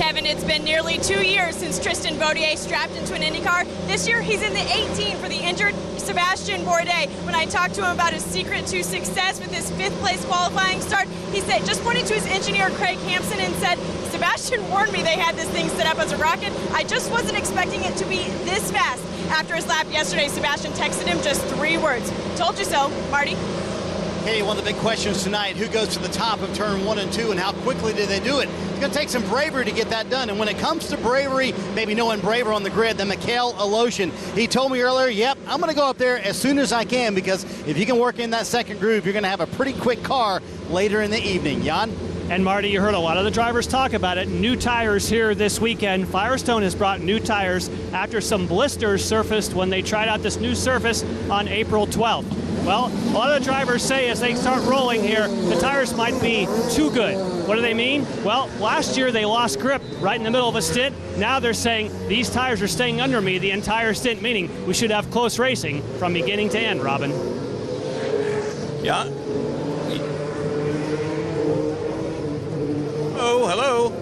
Kevin, it's been nearly 2 years since Tristan Vautier strapped into an IndyCar. This year, he's in the 18 for the injured Sebastian Bourdais. When I talked to him about his secret to success with his 5th place qualifying start, he said, just pointed to his engineer Craig Hampson and said, Sebastian warned me they had this thing set up as a rocket. I just wasn't expecting it to be this fast. After his lap yesterday, Sebastian texted him just 3 words. Told you so, Marty. Hey, one of the big questions tonight, who goes to the top of turn 1 and 2 and how quickly do they do it? It's going to take some bravery to get that done. And when it comes to bravery, maybe no one braver on the grid than Mikael Alosian. He told me earlier, yep, I'm going to go up there as soon as I can, because if you can work in that second groove, you're going to have a pretty quick car later in the evening. Jan? And Marty, you heard a lot of the drivers talk about it. New tires here this weekend. Firestone has brought new tires after some blisters surfaced when they tried out this new surface on April 12th. Well, a lot of the drivers say as they start rolling here, the tires might be too good. What do they mean? Well, last year they lost grip right in the middle of a stint. Now they're saying these tires are staying under me the entire stint, meaning we should have close racing from beginning to end, Robin. Yeah. Oh, hello.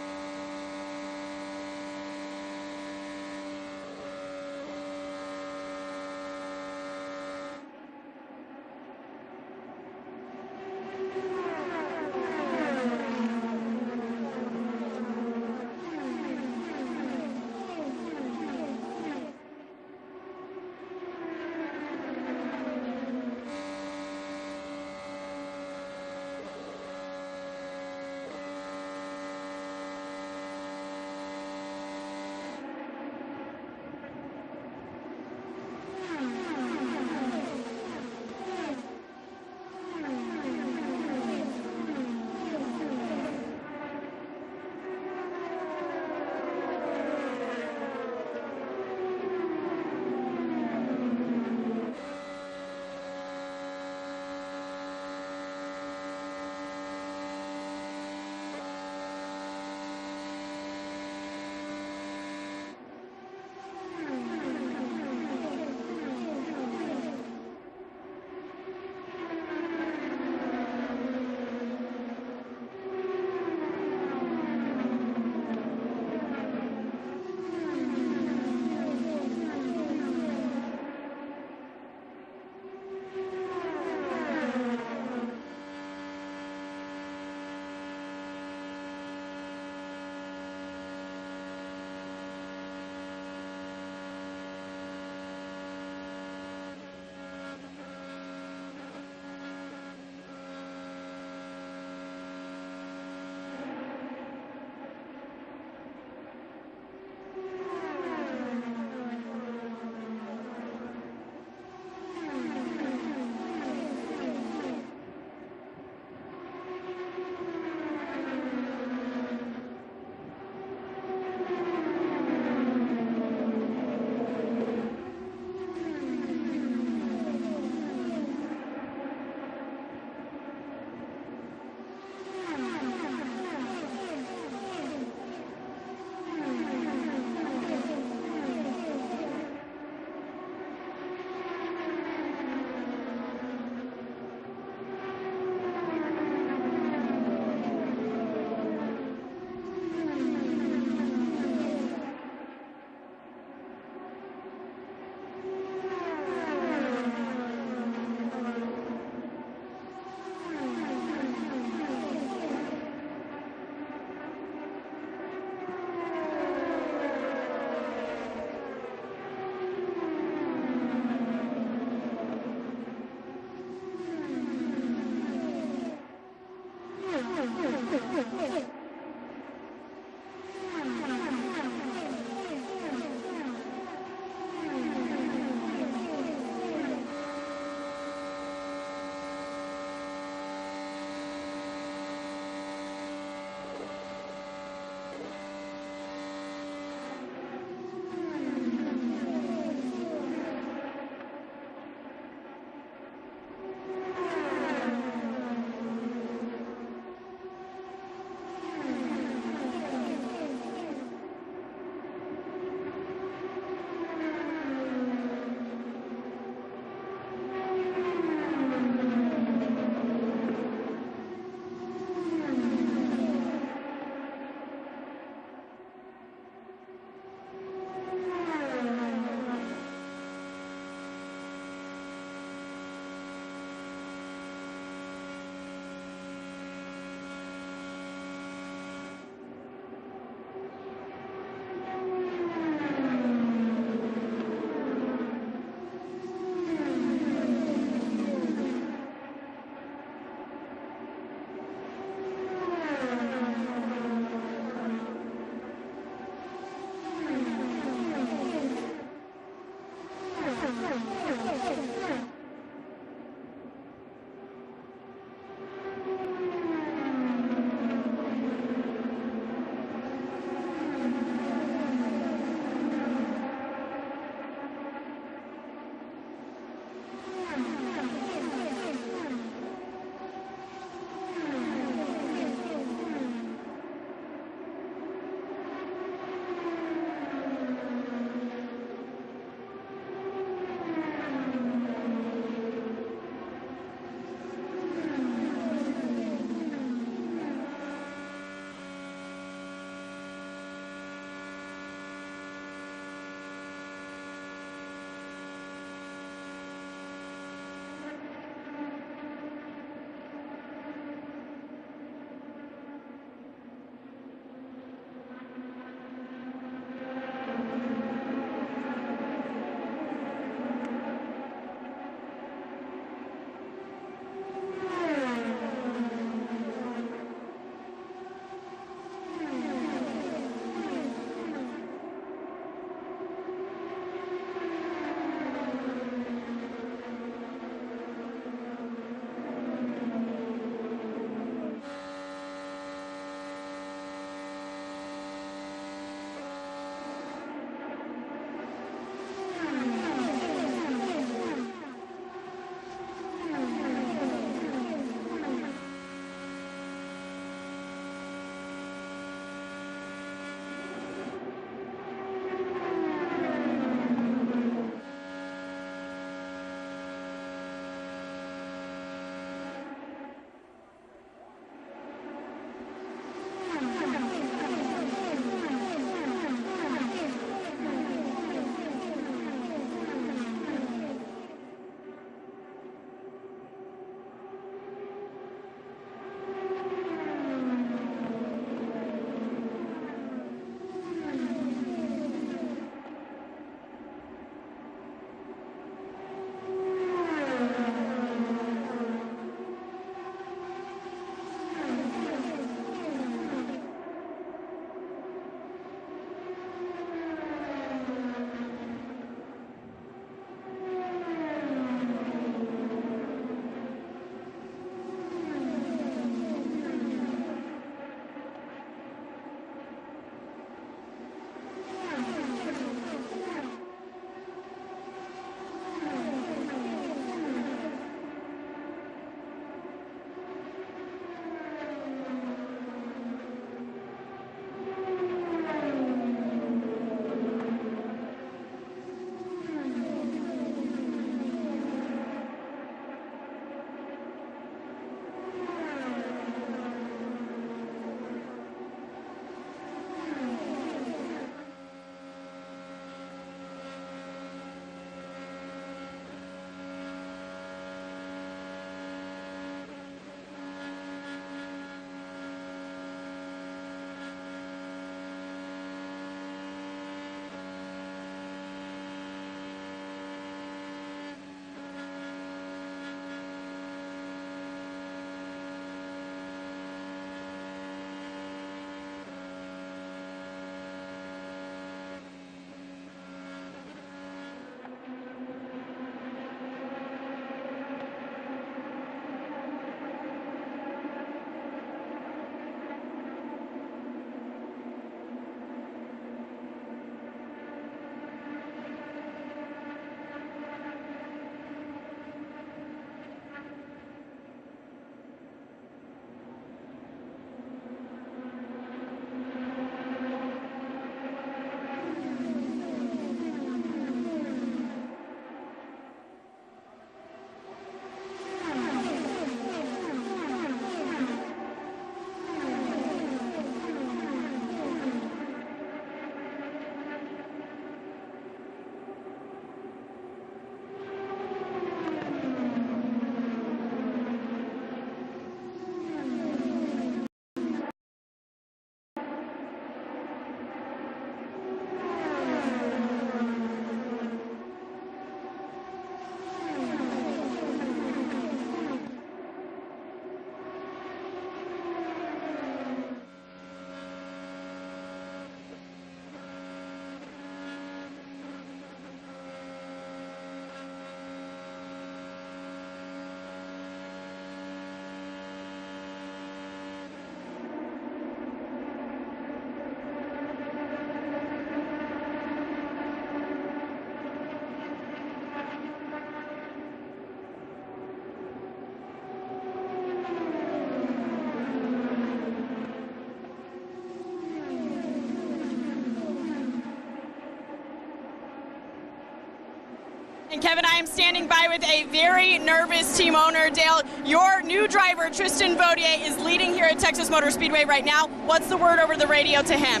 And Kevin, I am standing by with a very nervous team owner, Dale. Your new driver, Tristan Vautier, is leading here at Texas Motor Speedway right now. What's the word over the radio to him?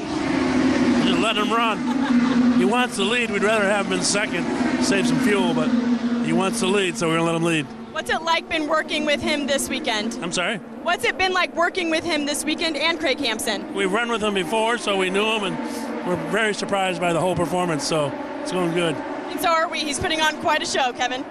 Just let him run. He wants to lead. We'd rather have him in second, save some fuel, but he wants to lead, so we're going to let him lead. What's it like been working with him this weekend? I'm sorry? What's it been like working with him this weekend and Craig Hampson? We've run with him before, so we knew him, and we're very surprised by the whole performance, so it's going good. And so are we. He's putting on quite a show, Kevin.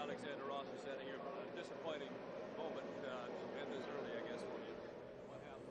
Alexander Rossi setting here. A disappointing moment to end this early, I guess, for you. What happened?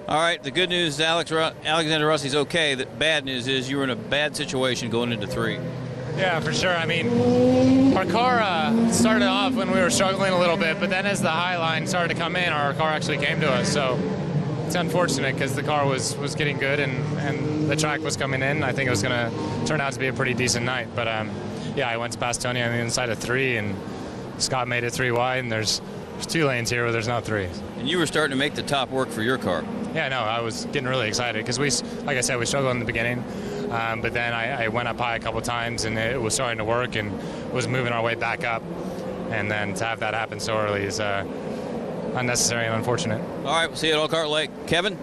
All right, the good news is Alexander Rossi's okay. The bad news is you were in a bad situation going into 3. Yeah, for sure. I mean, our car started off when we were struggling a little bit, but then as the high line started to come in, our car actually came to us. So it's unfortunate because the car was getting good and the track was coming in. I think it was going to turn out to be a pretty decent night. But yeah, I went past Tony on the inside of 3, and Scott made it 3 wide, and there's 2 lanes here where there's not 3. And you were starting to make the top work for your car. Yeah, no, I was getting really excited because like I said, we struggled in the beginning, but then I went up high a couple times and it was starting to work and was moving our way back up, and then to have that happen so early is unnecessary and unfortunate. All right, we'll see you at Elkhart Lake. Kevin?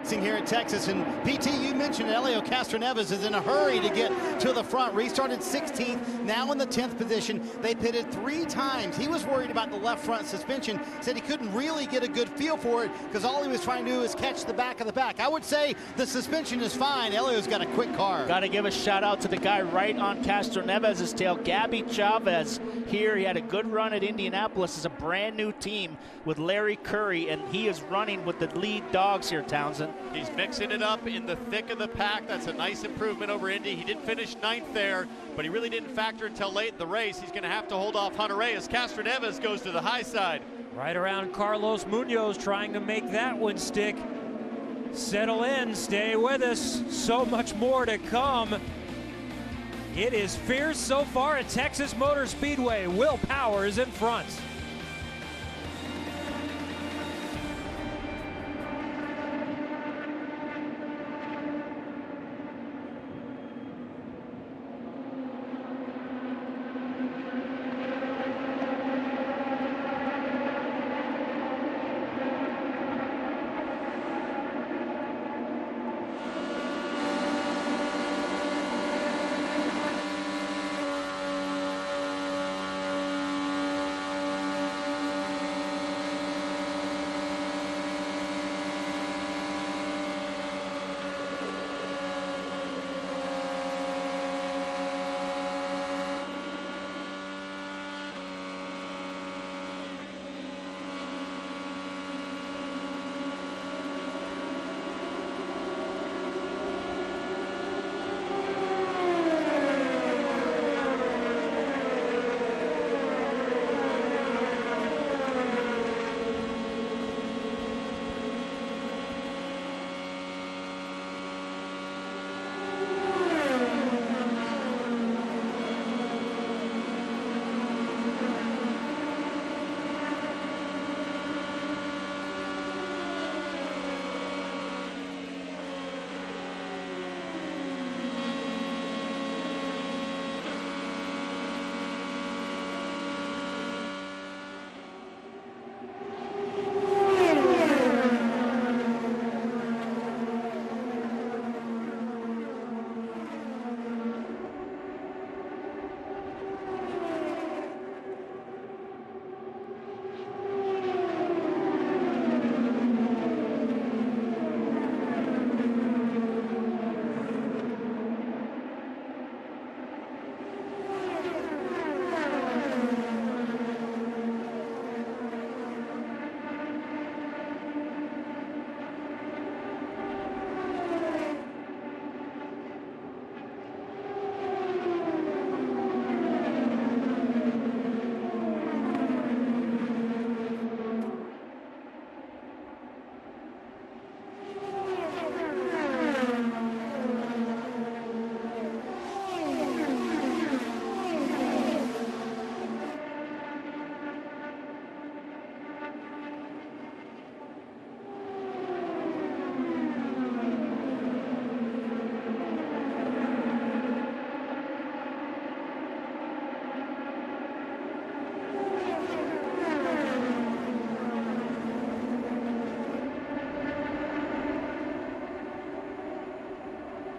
Here at Texas, and PT, you mentioned Helio Castroneves is in a hurry to get to the front. Restarted 16th, now in the 10th position. They pitted 3 times. He was worried about the left front suspension, said he couldn't really get a good feel for it because all he was trying to do is catch the back of the pack. I would say the suspension is fine. Helio's got a quick car. Got to give a shout out to the guy right on Castroneves' tail, Gabby Chavez. Here, he had a good run at Indianapolis as a brand new team with Larry Curry, and he is running with the lead dogs here, Townsend. He's mixing it up in the thick of the pack. That's a nice improvement over Indy. He did finish 9th there, but he really didn't factor until late in the race. He's going to have to hold off Hunter-Reay as Castroneves goes to the high side. Right around Carlos Munoz, trying to make that one stick. Settle in, stay with us. So much more to come. It is fierce so far at Texas Motor Speedway. Will Power is in front.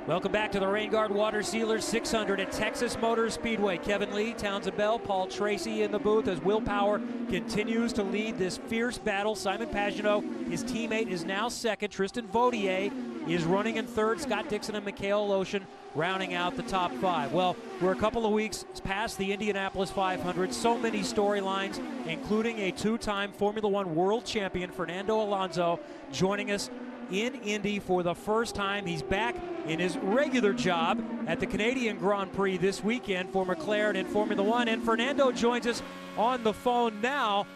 Welcome back to the Rain Guard Water Sealers 600 at Texas Motor Speedway. Kevin Lee, Townsend Bell, Paul Tracy in the booth as Will Power continues to lead this fierce battle. Simon Pagenaud, his teammate, is now second. Tristan Vautier is running in third. Scott Dixon and Mikhail Loshin rounding out the top 5. Well, we're a couple of weeks past the Indianapolis 500. So many storylines, including a 2-time Formula One world champion, Fernando Alonso, joining us in Indy for the first time. He's back in his regular job at the Canadian Grand Prix this weekend for McLaren in Formula One. And Fernando joins us on the phone now.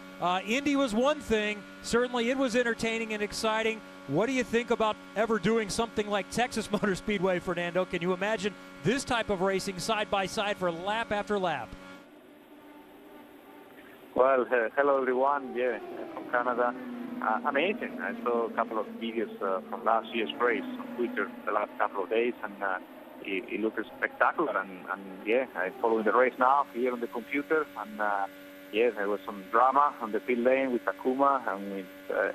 Indy was one thing. Certainly it was entertaining and exciting. What do you think about ever doing something like Texas Motor Speedway, Fernando? Can you imagine this type of racing side by side for lap after lap? Well, hello everyone. Yeah, from Canada. Amazing. I saw a couple of videos from last year's race on Twitter the last couple of days, and it looked spectacular. And yeah, I'm following the race now here on the computer, and yes, there was some drama on the pit lane with Takuma and with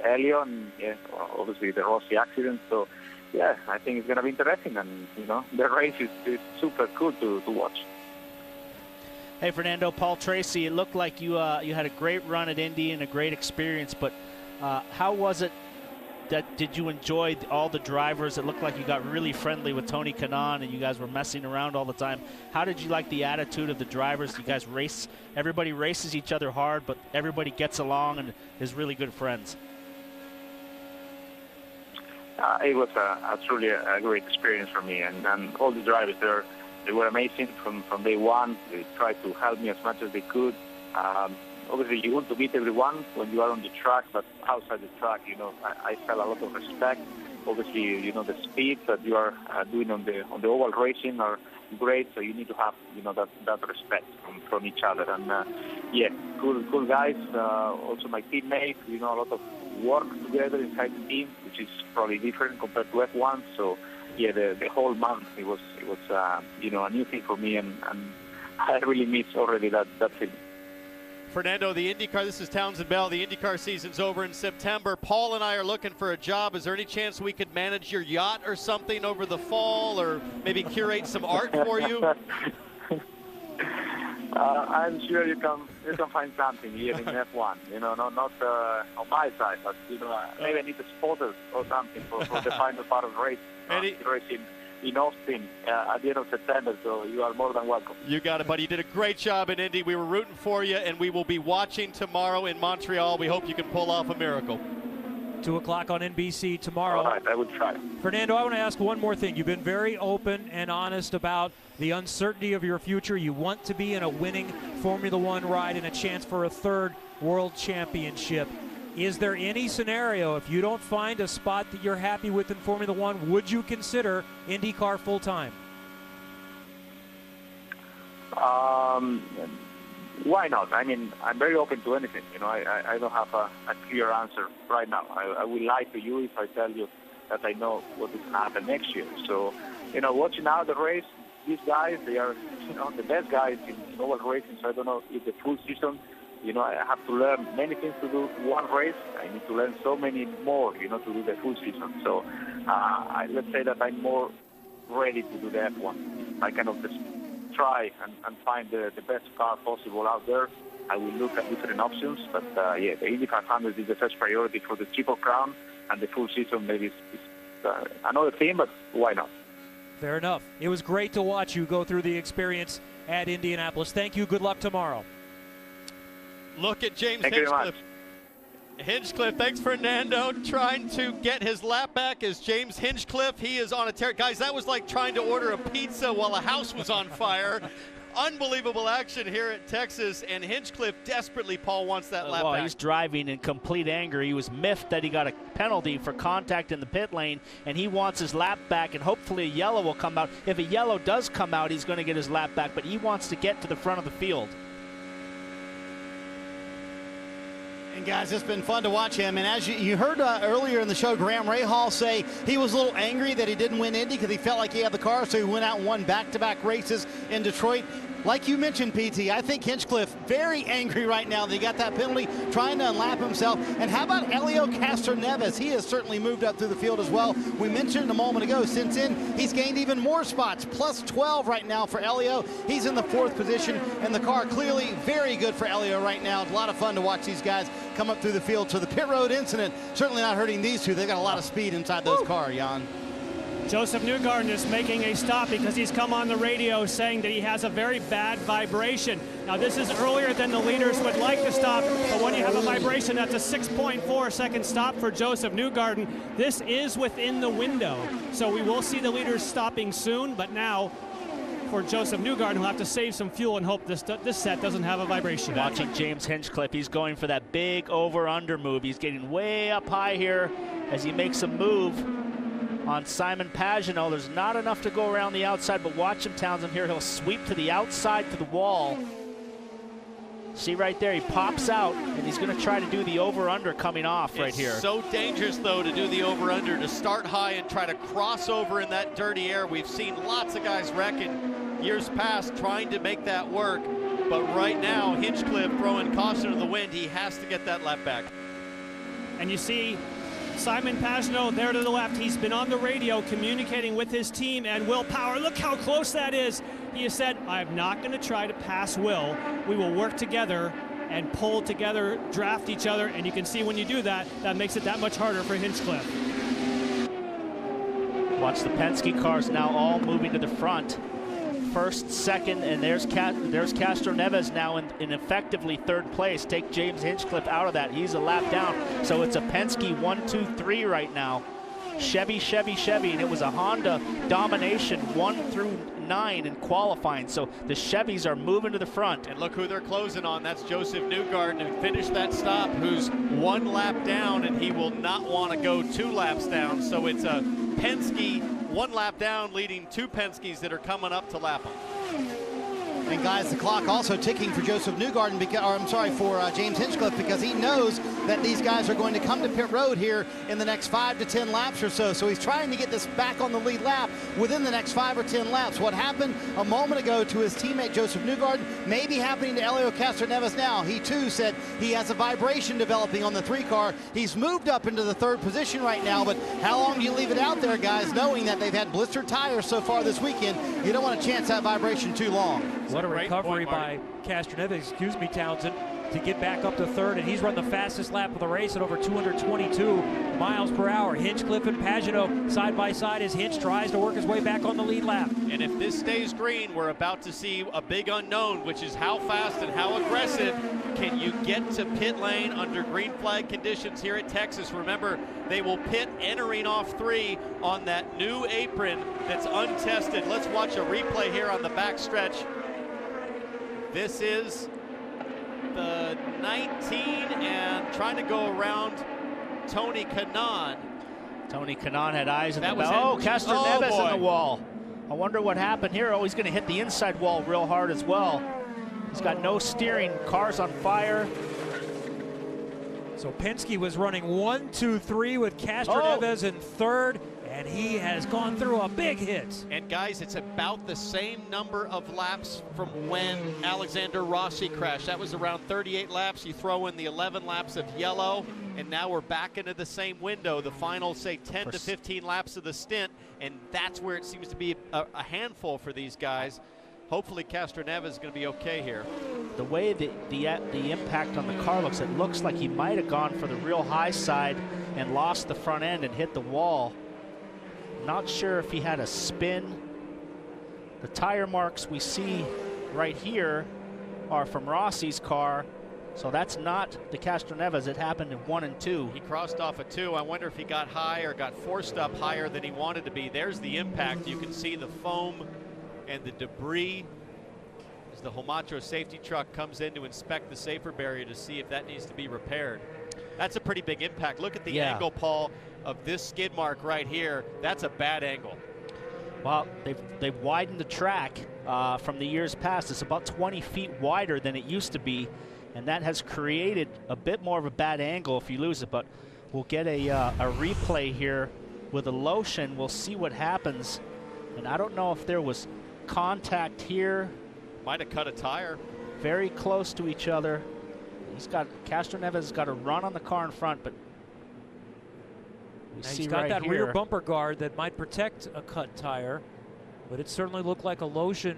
Elio, and yes, obviously the Rossi accident. So, yeah, I think it's going to be interesting, and the race is super cool to watch. Hey, Fernando, Paul Tracy, it looked like you had a great run at Indy and a great experience, but how was it? Did you enjoy all the drivers? It looked like you got really friendly with Tony Kanaan and you guys were messing around all the time. How did you like the attitude of the drivers? You guys race, everybody races each other hard, but everybody gets along and is really good friends. It was truly a great experience for me, and all the drivers there, they were amazing from day one. They tried to help me as much as they could. Obviously, you want to beat everyone when you are on the track, but outside the track, I felt a lot of respect. Obviously, the speed that you are doing on the oval racing are great, so you need to have that respect from each other. And yeah, cool guys. Also, my teammates, a lot of work together inside the team, which is probably different compared to F1. So yeah, the whole month it was a new thing for me, and I really miss already that feeling. Fernando, the IndyCar, this is Townsend Bell. The IndyCar season's over in September. Paul and I are looking for a job. Is there any chance we could manage your yacht or something over the fall, or maybe curate some art for you? I'm sure you can find something here in F1. Not on my side, but maybe I need a spotter or something for the final part of the race. Racing in Austin at the end of September, so you are more than welcome. You got it, buddy. You did a great job in Indy. We were rooting for you, and we will be watching tomorrow in Montreal. We hope you can pull off a miracle. 2 o'clock on NBC tomorrow. All right, I will try. Fernando, I want to ask one more thing. You've been very open and honest about the uncertainty of your future. You want to be in a winning Formula One ride and a chance for a 3rd World Championship. Is there any scenario, if you don't find a spot that you're happy with in Formula One, would you consider IndyCar full-time? Why not? I mean, I'm very open to anything. I don't have a clear answer right now. I will lie to you if I tell you that I know what is going to happen next year. So, watching out the race, these guys, they are, the best guys in oval racing, so I don't know if the full season, I have to learn many things to do one race. I need to learn so many more, to do the full season. So let's say that I'm more ready to do the F1. I kind of just try and find the best car possible out there. I will look at different options, but yeah, the IndyCar 100 is the first priority for the Triple Crown, and the full season maybe is another thing, but why not? Fair enough. It was great to watch you go through the experience at Indianapolis. Thank you. Good luck tomorrow. Look at James Thank you very much. Hinchcliffe, thanks Fernando, trying to get his lap back as James Hinchcliffe. He is on a tear. Guys, that was like trying to order a pizza while a house was on fire. Unbelievable action here at Texas, and Hinchcliffe desperately, Paul, wants that lap back. He's driving in complete anger. He was miffed that he got a penalty for contact in the pit lane, and he wants his lap back, and hopefully a yellow will come out. If a yellow does come out, he's going to get his lap back, but he wants to get to the front of the field. And guys, it's been fun to watch him. And as you heard earlier in the show, Graham Rahal say he was a little angry that he didn't win Indy because he felt like he had the car, so he went out and won back-to-back races in Detroit. Like you mentioned, PT, I think Hinchcliffe very angry right now that he got that penalty, trying to unlap himself. And how about Elio Castroneves? He has certainly moved up through the field as well. We mentioned a moment ago, since then, he's gained even more spots, plus 12 right now for Elio. He's in the 4th position, and the car clearly very good for Elio right now. It's a lot of fun to watch these guys come up through the field. So the pit road incident certainly not hurting these two. They've got a lot of speed inside those cars, Jan. Joseph Newgarden is making a stop because he's come on the radio saying that he has a very bad vibration. Now, this is earlier than the leaders would like to stop, but when you have a vibration, that's a 6.4 second stop for Joseph Newgarden. This is within the window, so we will see the leaders stopping soon, but now for Joseph Newgarden, who'll have to save some fuel and hope this set doesn't have a vibration. Watching James Hinchcliffe, he's going for that big over-under move. He's getting way up high here as he makes a move on Simon Pagenaud. There's not enough to go around the outside, but watch him, Townsend, here. He'll sweep to the outside to the wall. See right there, he pops out, and he's going to try to do the over-under coming off right here. It's so dangerous, though, to do the over-under, to start high and try to cross over in that dirty air. We've seen lots of guys wreck in years past trying to make that work. But right now, Hinchcliffe throwing caution to the wind. He has to get that lap back. And you see Simon Pagenaud there to the left. He's been on the radio communicating with his team and Will Power. Look how close that is. He has said, I'm not going to try to pass Will. We will work together and pull together, draft each other. And you can see when you do that, that makes it that much harder for Hinchcliffe. Watch the Penske cars now all moving to the front. First, second, and there's Castro Neves now in effectively third place. Take James Hinchcliffe out of that. He's a lap down. So it's a Penske 1, 2, 3 right now. Chevy, Chevy, Chevy, and it was a Honda domination 1 through 9 in qualifying. So the Chevys are moving to the front. And look who they're closing on. That's Joseph Newgarden, who finished that stop, who's 1 lap down, and he will not want to go 2 laps down. So it's a Penske 1 lap down, leading 2 Penskes that are coming up to lap him. And guys, the clock also ticking for Joseph Newgarden, for James Hinchcliffe, because he knows that these guys are going to come to pit road here in the next 5 to 10 laps or so. So he's trying to get this back on the lead lap within the next 5 or 10 laps. What happened a moment ago to his teammate Joseph Newgarden may be happening to Helio Castroneves now. He too said he has a vibration developing on the 3 car. He's moved up into the 3rd position right now, but how long do you leave it out there, guys, knowing that they've had blistered tires so far this weekend? You don't want to chance that vibration too long. What a recovery by Castroneves, Townsend, to get back up to 3rd, and he's run the fastest lap of the race at over 222 miles per hour. Hinchcliffe and Pagenaud side by side as Hinch tries to work his way back on the lead lap. And if this stays green, we're about to see a big unknown, which is how fast and how aggressive can you get to pit lane under green flag conditions here at Texas. Remember, they will pit entering off 3 on that new apron that's untested. Let's watch a replay here on the back stretch. This is the 19 and trying to go around Tony Kanaan. Tony Kanaan had eyes in the bell. Oh, Castroneves in the wall. I wonder what happened here. Oh, he's going to hit the inside wall real hard as well. He's got no steering. Car's on fire. So Penske was running 1, 2, 3 with Castroneves in 3rd, and he has gone through a big hit. And guys, it's about the same number of laps from when Alexander Rossi crashed. That was around 38 laps. You throw in the 11 laps of yellow, and now we're back into the same window, the final, say, 10 to 15 laps of the stint, and that's where it seems to be a handful for these guys. Hopefully Castroneves is going to be okay here. The way the impact on the car looks, it looks like he might have gone for the real high side and lost the front end and hit the wall. Not sure if he had a spin. The tire marks we see right here are from Rossi's car, so that's not the Castroneves. It happened in 1 and 2. He crossed off a 2. I wonder if he got high or got forced up higher than he wanted to be. There's the impact. You can see the foam and the debris as the Homatro safety truck comes in to inspect the safer barrier to see if that needs to be repaired. That's a pretty big impact. Look at the angle, Paul, of this skid mark right here. That's a bad angle. Well, they've widened the track from the years past. It's about 20 feet wider than it used to be, and that has created a bit more of a bad angle if you lose it. But we'll get a replay here with a lotion. We'll see what happens. And I don't know if there was contact here. Might have cut a tire. Very close to each other. Castroneves has got a run on the car in front, but he's got that rear bumper guard that might protect a cut tire, but it certainly looked like a lotion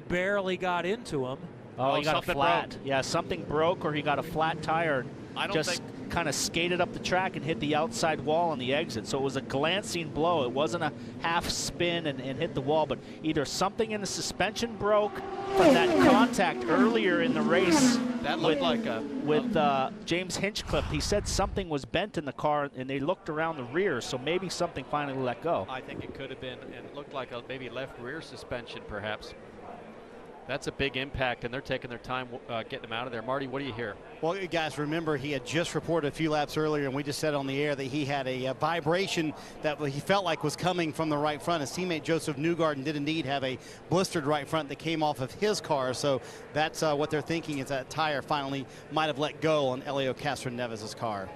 barely got into him. Oh, he got a flat. Yeah, something broke or he got a flat tire. I don't just kind of skated up the track and hit the outside wall on the exit. So it was a glancing blow. It wasn't a half spin and hit the wall, but either something in the suspension broke from that contact earlier in the race. That looked like with James Hinchcliffe. He said something was bent in the car, and they looked around the rear, so maybe something finally let go. I think it could have been, and it looked like a maybe left rear suspension, perhaps. That's a big impact, and they're taking their time getting him out of there. Marty, what do you hear? Well, you guys remember he had just reported a few laps earlier, and we just said on the air that he had a vibration that he felt like was coming from the right front. His teammate Joseph Newgarden did indeed have a blistered right front that came off of his car, so that's what they're thinking is that tire finally might have let go on Helio Castroneves' car.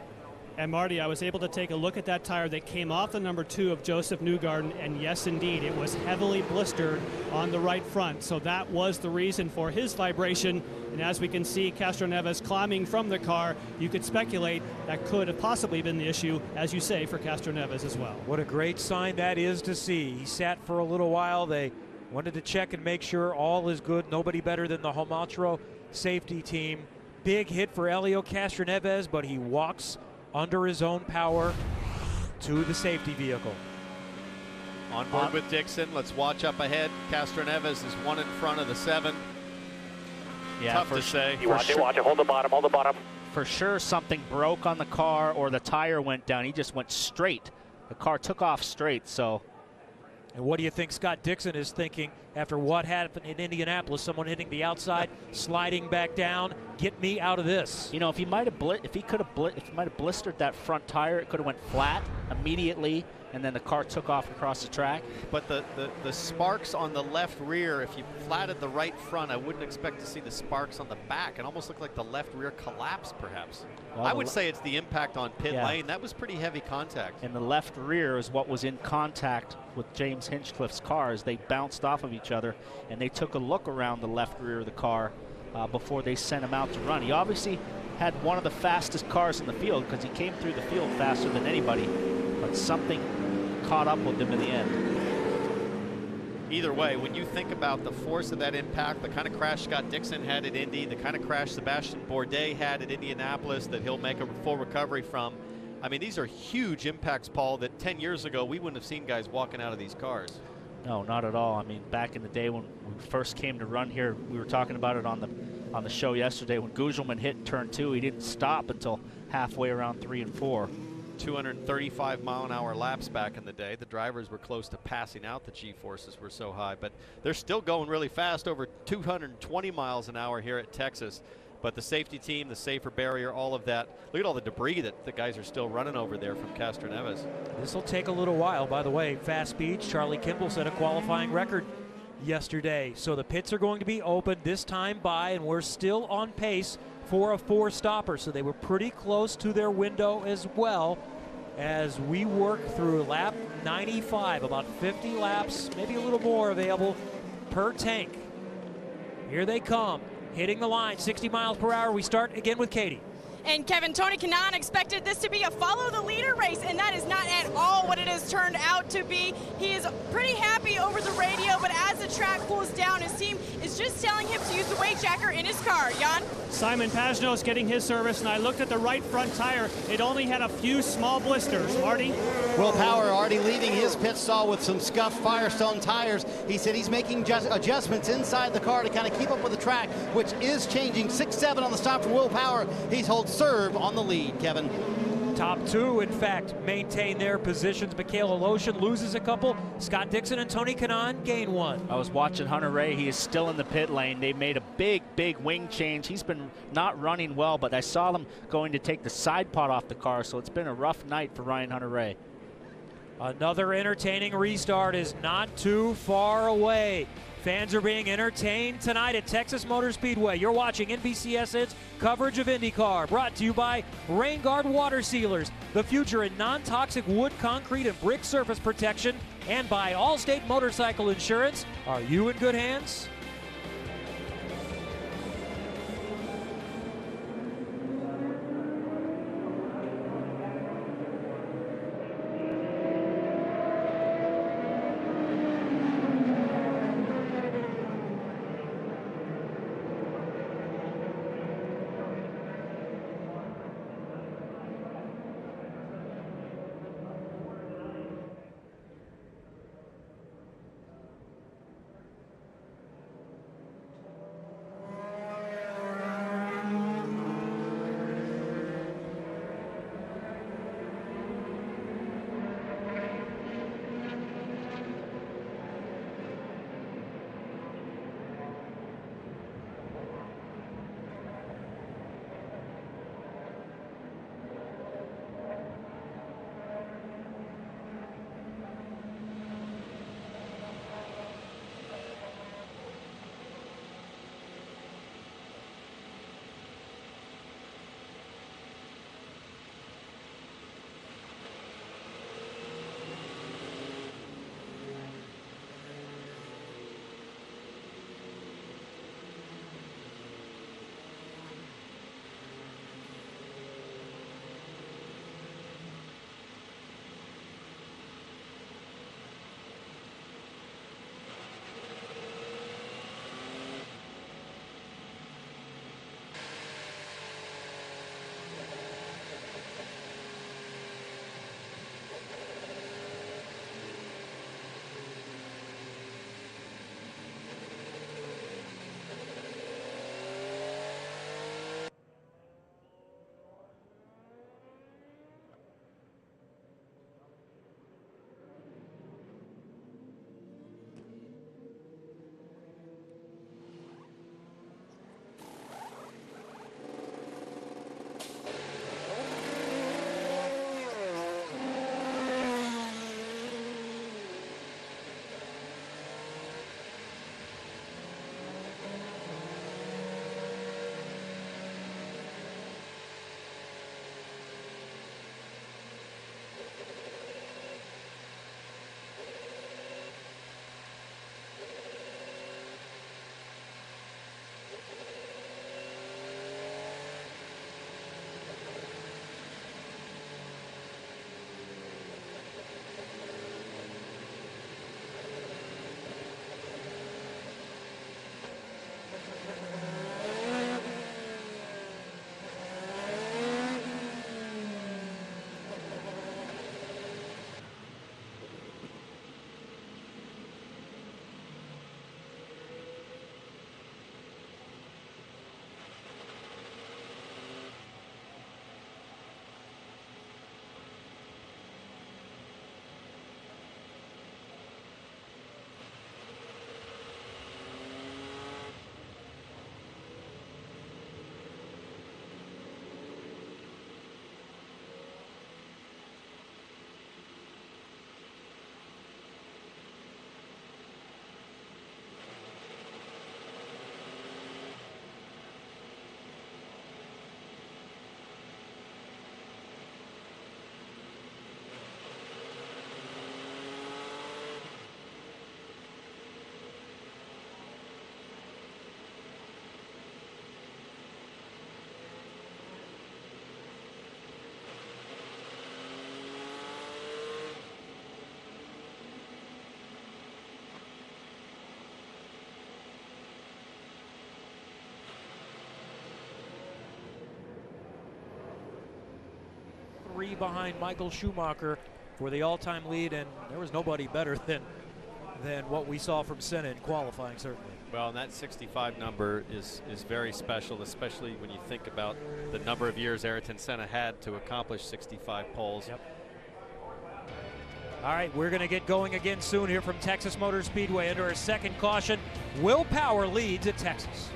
And Marty, I was able to take a look at that tire that came off the number 2 of Joseph Newgarden, and yes, indeed, it was heavily blistered on the right front. So that was the reason for his vibration. And as we can see Castroneves climbing from the car, you could speculate that could have possibly been the issue, as you say, for Castroneves as well. What a great sign that is to see. He sat for a little while. They wanted to check and make sure all is good. Nobody better than the Homatro safety team. Big hit for Helio Castroneves, but he walks under his own power to the safety vehicle. On board with Dixon. Let's watch up ahead. Castroneves is 1 in front of the 7. Yeah, tough to say. You watch it, hold the bottom, hold the bottom. For sure something broke on the car or the tire went down. He just went straight. The car took off straight, so. And what do you think Scott Dixon is thinking after what happened in Indianapolis? Someone hitting the outside, sliding back down. Get me out of this. You know, if he might have blistered that front tire, it could have went flat immediately, and then the car took off across the track. But the sparks on the left rear, if you flatted the right front, I wouldn't expect to see the sparks on the back. It almost looked like the left rear collapsed, perhaps. Well, I would say it's the impact on pit lane. That was pretty heavy contact. And the left rear is what was in contact with James Hinchcliffe's car as they bounced off of each other, and they took a look around the left rear of the car before they sent him out to run. He obviously had one of the fastest cars in the field because he came through the field faster than anybody, but something caught up with him in the end. Either way, when you think about the force of that impact, the kind of crash Scott Dixon had at Indy, the kind of crash Sebastian Bourdais had at Indianapolis that he'll make a full recovery from, I mean, these are huge impacts, Paul, that 10 years ago we wouldn't have seen guys walking out of these cars. No, not at all. I mean, back in the day when we first came to run here, we were talking about it on the show yesterday. When Gugelman hit turn 2, he didn't stop until halfway around 3 and 4. 235-mile-an-hour laps back in the day. The drivers were close to passing out. The G-forces were so high, but they're still going really fast, over 220 miles an hour here at Texas. But the safety team, the safer barrier, all of that. Look at all the debris that the guys are still running over there from Castroneves. This will take a little while. By the way, fast speeds, Charlie Kimball set a qualifying record yesterday. So the pits are going to be open this time by, and we're still on pace for a 4-stopper. So they were pretty close to their window as well as we work through lap 95, about 50 laps, maybe a little more available per tank. Here they come. Hitting the line, 60 miles per hour. We start again with Katie. And Kevin, Tony Kanaan expected this to be a follow the leader race, and that is not at all what it has turned out to be. He is pretty happy over the radio, but as the track cools down, his team is just telling him to use the weight jacker in his car. Jan? Simon Pagenaud's getting his service, and I looked at the right front tire. It only had a few small blisters. Marty? Will Power already leaving his pit stall with some scuffed Firestone tires. He said he's making adjustments inside the car to kind of keep up with the track, which is changing. 6-7 on the stop for Will Power. He's holds serve on the lead, Kevin. Top 2, in fact, maintain their positions. Mikhail Aloshin loses a couple. Scott Dixon and Tony Kanaan gain 1. I was watching Hunter Ray. He is still in the pit lane. They made a big wing change. He's been not running well, but I saw them going to take the side pod off the car, so it's been a rough night for Ryan Hunter Ray. Another entertaining restart is not too far away. Fans are being entertained tonight at Texas Motor Speedway. You're watching NBCSN's coverage of IndyCar, brought to you by Rain Guard Water Sealers, the future in non-toxic wood, concrete, and brick surface protection, and by Allstate Motorcycle Insurance. Are you in good hands? 3 behind Michael Schumacher for the all-time lead, and there was nobody better than what we saw from Senna in qualifying, certainly. Well, and that 65 number is very special, especially when you think about the number of years Ayrton Senna had to accomplish 65 poles. Yep. All right, we're going to get going again soon here from Texas Motor Speedway under a second caution. Will Power leads at Texas.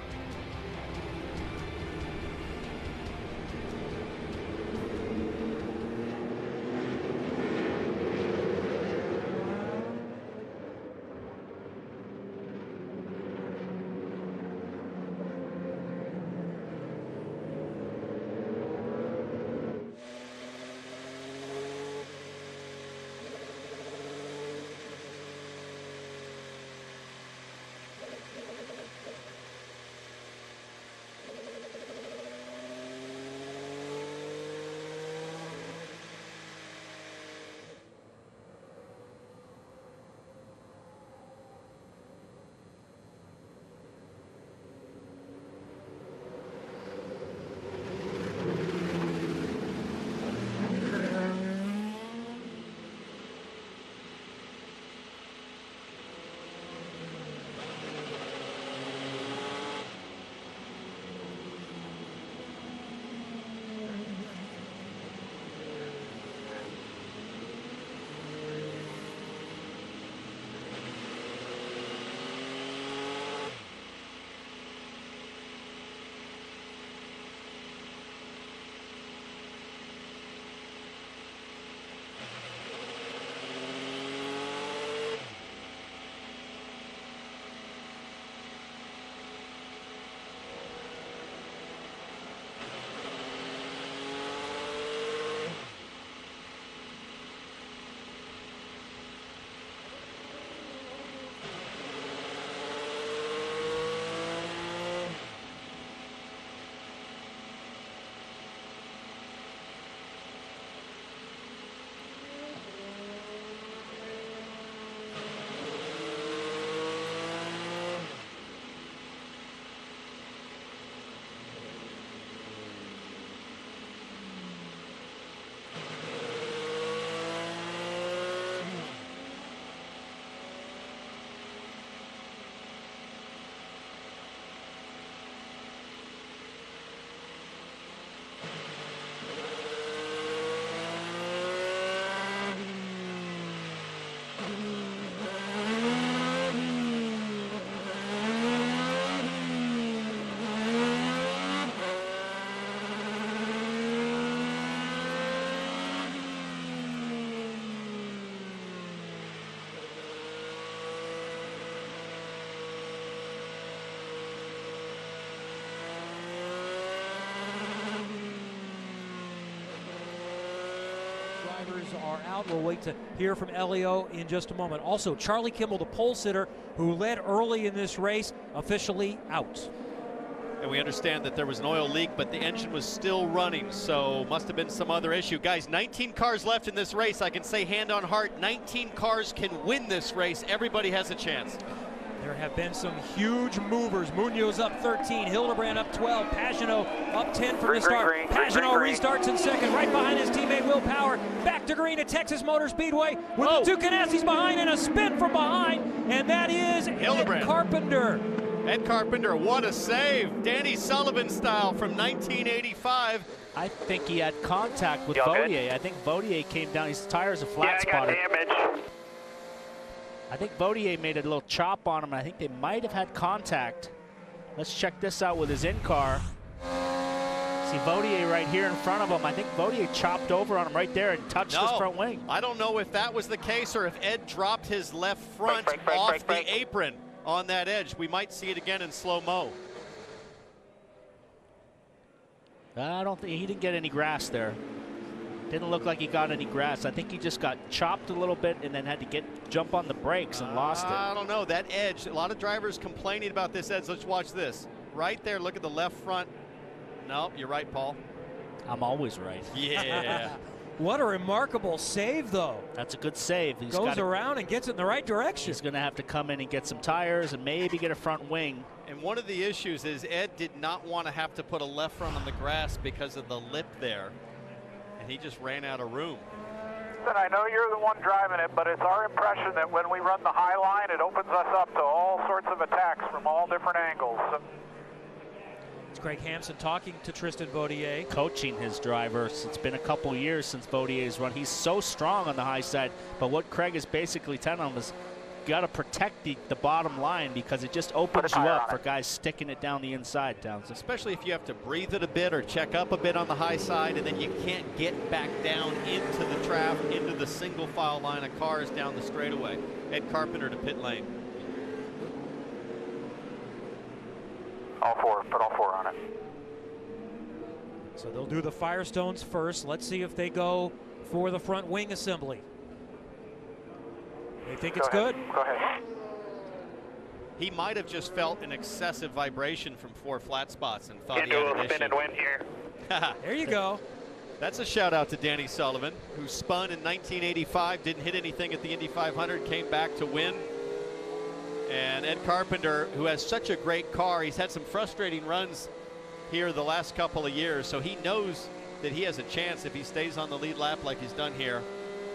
Are out. We'll wait to hear from Elio in just a moment. Also, Charlie Kimmel, the pole sitter who led early in this race, officially out. And we understand that there was an oil leak, but the engine was still running, so must have been some other issue. Guys, 19 cars left in this race. I can say hand on heart, 19 cars can win this race. Everybody has a chance. There have been some huge movers. Munoz up 13, Hildebrand up 12, Pagano up 10 from the start. Pagano restarts in second, right behind his teammate Will Power. Back to green at Texas Motor Speedway with the two Ganassis behind and a spin from behind, and that is Hildebrand. Ed Carpenter. Ed Carpenter, what a save. Danny Sullivan style from 1985. I think he had contact with Vautier. I think Vautier came down, his tires are flat spotted. Damage. I think Vautier made a little chop on him, and I think they might have had contact. Let's check this out with his in-car. See Vautier right here in front of him. I think Vautier chopped over on him right there and touched his front wing. I don't know if that was the case or if Ed dropped his left front off the apron on that edge. We might see it again in slow-mo. I don't think he didn't get any grass there. Didn't look like he got any grass. I think he just got chopped a little bit and then had to jump on the brakes and lost it. I don't know. That edge, a lot of drivers complaining about this edge. Let's watch this. Right there, look at the left front. No, you're right, Paul. I'm always right. Yeah. What a remarkable save, though. That's a good save. He goes around and gets it in the right direction. He's going to have to come in and get some tires and maybe get a front wing. And one of the issues is Ed did not want to have to put a left front on the grass because of the lip there. he just ran out of room. And I know you're the one driving it, but it's our impression that when we run the high line, it opens us up to all sorts of attacks from all different angles. It's Craig Hampson talking to Tristan Vautier. Coaching his drivers. It's been a couple years since Vautier's run. He's so strong on the high side, but what Craig is basically telling him is got to protect the bottom line because it just opens you up for guys sticking it down the inside, Townsend. Especially if you have to breathe it a bit or check up a bit on the high side, and then you can't get back down into the traffic, into the single file line of cars down the straightaway. Ed Carpenter to pit lane. Put all four on it. So they'll do the Firestones first. Let's see if they go for the front wing assembly. They think it's good. Go ahead. He might have just felt an excessive vibration from 4 flat spots and thought he Into had an a spin issue. and win here. There you go. That's a shout out to Danny Sullivan, who spun in 1985, didn't hit anything at the Indy 500, came back to win. And Ed Carpenter, who has such a great car, he's had some frustrating runs here the last couple of years, so he knows that he has a chance if he stays on the lead lap like he's done here.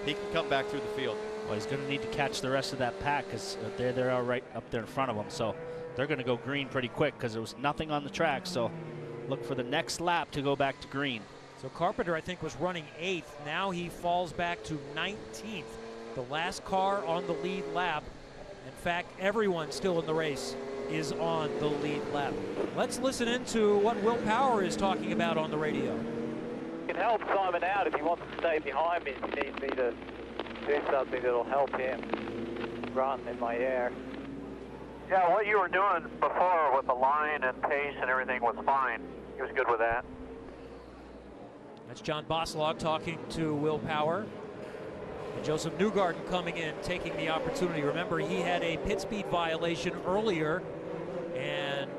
He can come back through the field. Well, he's going to need to catch the rest of that pack because they're all right up there in front of him. So they're going to go green pretty quick because there was nothing on the track. So look for the next lap to go back to green. So Carpenter, I think, was running 8th. Now he falls back to 19th. The last car on the lead lap. In fact, everyone still in the race is on the lead lap. Let's listen into what Will Power is talking about on the radio. You can help Simon out if he wants to stay behind me. If he needs me to do something that'll help him run in my air. Yeah, what you were doing before with the line and pace and everything was fine. He was good with that. That's John Boslog talking to Will Power. And Joseph Newgarden coming in, taking the opportunity. Remember, he had a pit speed violation earlier and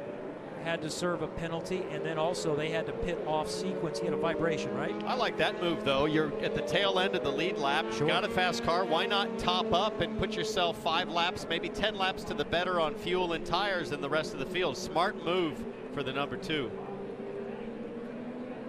had to serve a penalty, and then also they had to pit off sequence. He had a vibration, right? I like that move, though. You're at the tail end of the lead lap. Sure. You got a fast car. Why not top up and put yourself 5 laps, maybe 10 laps to the better on fuel and tires than the rest of the field? Smart move for the number 2.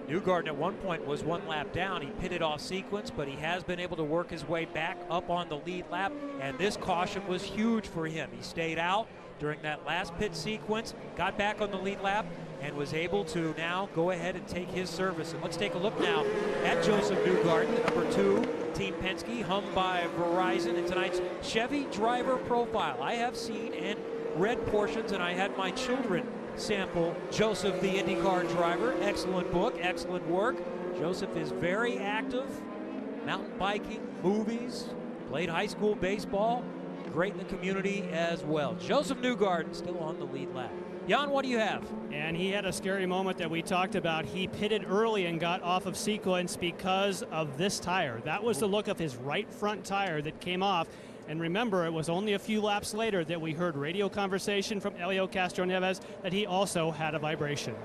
Newgarden at one point was 1 lap down. He pitted off sequence, but he has been able to work his way back up on the lead lap, and this caution was huge for him. He stayed out during that last pit sequence, got back on the lead lap, and was able to now go ahead and take his service. And let's take a look now at Joseph Newgarden, the number 2, Team Penske, hummed by Verizon in tonight's Chevy driver profile. I have seen and read portions, and I had my children sample Joseph the IndyCar driver. Excellent book, excellent work. Joseph is very active, mountain biking, movies, played high school baseball, great in the community as well. Joseph Newgarden still on the lead lap. Jan, what do you have? And he had a scary moment that we talked about. He pitted early and got off of sequence because of this tire. That was the look of his right front tire that came off. And remember, it was only a few laps later that we heard radio conversation from Helio Castroneves that he also had a vibration.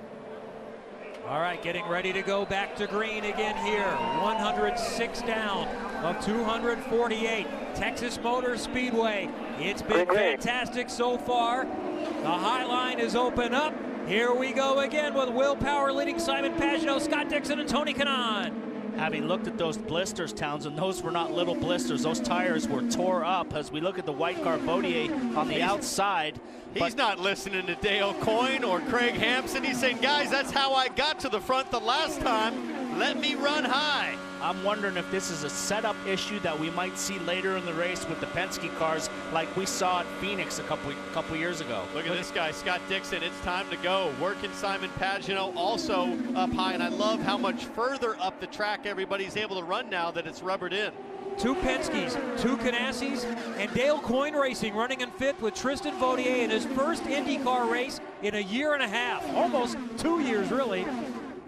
All right, getting ready to go back to green again here. 106 down of 248. Texas Motor Speedway. It's been fantastic so far. The high line is open up. Here we go again with Will Power leading Simon Pagenaud, Scott Dixon, and Tony Kanaan. Having looked at those blisters, Townsend, those were not little blisters. Those tires were tore up as we look at the white car Vautier on the outside. He's not listening to Dale Coyne or Craig Hampson. He's saying, guys, that's how I got to the front the last time. Let me run high. I'm wondering if this is a setup issue that we might see later in the race with the Penske cars like we saw at Phoenix a couple years ago. Look at this guy, Scott Dixon. It's time to go. Working Simon Pagenaud also up high, and I love how much further up the track everybody's able to run now that it's rubbered in. 2 Penskes, 2 Ganassis, and Dale Coyne Racing running in 5th with Tristan Vautier in his first IndyCar race in a year and a half. Almost 2 years, really.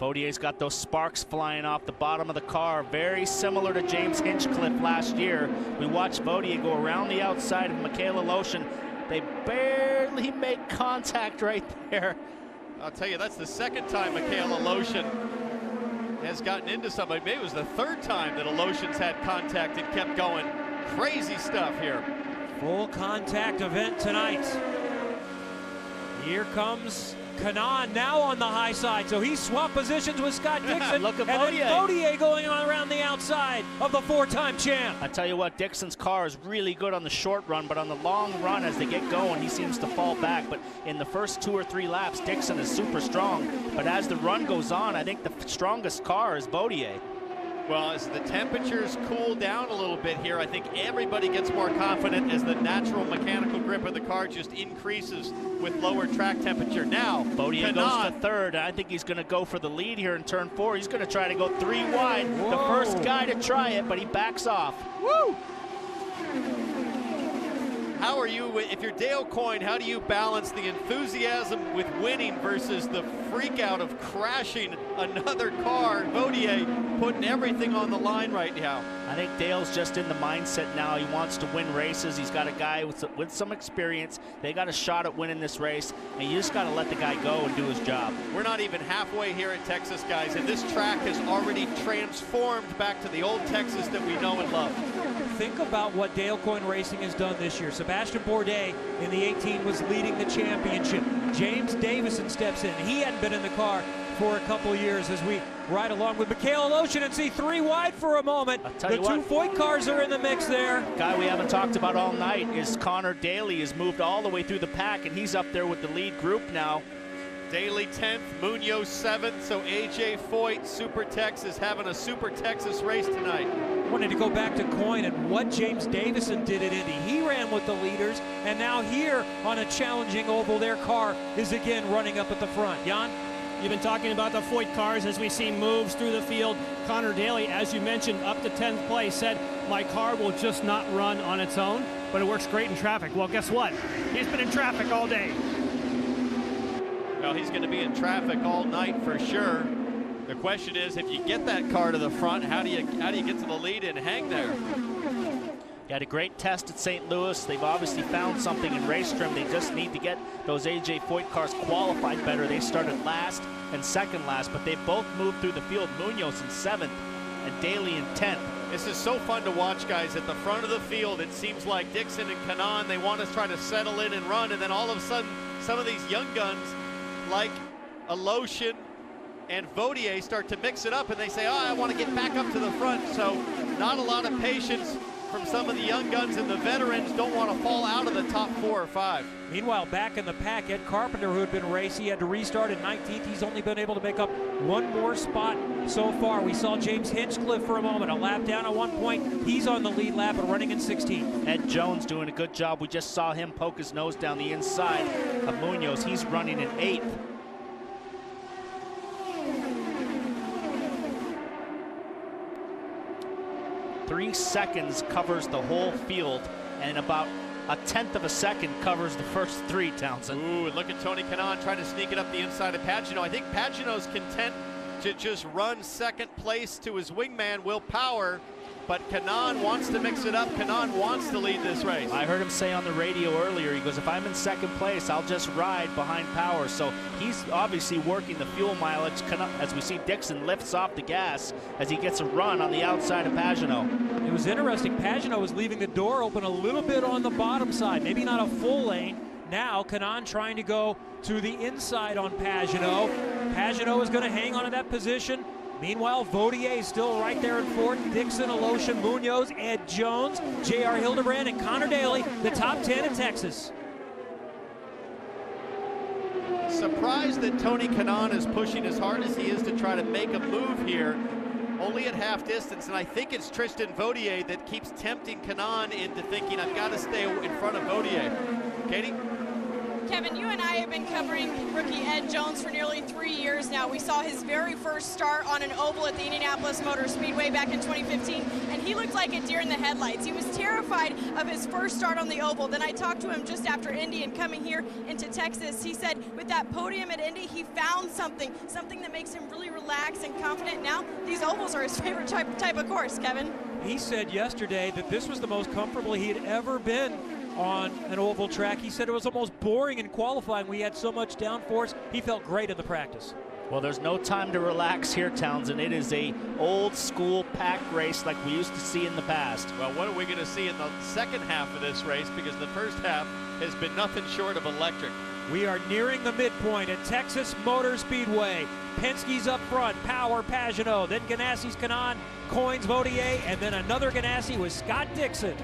Vautier's got those sparks flying off the bottom of the car, very similar to James Hinchcliffe last year. We watched Vautier go around the outside of Michaela Lotion. They barely make contact right there. I'll tell you, that's the second time Michaela Lotion has gotten into somebody. Maybe it was the 3rd time that a Lotion's had contact and kept going. Crazy stuff here. Full contact event tonight. Here comes Kanaan now on the high side, so he swapped positions with Scott Dixon. Look at and then Bodier going on around the outside of the 4-time champ. I tell you what, Dixon's car is really good on the short run, but on the long run as they get going, he seems to fall back. But in the first 2 or 3 laps, Dixon is super strong. But as the run goes on, I think the strongest car is Bodier. Well, as the temperatures cool down a little bit here, I think everybody gets more confident as the natural mechanical grip of the car just increases with lower track temperature. Now, Bodier goes to third, and I think he's going to go for the lead here in turn 4. He's going to try to go 3 wide. Whoa. The first guy to try it, but he backs off. Woo! How are you, if you're Dale Coyne, how do you balance the enthusiasm with winning versus the freak out of crashing another car? Bodier putting everything on the line right now. I think Dale's just in the mindset now. He wants to win races. He's got a guy with some experience. They got a shot at winning this race, and you just got to let the guy go and do his job. We're not even halfway here at Texas, guys, and this track has already transformed back to the old Texas that we know and love. Think about what Dale Coyne Racing has done this year. Sebastian Bourdais in the 18 was leading the championship. James Davison steps in. He hadn't been in the car for a couple years as we ride along with Mikhail Aloshin and see 3 wide for a moment. The 2 Foyt cars are in the mix there. Guy we haven't talked about all night is Connor Daly. Has moved all the way through the pack, and he's up there with the lead group now. Daly 10th, Munoz 7th, so AJ Foyt, Super Tex, is having a Super Texas race tonight. I wanted to go back to Coyne and what James Davison did at Indy. He ran with the leaders, and now here on a challenging oval, their car is again running up at the front. Jan? You've been talking about the Foyt cars as we see moves through the field. Connor Daly, as you mentioned, up to 10th place, said, my car will just not run on its own, but it works great in traffic. Well, guess what? He's been in traffic all day. Well, he's going to be in traffic all night for sure. The question is, if you get that car to the front, how do you get to the lead and hang there? He had a great test at St. Louis. They've obviously found something in race trim. They just need to get those AJ Foyt cars qualified better. They started last and second last, but they both moved through the field. Munoz in 7th and Daly in 10th. This is so fun to watch, guys. At the front of the field, it seems like Dixon and Kanaan, they want to try to settle in and run, and then all of a sudden, some of these young guns like Aloshin and Bodier start to mix it up, and they say, oh, I want to get back up to the front. So not a lot of patience from some of the young guns, and the veterans don't want to fall out of the top 4 or 5. Meanwhile, back in the pack, Ed Carpenter, who had been racing, he had to restart at 19th. He's only been able to make up 1 more spot so far. We saw James Hinchcliffe for a moment, a lap down at one point. He's on the lead lap and running in 16th. Ed Jones doing a good job. We just saw him poke his nose down the inside of Munoz. He's running in 8th. Three seconds covers the whole field, and about a 1/10 of a second covers the first 3, Townsend. Ooh, and look at Tony Kanaan trying to sneak it up the inside of Pagano. I think Pagano's content to just run second place to his wingman, Will Power, but Kanaan wants to mix it up. Kanaan wants to lead this race. I heard him say on the radio earlier, he goes, if I'm in second place, I'll just ride behind Power. So he's obviously working the fuel mileage. As we see, Dixon lifts off the gas as he gets a run on the outside of Pagano. It was interesting. Pagano was leaving the door open a little bit on the bottom side, maybe not a full lane. Now Kanaan trying to go to the inside on Pagano. Pagano is going to hang on to that position. Meanwhile, Bodier is still right there in 4th. Dixon, Aloshin, Munoz, Ed Jones, J.R. Hildebrand, and Connor Daly, the top 10 in Texas. Surprised that Tony Kanaan is pushing as hard as he is to try to make a move here, only at half distance, and I think it's Tristan Bodier that keeps tempting Kanaan into thinking, I've got to stay in front of Bodier. Katie? Kevin, you and I have been covering rookie Ed Jones for nearly 3 years now. We saw his very first start on an oval at the Indianapolis Motor Speedway back in 2015, and he looked like a deer in the headlights. He was terrified of his first start on the oval. Then I talked to him just after Indy and coming here into Texas. He said with that podium at Indy, he found something that makes him really relaxed and confident. Now, these ovals are his favorite type of course, Kevin. He said yesterday that this was the most comfortable he had ever been on an oval track. He said it was almost boring in qualifying. We had so much downforce. He felt great in the practice. Well, there's no time to relax here, Townsend. It is a old school pack race like we used to see in the past. Well, what are we going to see in the second half of this race? Because the first half has been nothing short of electric. We are nearing the midpoint at Texas Motor Speedway. Penske's up front, Power, Pagenaud, then Ganassi's Kanaan, Coins, Vautier, and then another Ganassi with Scott Dixon.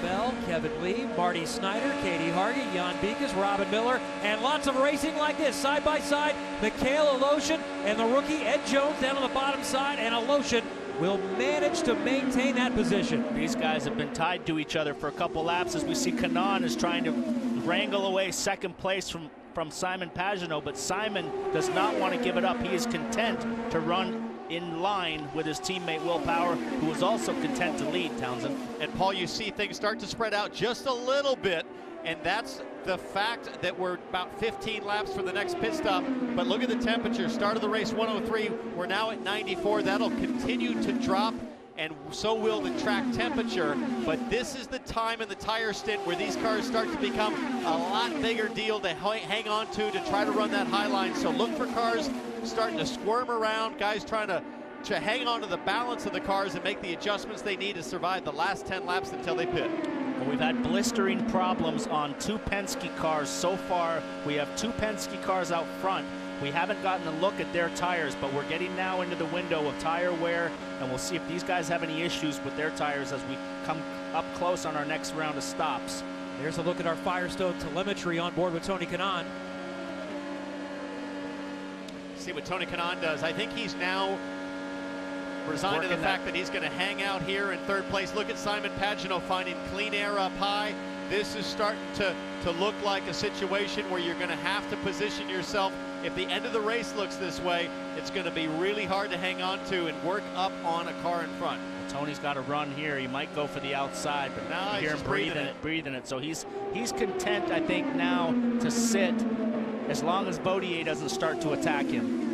Bell, Kevin Lee, Marty Snyder, Katie Hargett, Jan Beekes, Robin Miller, and lots of racing like this, side by side. Mikhail Aloshin and the rookie Ed Jones down on the bottom side, and Aloshin will manage to maintain that position. These guys have been tied to each other for a couple laps as we see Kanaan is trying to wrangle away second place from Simon Pagenaud, but Simon does not want to give it up. He is content to run in line with his teammate Will Power, who is also content to lead, Townsend. And Paul, you see things start to spread out just a little bit, and that's the fact that we're about 15 laps for the next pit stop. But look at the temperature. Start of the race 103. We're now at 94. That'll continue to drop, and so will the track temperature. But this is the time in the tire stint where these cars start to become a lot bigger deal to hang on to try to run that high line. So look for cars starting to squirm around, guys trying to hang on to the balance of the cars and make the adjustments they need to survive the last 10 laps until they pit. Well, we've had blistering problems on 2 Penske cars so far. We have 2 Penske cars out front. We haven't gotten a look at their tires, but we're getting now into the window of tire wear, and we'll see if these guys have any issues with their tires as we come up close on our next round of stops. There's a look at our Firestone telemetry on board with Tony Kanaan. See what Tony Kanaan does. I think he's now resigned to the fact that he's going to hang out here in third place. Look at Simon Pagenaud finding clean air up high. This is starting to look like a situation where you're going to have to position yourself if the end of the race looks this way, it's going to be really hard to hang on to and work up on a car in front. Well, Tony's got to run here. He might go for the outside, but no, you hear him breathing it. So he's content, I think, now to sit as long as Baudrier doesn't start to attack him.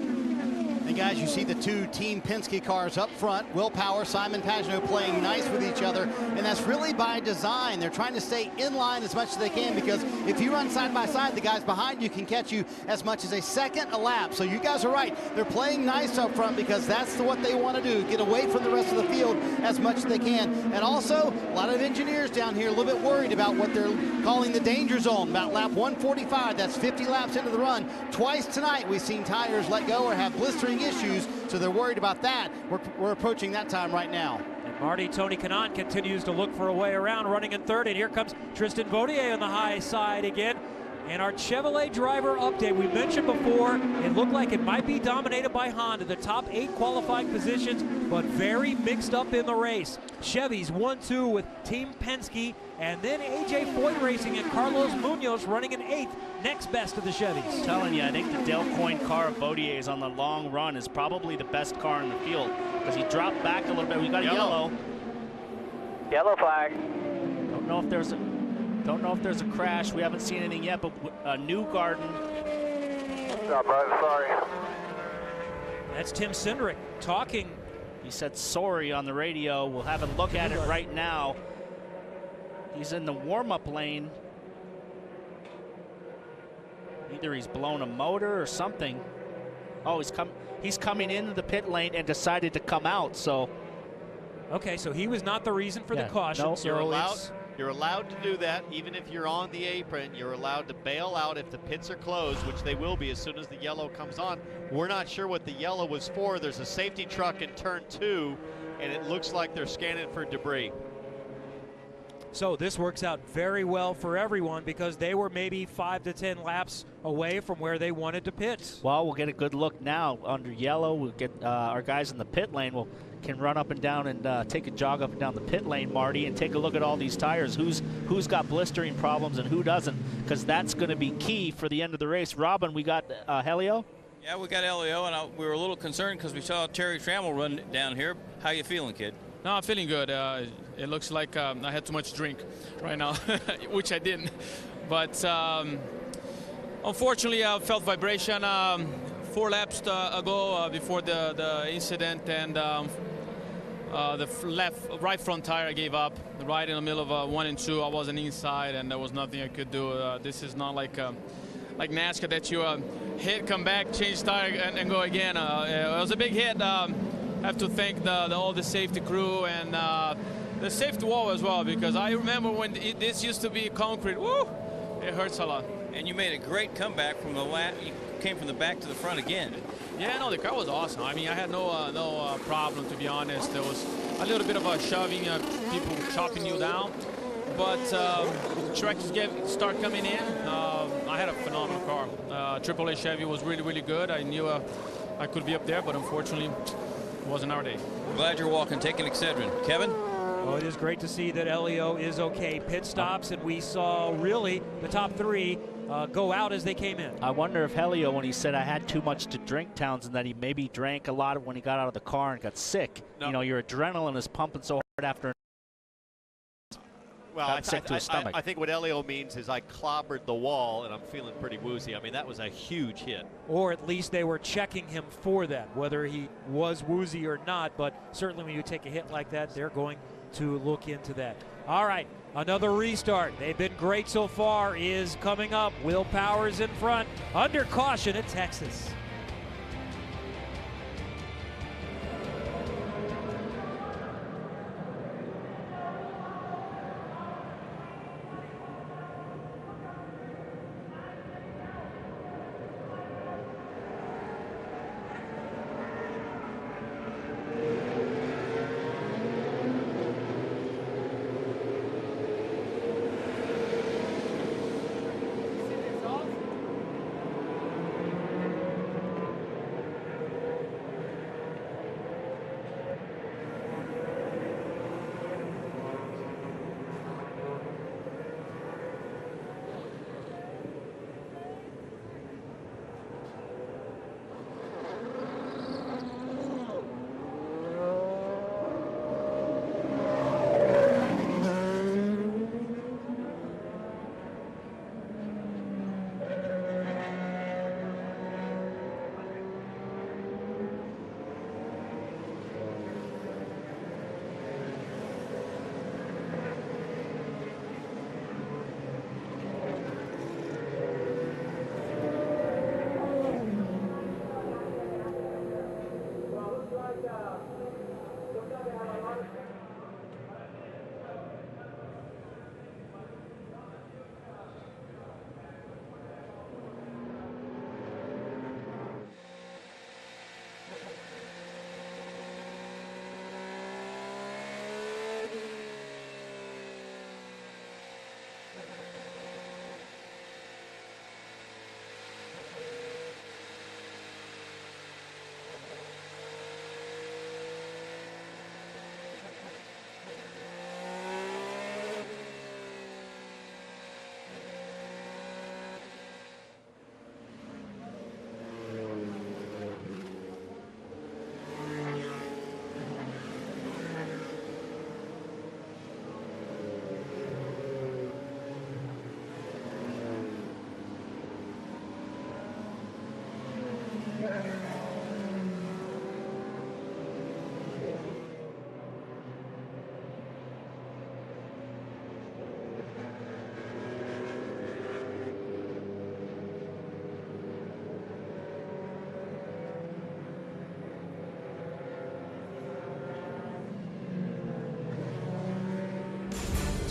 And guys, you see the two Team Penske cars up front, Will Power, Simon Pagenaud playing nice with each other, and that's really by design. They're trying to stay in line as much as they can, because if you run side by side, the guys behind you can catch you as much as a second a lap. So you guys are right. They're playing nice up front because that's what they want to do, get away from the rest of the field as much as they can. And also, a lot of engineers down here a little bit worried about what they're calling the danger zone, about lap 145. That's 50 laps into the run. Twice tonight we've seen tires let go or have blistering issues, so they're worried about that. We're approaching that time right now. And Marty, Tony Kanaan continues to look for a way around, running in third, and here comes Tristan Baudrier on the high side again. And our Chevrolet driver update, we mentioned before, it looked like it might be dominated by Honda, the top 8 qualifying positions, but very mixed up in the race. Chevy's 1-2 with Team Penske, and then AJ Foyt Racing and Carlos Munoz running in 8th, next best of the Chevys. I'm telling you, I think the Dale Coyne car of Baudrier's on the long run is probably the best car in the field, because he dropped back a little bit. We got a yellow. Yellow flag. Don't know if there's a crash. We haven't seen anything yet, but Newgarden. Stop, right, sorry. That's Tim Cindric talking. He said sorry on the radio. We'll have a look at it right now. He's in the warm-up lane. Either he's blown a motor or something. Oh, he's coming into the pit lane and decided to come out, so. Okay, so he was not the reason for the caution. No, So You're allowed to do that. Even if you're on the apron, you're allowed to bail out if the pits are closed, which they will be as soon as the yellow comes on. We're not sure what the yellow was for. There's a safety truck in turn 2, and it looks like they're scanning for debris. So this works out very well for everyone, because they were maybe 5 to 10 laps away from where they wanted to pit. Well, we'll get a good look now under yellow. We'll get our guys in the pit lane can run up and down and take a jog up and down the pit lane, Marty, and take a look at all these tires. Who's got blistering problems and who doesn't, because that's going to be key for the end of the race. Robin, we got Helio? Yeah, we got Helio, and we were a little concerned because we saw Terry Trammell run down here. How you feeling, kid? No, I'm feeling good. It looks like I had too much to drink right now, which I didn't. But unfortunately, I felt vibration 4 laps ago before the incident, and the right front tire gave up. Right in the middle of 1 and 2, I wasn't inside, and there was nothing I could do. This is not like NASCAR that you hit, come back, change tire, and go again. It was a big hit. I have to thank all the safety crew and the safety wall as well, because I remember when this used to be concrete. Woo! It hurts a lot. And you made a great comeback from the lap. You came from the back to the front again. Yeah, no, the car was awesome. I mean, I had no problem, to be honest. There was a little bit of a shoving, people chopping you down, but tracks start coming in. I had a phenomenal car. AAA Chevy was really, really good. I knew I could be up there, but unfortunately, it wasn't our day. Glad you're walking, taking Excedrin. Kevin? Well, it is great to see that Helio is okay. Pit stops, and we saw really the top 3 go out as they came in. I wonder if Helio, when he said I had too much to drink, Townsend, that he maybe drank a lot when he got out of the car and got sick. No. You know, your adrenaline is pumping so hard after. Well, I think what Helio means is I clobbered the wall and I'm feeling pretty woozy. I mean, that was a huge hit. Or at least they were checking him for that, whether he was woozy or not. But certainly when you take a hit like that, they're going to look into that. All right, another restart. They've been great so far is coming up. Will Power's in front, under caution at Texas.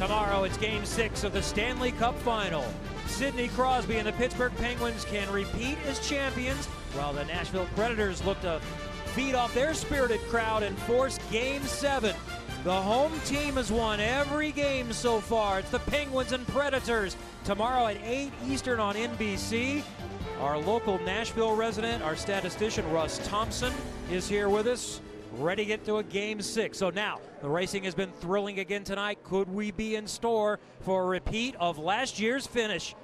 Tomorrow it's Game 6 of the Stanley Cup Final. Sidney Crosby and the Pittsburgh Penguins can repeat as champions, while the Nashville Predators look to feed off their spirited crowd and force Game 7. The home team has won every game so far. It's the Penguins and Predators. Tomorrow at 8 Eastern on NBC. Our local Nashville resident, our statistician Russ Thompson, is here with us, ready to get to a Game 6. So now, the racing has been thrilling again tonight. Could we be in store for a repeat of last year's finish?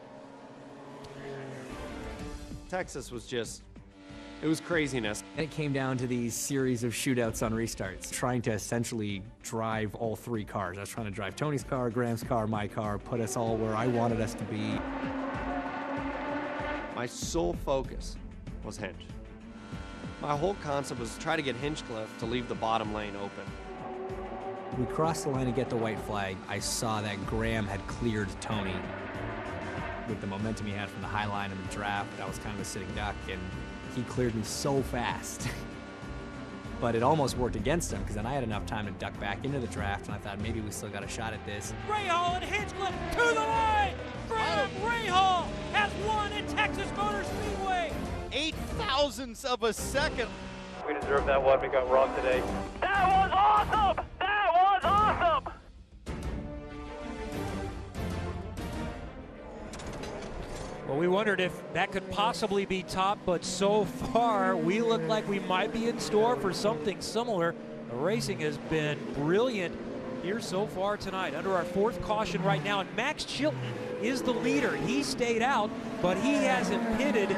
Texas was just, it was craziness. And it came down to these series of shootouts on restarts, trying to essentially drive all three cars. I was trying to drive Tony's car, Graham's car, my car, put us all where I wanted us to be. My sole focus was Hinch. My whole concept was to try to get Hinchcliffe to leave the bottom lane open. We crossed the line to get the white flag. I saw that Graham had cleared Tony. With the momentum he had from the high line in the draft, that was kind of a sitting duck, and he cleared me so fast. But it almost worked against him, because then I had enough time to duck back into the draft, and I thought maybe we still got a shot at this. Rahal and Hinchcliffe to the line! Graham Rahal has won at Texas Motor Speedway! 0.008 of a second. We deserve that one we got wrong today. That was awesome! That was awesome! Well, we wondered if that could possibly be top, but so far we look like we might be in store for something similar. The racing has been brilliant here so far tonight. Under our fourth caution right now, and Max Chilton is the leader. He stayed out, but he hasn't pitted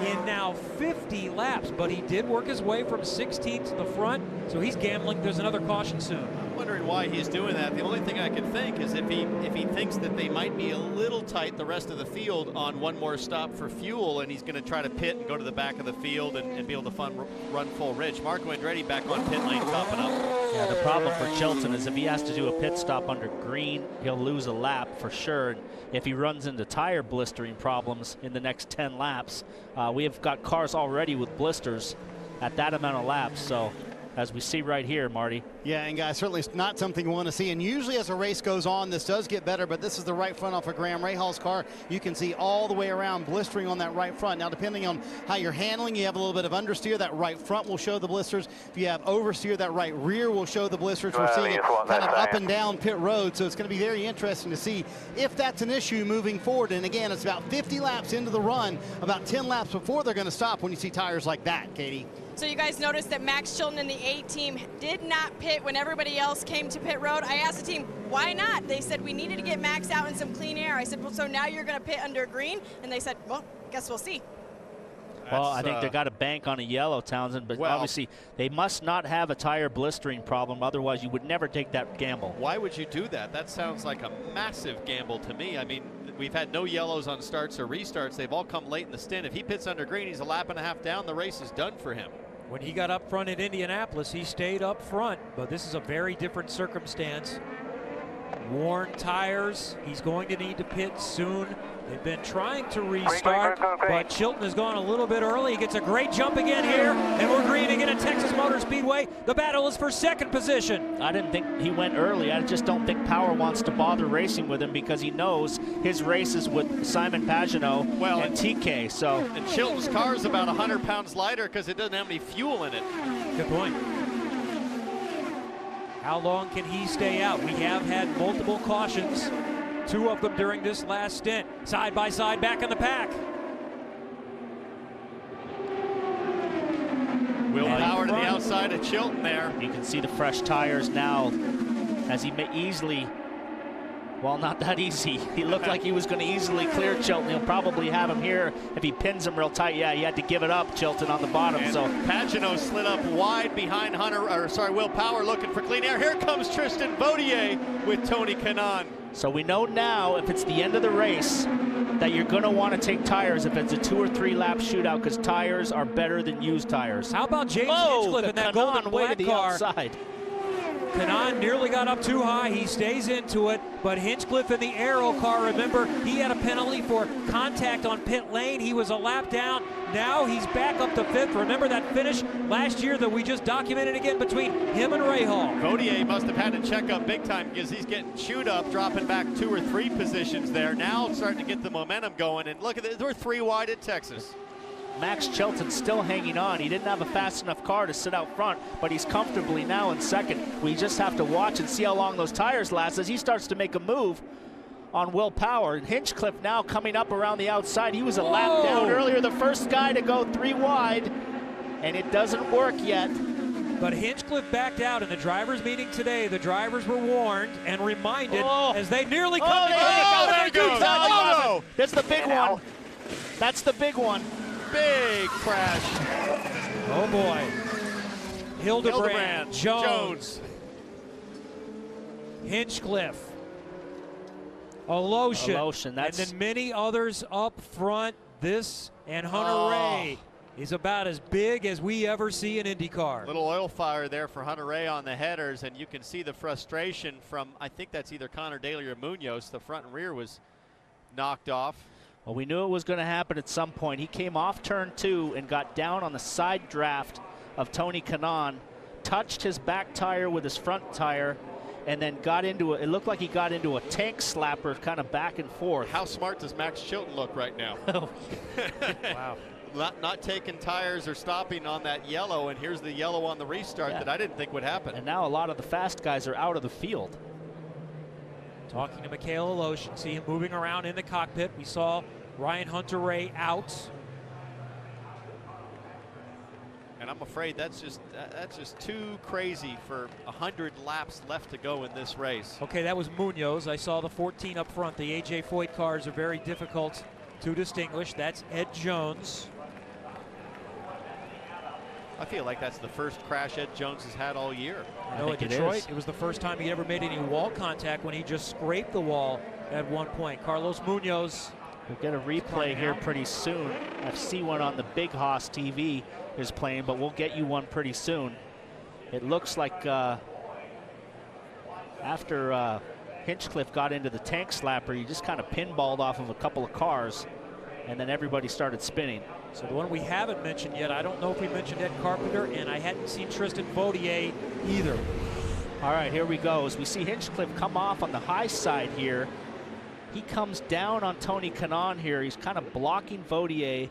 in now 50 laps, but he did work his way from 16th to the front, so he's gambling there's another caution soon. I'm wondering why he's doing that. The only thing I can think is if he thinks that they might be a little tight the rest of the field on one more stop for fuel, and he's going to try to pit and go to the back of the field and be able to run full rich. Marco Andretti back on pit lane topping up. Yeah, the problem for Chilton is if he has to do a pit stop under green, he'll lose a lap for sure. If he runs into tire blistering problems in the next 10 laps, we have got cars already with blisters at that amount of laps. So as we see right here, Marty. Yeah, and guys, certainly not something we want to see. And usually as a race goes on, this does get better, but this is the right front off of Graham Rahal's car. You can see all the way around blistering on that right front. Now, depending on how you're handling, you have a little bit of understeer. That right front will show the blisters. If you have oversteer, that right rear will show the blisters. We're seeing it kind of up and down pit road, so it's going to be very interesting to see if that's an issue moving forward. And again, it's about 50 laps into the run, about 10 laps before they're going to stop when you see tires like that, Katie. So you guys noticed that Max Chilton and the 8 team did not pit when everybody else came to pit road. I asked the team, why not? They said, we needed to get Max out in some clean air. I said, well, so now you're going to pit under green? And they said, well, guess we'll see. Well, I think they got a bank on a yellow, Townsend, but obviously they must not have a tire blistering problem. Otherwise, you would never take that gamble. Why would you do that? That sounds like a massive gamble to me. I mean, we've had no yellows on starts or restarts. They've all come late in the stint. If he pits under green, he's a lap and a half down. The race is done for him. When he got up front at Indianapolis, he stayed up front, but this is a very different circumstance. Worn tires, he's going to need to pit soon. They've been trying to restart, but Chilton has gone a little bit early. He gets a great jump again here, and we're green again at Texas Motor Speedway. The battle is for second position. I didn't think he went early. I just don't think Power wants to bother racing with him because he knows his race is with Simon Pagenaud and TK. So, and Chilton's car is about 100 pounds lighter because it doesn't have any fuel in it. Good point. How long can he stay out? We have had multiple cautions, 2 of them during this last stint. Side by side back in the pack. Will Power to the outside of Chilton there. You can see the fresh tires now as he may easily, well, not that easy. He looked like he was going to easily clear Chilton. He'll probably have him here if he pins him real tight. Yeah, he had to give it up, Chilton, on the bottom. And so Pagenaud slid up wide behind Will Power looking for clean air. Here comes Tristan Vautier with Tony Kanaan. So we know now if it's the end of the race that you're going to want to take tires if it's a 2 or 3 lap shootout because tires are better than used tires. How about James Hinchcliffe in that golden way black to the car? outside. Kanaan nearly got up too high. He stays into it, but Hinchcliffe in the Aero car, remember, he had a penalty for contact on pit lane. He was a lap down. Now he's back up to 5th. Remember that finish last year that we just documented again between him and Rahal. Vautier must have had to check up big time because he's getting chewed up, dropping back 2 or 3 positions there. Now starting to get the momentum going. And look at this, we're 3 wide at Texas. Max Chilton's still hanging on. He didn't have a fast enough car to sit out front, but he's comfortably now in 2nd. We just have to watch and see how long those tires last as he starts to make a move on Will Power. And Hinchcliffe now coming up around the outside. He was a lap down earlier, the first guy to go 3 wide, and it doesn't work yet. But Hinchcliffe backed out in the drivers' meeting today. The drivers were warned and reminded as they nearly come together. There it goes. Oh, that's the big one. That's the big one. Big crash. Oh boy. Hildebrand, Jones, Hinchcliffe, Alotion, and then many others up front. This and Hunter Ray is about as big as we ever see in IndyCar. Little oil fire there for Hunter Ray on the headers, and you can see the frustration from, I think that's either Connor Daly or Munoz. The front and rear was knocked off. Well, we knew it was going to happen at some point. He came off turn 2 and got down on the side draft of Tony Kanaan, touched his back tire with his front tire, and then got into it looked like he got into a tank slapper kind of back and forth. How smart does Max Chilton look right now? Wow. Not taking tires or stopping on that yellow, and here's the yellow on the restart that I didn't think would happen. And now a lot of the fast guys are out of the field. Talking to Mikhail Alotion, see him moving around in the cockpit. We saw Ryan Hunter-Reay out. And I'm afraid that's just too crazy for 100 laps left to go in this race. Okay, that was Munoz. I saw the 14 up front. The A.J. Foyt cars are very difficult to distinguish. That's Ed Jones. I feel like that's the first crash Ed Jones has had all year. I know at Detroit, it was the first time he ever made any wall contact when he just scraped the wall at one point. Carlos Munoz. We'll get a replay here pretty soon. I see one on the Big Hoss TV is playing, but we'll get you one pretty soon. It looks like after Hinchcliffe got into the tank slapper, he just kind of pinballed off of a couple of cars, and then everybody started spinning. So the one we haven't mentioned yet, I don't know if we mentioned Ed Carpenter, and I hadn't seen Tristan Vautier either. All right, here we go. As we see Hinchcliffe come off on the high side here, he comes down on Tony Kanaan here. He's kind of blocking Vautier.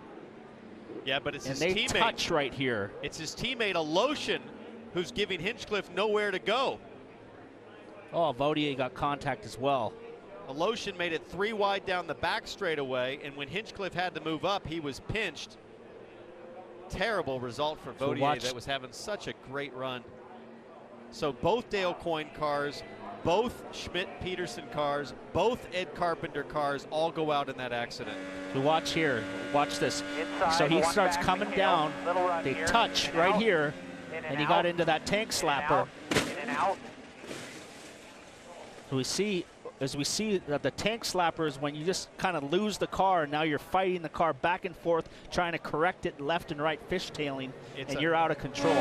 Yeah, but it's his teammate. And they touch right here. It's his teammate, Alotion, who's giving Hinchcliffe nowhere to go. Oh, Vautier got contact as well. Alotion made it 3 wide down the back straightaway, and when Hinchcliffe had to move up, he was pinched. Terrible result for Vautier that was having such a great run. So both Dale Coyne cars, both Schmidt-Peterson cars, both Ed Carpenter cars all go out in that accident. We watch here. Watch this. Inside, so he starts coming down. They touch right here, and he got into that tank slapper. In and out. So as we see that the tank slapper is when you just kind of lose the car, and now you're fighting the car back and forth, trying to correct it left and right, fishtailing, and you're out of control.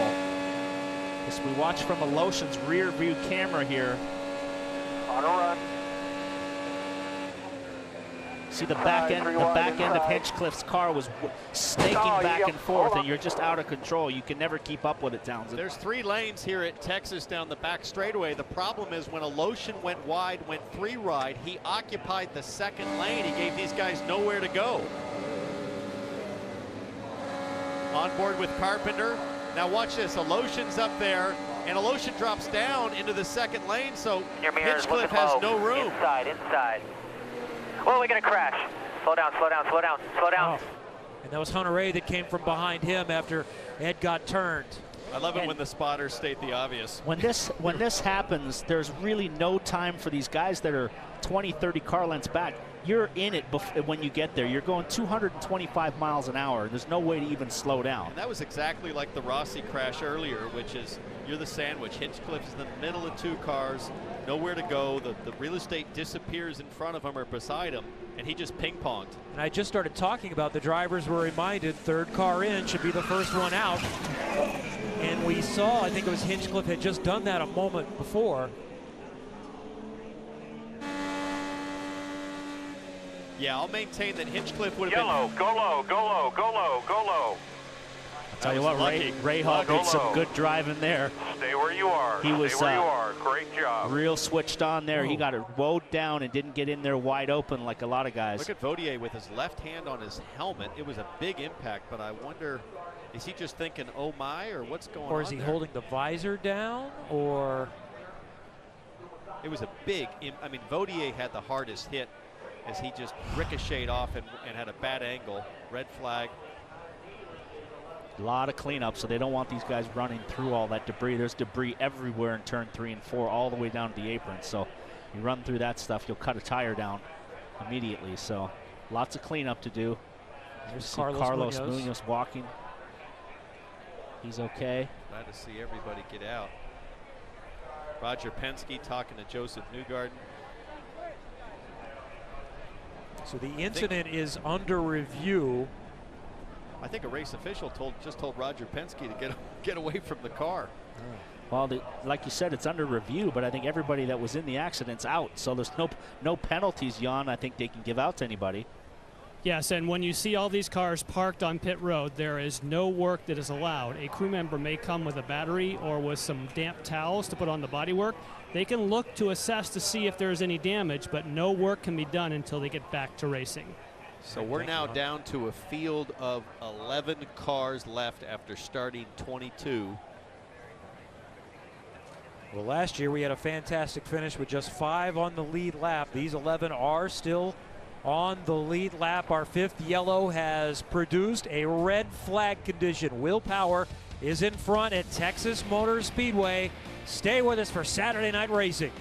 As we watch from Alotion's rear view camera here. Auto run. See the back end of Hinchcliffe's car was snaking back and forth, and you're just out of control. You can never keep up with it, Townsend. There's 3 lanes here at Texas down the back straightaway. The problem is when Alotion went wide, went 3 wide, he occupied the 2nd lane. He gave these guys nowhere to go. On board with Carpenter. Now watch this, Alotion's up there, and Alotion drops down into the 2nd lane, so Hinchcliffe has no room. Inside. Oh, we're going to crash. Slow down. Oh. And that was Hunter-Reay that came from behind him after Ed got turned. I love it when the spotters state the obvious. When this happens, there's really no time for these guys that are 20, 30 car lengths back. You're in it when you get there. You're going 225 miles an hour. There's no way to even slow down. And that was exactly like the Rossi crash earlier, which is you're the sandwich. Hinchcliffe is in the middle of 2 cars, nowhere to go. The real estate disappears in front of him or beside him, and he just ping-ponged. And I just started talking about the drivers were reminded 3rd car in should be the first one out. And we saw, I think it was Hinchcliffe had just done that a moment before. Yeah, I'll maintain that Hinchcliffe would have Yellow, been... go low, go low, go low, go low. I'll tell you what, Ray Hall did some good driving there. Stay where you are. He was, Stay where you are. Great job. Real switched on there. He got it woed down and didn't get in there wide open like a lot of guys. Look at Vautier with his left hand on his helmet. It was a big impact, but I wonder, is he just thinking, oh my, or what's going on? Or is he holding the visor down, or? It was a big, I mean, Vautier had the hardest hit as he just ricocheted off and had a bad angle. Red flag. A lot of cleanup, so they don't want these guys running through all that debris. There's debris everywhere in turn 3 and 4, all the way down to the apron. So you run through that stuff, you'll cut a tire down immediately. So lots of cleanup to do. There's Carlos Munoz walking. He's okay. Glad to see everybody get out. Roger Penske talking to Joseph Newgarden. So the incident is under review. I think a race official just told Roger Penske to get away from the car. Well, like you said, it's under review, but I think everybody that was in the accident's out. So there's no penalties, Jan, I think they can give out to anybody. Yes, and when you see all these cars parked on pit road, there is no work that is allowed. A crew member may come with a battery or with some damp towels to put on the bodywork. They can look to assess to see if there's any damage, but no work can be done until they get back to racing. So we're now down to a field of 11 cars left after starting 22. Well, last year we had a fantastic finish with just 5 on the lead lap. These 11 are still on the lead lap. Our 5th yellow has produced a red flag condition. Will Power is in front at Texas Motor Speedway. Stay with us for Saturday Night Racing.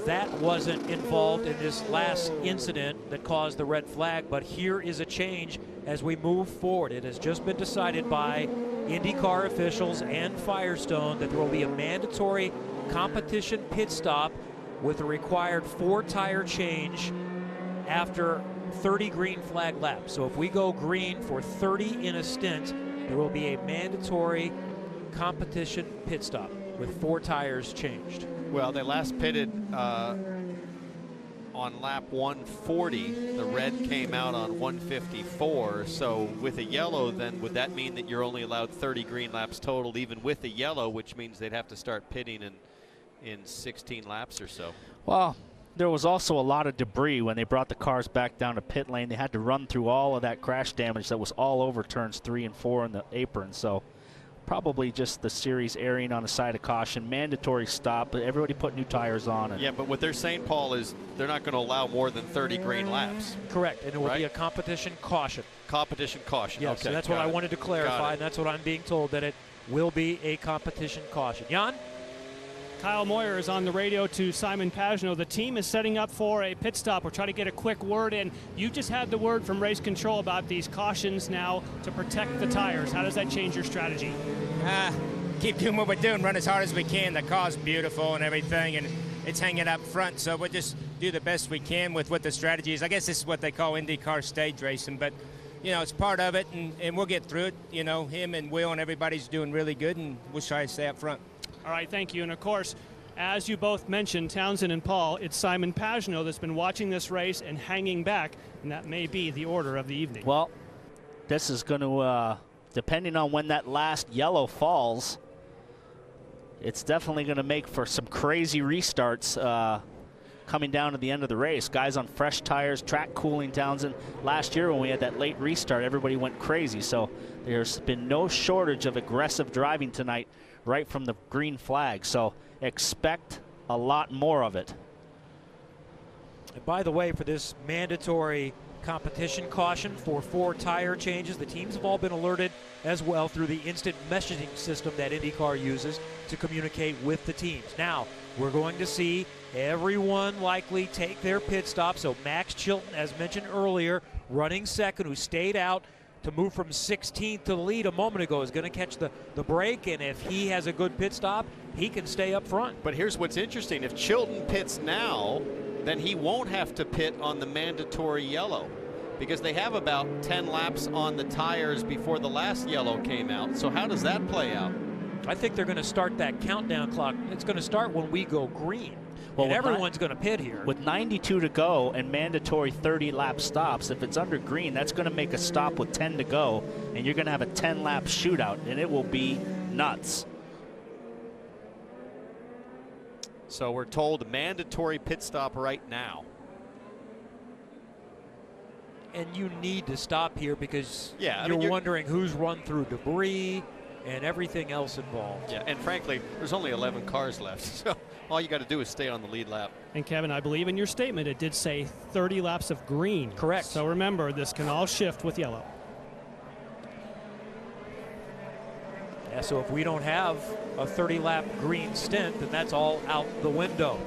That wasn't involved in this last incident that caused the red flag, but here is a change as we move forward. It has just been decided by IndyCar officials and Firestone that there will be a mandatory competition pit stop with a required 4-tire change after 30 green flag laps. So if we go green for 30 in a stint, there will be a mandatory competition pit stop with 4 tires changed. Well, they last pitted on lap 140. The red came out on 154. So with a yellow, then would that mean that you're only allowed 30 green laps total, even with a yellow, which means they'd have to start pitting in 16 laps or so? Well, there was also a lot of debris when they brought the cars back down to pit lane. They had to run through all of that crash damage that was all over turns 3 and 4 in the apron. So probably just the series erring on the side of caution. Mandatory stop, but everybody put new tires on. Yeah, but what they're saying, Paul, is they're not going to allow more than 30 green laps. Correct, and it will be a competition caution. Competition caution. Yes, okay, so that's what I wanted to clarify, and that's what I'm being told, that it will be a competition caution. Jan? Kyle Moyer is on the radio to Simon Pagenaud. The team is setting up for a pit stop. We're trying to get a quick word in. You just had the word from race control about these cautions now to protect the tires. How does that change your strategy? keep doing what we're doing, run as hard as we can. The car's beautiful and everything, and it's hanging up front, so we'll just do the best we can with what the strategy is. I guess this is what they call IndyCar stage racing, but you know, it's part of it, and we'll get through it. You know, him and Will and everybody's doing really good, and we'll try to stay up front. All right, thank you. And of course, as you both mentioned, Townsend and Paul, it's Simon Pagenaud that's been watching this race and hanging back, and that may be the order of the evening. Well, this is going to, depending on when that last yellow falls, it's definitely going to make for some crazy restarts coming down to the end of the race. Guys on fresh tires, track cooling. Townsend, last year when we had that late restart, everybody went crazy. So there's been no shortage of aggressive driving tonight right from the green flag. So expect a lot more of it. And by the way, for this mandatory competition caution for 4 tire changes, the teams have all been alerted as well through the instant messaging system that IndyCar uses to communicate with the teams. Now, we're going to see everyone likely take their pit stop. So Max Chilton, as mentioned earlier, running second, who stayed out to move from 16th to the lead a moment ago, is going to catch the break, and if he has a good pit stop, he can stay up front. But here's what's interesting. If Chilton pits now, then he won't have to pit on the mandatory yellow, because they have about 10 laps on the tires before the last yellow came out. So how does that play out? I think they're going to start that countdown clock. It's going to start when we go green. Well, and everyone's going to pit here. With 92 to go and mandatory 30-lap stops, if it's under green, that's going to make a stop with 10 to go, and you're going to have a 10-lap shootout, and it will be nuts. So we're told mandatory pit stop right now. And you need to stop here because yeah, you're wondering who's run through debris and everything else involved. Yeah, and frankly, there's only 11 cars left, so all you got to do is stay on the lead lap. And Kevin, I believe in your statement it did say 30 laps of green. Correct. So remember, this can all shift with yellow. Yeah, so if we don't have a 30-lap green stint, then that's all out the window.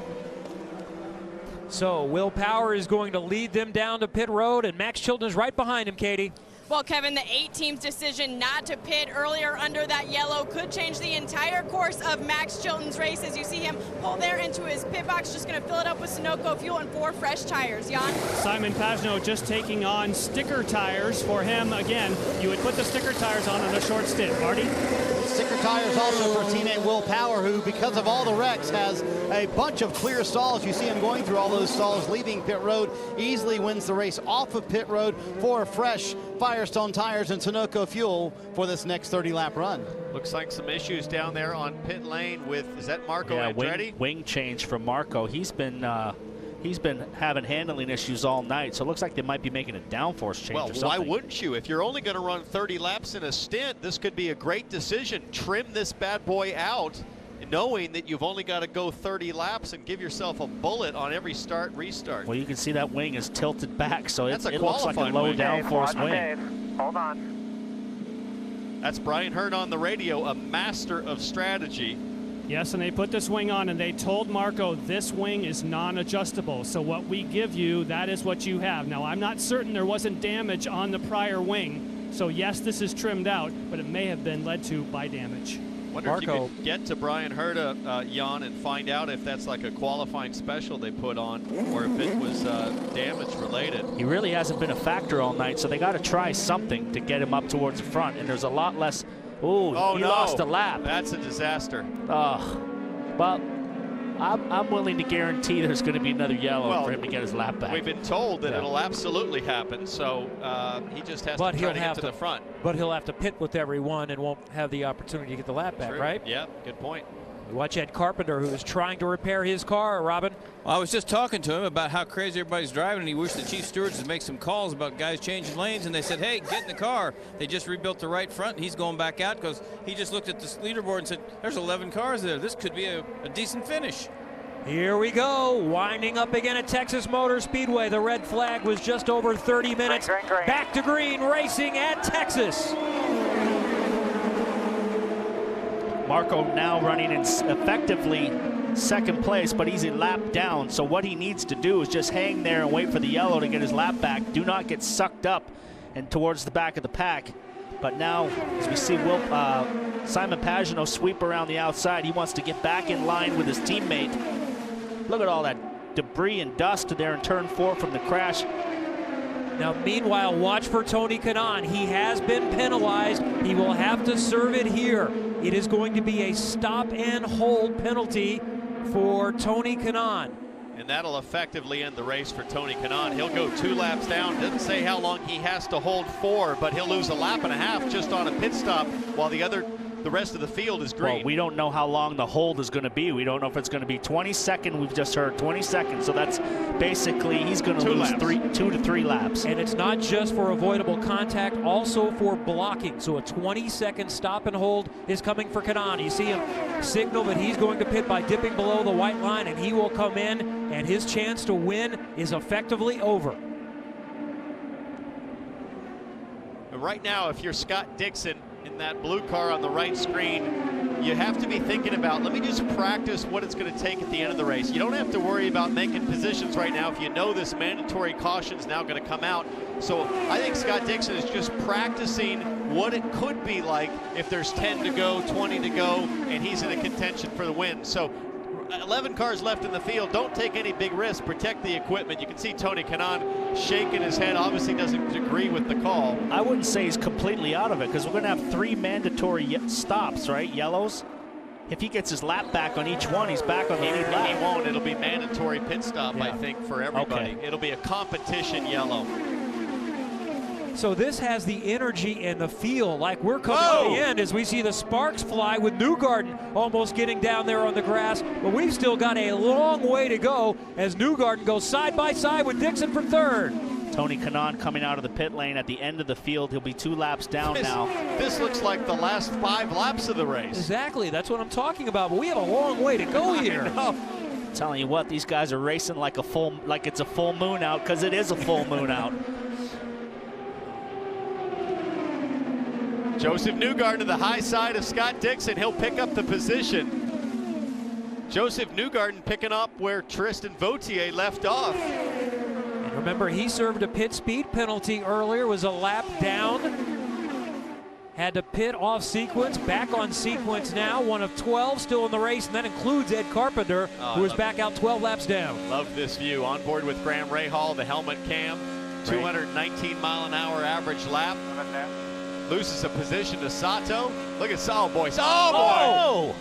So Will Power is going to lead them down to pit road, and Max Chilton is right behind him, Katie. Well, Kevin, the 8 team's decision not to pit earlier under that yellow could change the entire course of Max Chilton's race. As you see him pull there into his pit box, just going to fill it up with Sunoco fuel and 4 fresh tires. Jan? Simon Pagenaud just taking on sticker tires for him. Again, you would put the sticker tires on a short stint. Marty? Sticker tires also for teammate Will Power, who, because of all the wrecks, has a bunch of clear stalls. You see him going through all those stalls, leaving pit road, easily wins the race off of pit road. 4 fresh Firestone tires and Sunoco fuel for this next 30-lap run. Looks like some issues down there on pit lane with, is that Marco Andretti? Wing change from Marco. He's been having handling issues all night, so it looks like they might be making a downforce change or something. Well, why wouldn't you? If you're only going to run 30 laps in a stint, this could be a great decision. Trim this bad boy out, knowing that you've only got to go 30 laps and give yourself a bullet on every start, restart. Well, you can see that wing is tilted back, so it looks like a qualifying low wing. downforce wing. Dave, hold on. That's Brian Hurd on the radio, a master of strategy. Yes, and they put this wing on, and they told Marco this wing is non-adjustable. So what we give you, that is what you have. Now, I'm not certain there wasn't damage on the prior wing. So yes, this is trimmed out, but it may have been led to by damage. Wonder if you could get to Brian Herta, Jan, and find out if that's like a qualifying special they put on, or if it was damage related. He really hasn't been a factor all night, so they got to try something to get him up towards the front. And there's a lot less. Ooh, he lost a lap. That's a disaster. Well, I'm willing to guarantee there's going to be another yellow for him to get his lap back. We've been told that it'll absolutely happen, so he just has to try to get to the front. But he'll have to pit with everyone and won't have the opportunity to get the lap back, right? Yeah, good point. Watch Ed Carpenter, who is trying to repair his car, Robin. Well, I was just talking to him about how crazy everybody's driving, and he wished the chief stewards would make some calls about guys changing lanes, and they said, hey, get in the car. They just rebuilt the right front, and he's going back out because he just looked at the leaderboard and said, there's 11 cars there. This could be a decent finish. Here we go, winding up again at Texas Motor Speedway. The red flag was just over 30 minutes. Green. Back to green, racing at Texas. Marco now running in effectively second place, but he's a lap down. So what he needs to do is just hang there and wait for the yellow to get his lap back. Do not get sucked up and towards the back of the pack. But now, as we see Simon Pagenaud sweep around the outside, he wants to get back in line with his teammate. Look at all that debris and dust there in turn 4 from the crash. Now, meanwhile, watch for Tony Kanaan. He has been penalized. He will have to serve it here. It is going to be a stop and hold penalty for Tony Kanaan. And that'll effectively end the race for Tony Kanaan. He'll go 2 laps down. Doesn't say how long he has to hold for, but he'll lose a lap and a half just on a pit stop while the rest of the field is green. Well, we don't know how long the hold is going to be. We don't know if it's going to be 20 seconds. We've just heard 20 seconds. So that's basically he's going to lose 2 to 3 laps. And it's not just for avoidable contact, also for blocking. So a 20-second stop and hold is coming for Kanaan. You see him signal that he's going to pit by dipping below the white line, and he will come in, and his chance to win is effectively over. Right now, if you're Scott Dixon in that blue car on the right screen, you have to be thinking about, let me just practice what it's going to take at the end of the race. You don't have to worry about making positions right now if you know this mandatory caution is now going to come out. So I think Scott Dixon is just practicing what it could be like if there's 10 to go, 20 to go, and he's in a contention for the win. So 11 cars left in the field. Don't take any big risks. Protect the equipment. You can see Tony Kanaan shaking his head. Obviously doesn't agree with the call. I wouldn't say he's completely out of it because we're going to have 3 mandatory stops, right? Yellows. If he gets his lap back on each one, he's back on the lead lap. He won't. It'll be mandatory pit stop, yeah. I think, for everybody. Okay. It'll be a competition yellow. So this has the energy and the feel like we're coming to the end as we see the sparks fly with Newgarden almost getting down there on the grass. But we've still got a long way to go as Newgarden goes side by side with Dixon for 3rd. Tony Kanaan coming out of the pit lane at the end of the field. He'll be 2 laps down now. This looks like the last 5 laps of the race. Exactly. That's what I'm talking about. But we have a long way to go here. I'm telling you what, these guys are racing like it's a full moon out because it is a full moon out. Joseph Newgarden to the high side of Scott Dixon. He'll pick up the position. Joseph Newgarden picking up where Tristan Vautier left off. And remember, he served a pit speed penalty earlier, was a lap down. Had to pit off sequence, back on sequence now. 1 of 12 still in the race, and that includes Ed Carpenter, who is back out 12 laps down. Love this view. On board with Graham Rahal, the helmet cam. 219 mile an hour average lap. Loses a position to Sato. Look at Sato, boy. Oh, boy!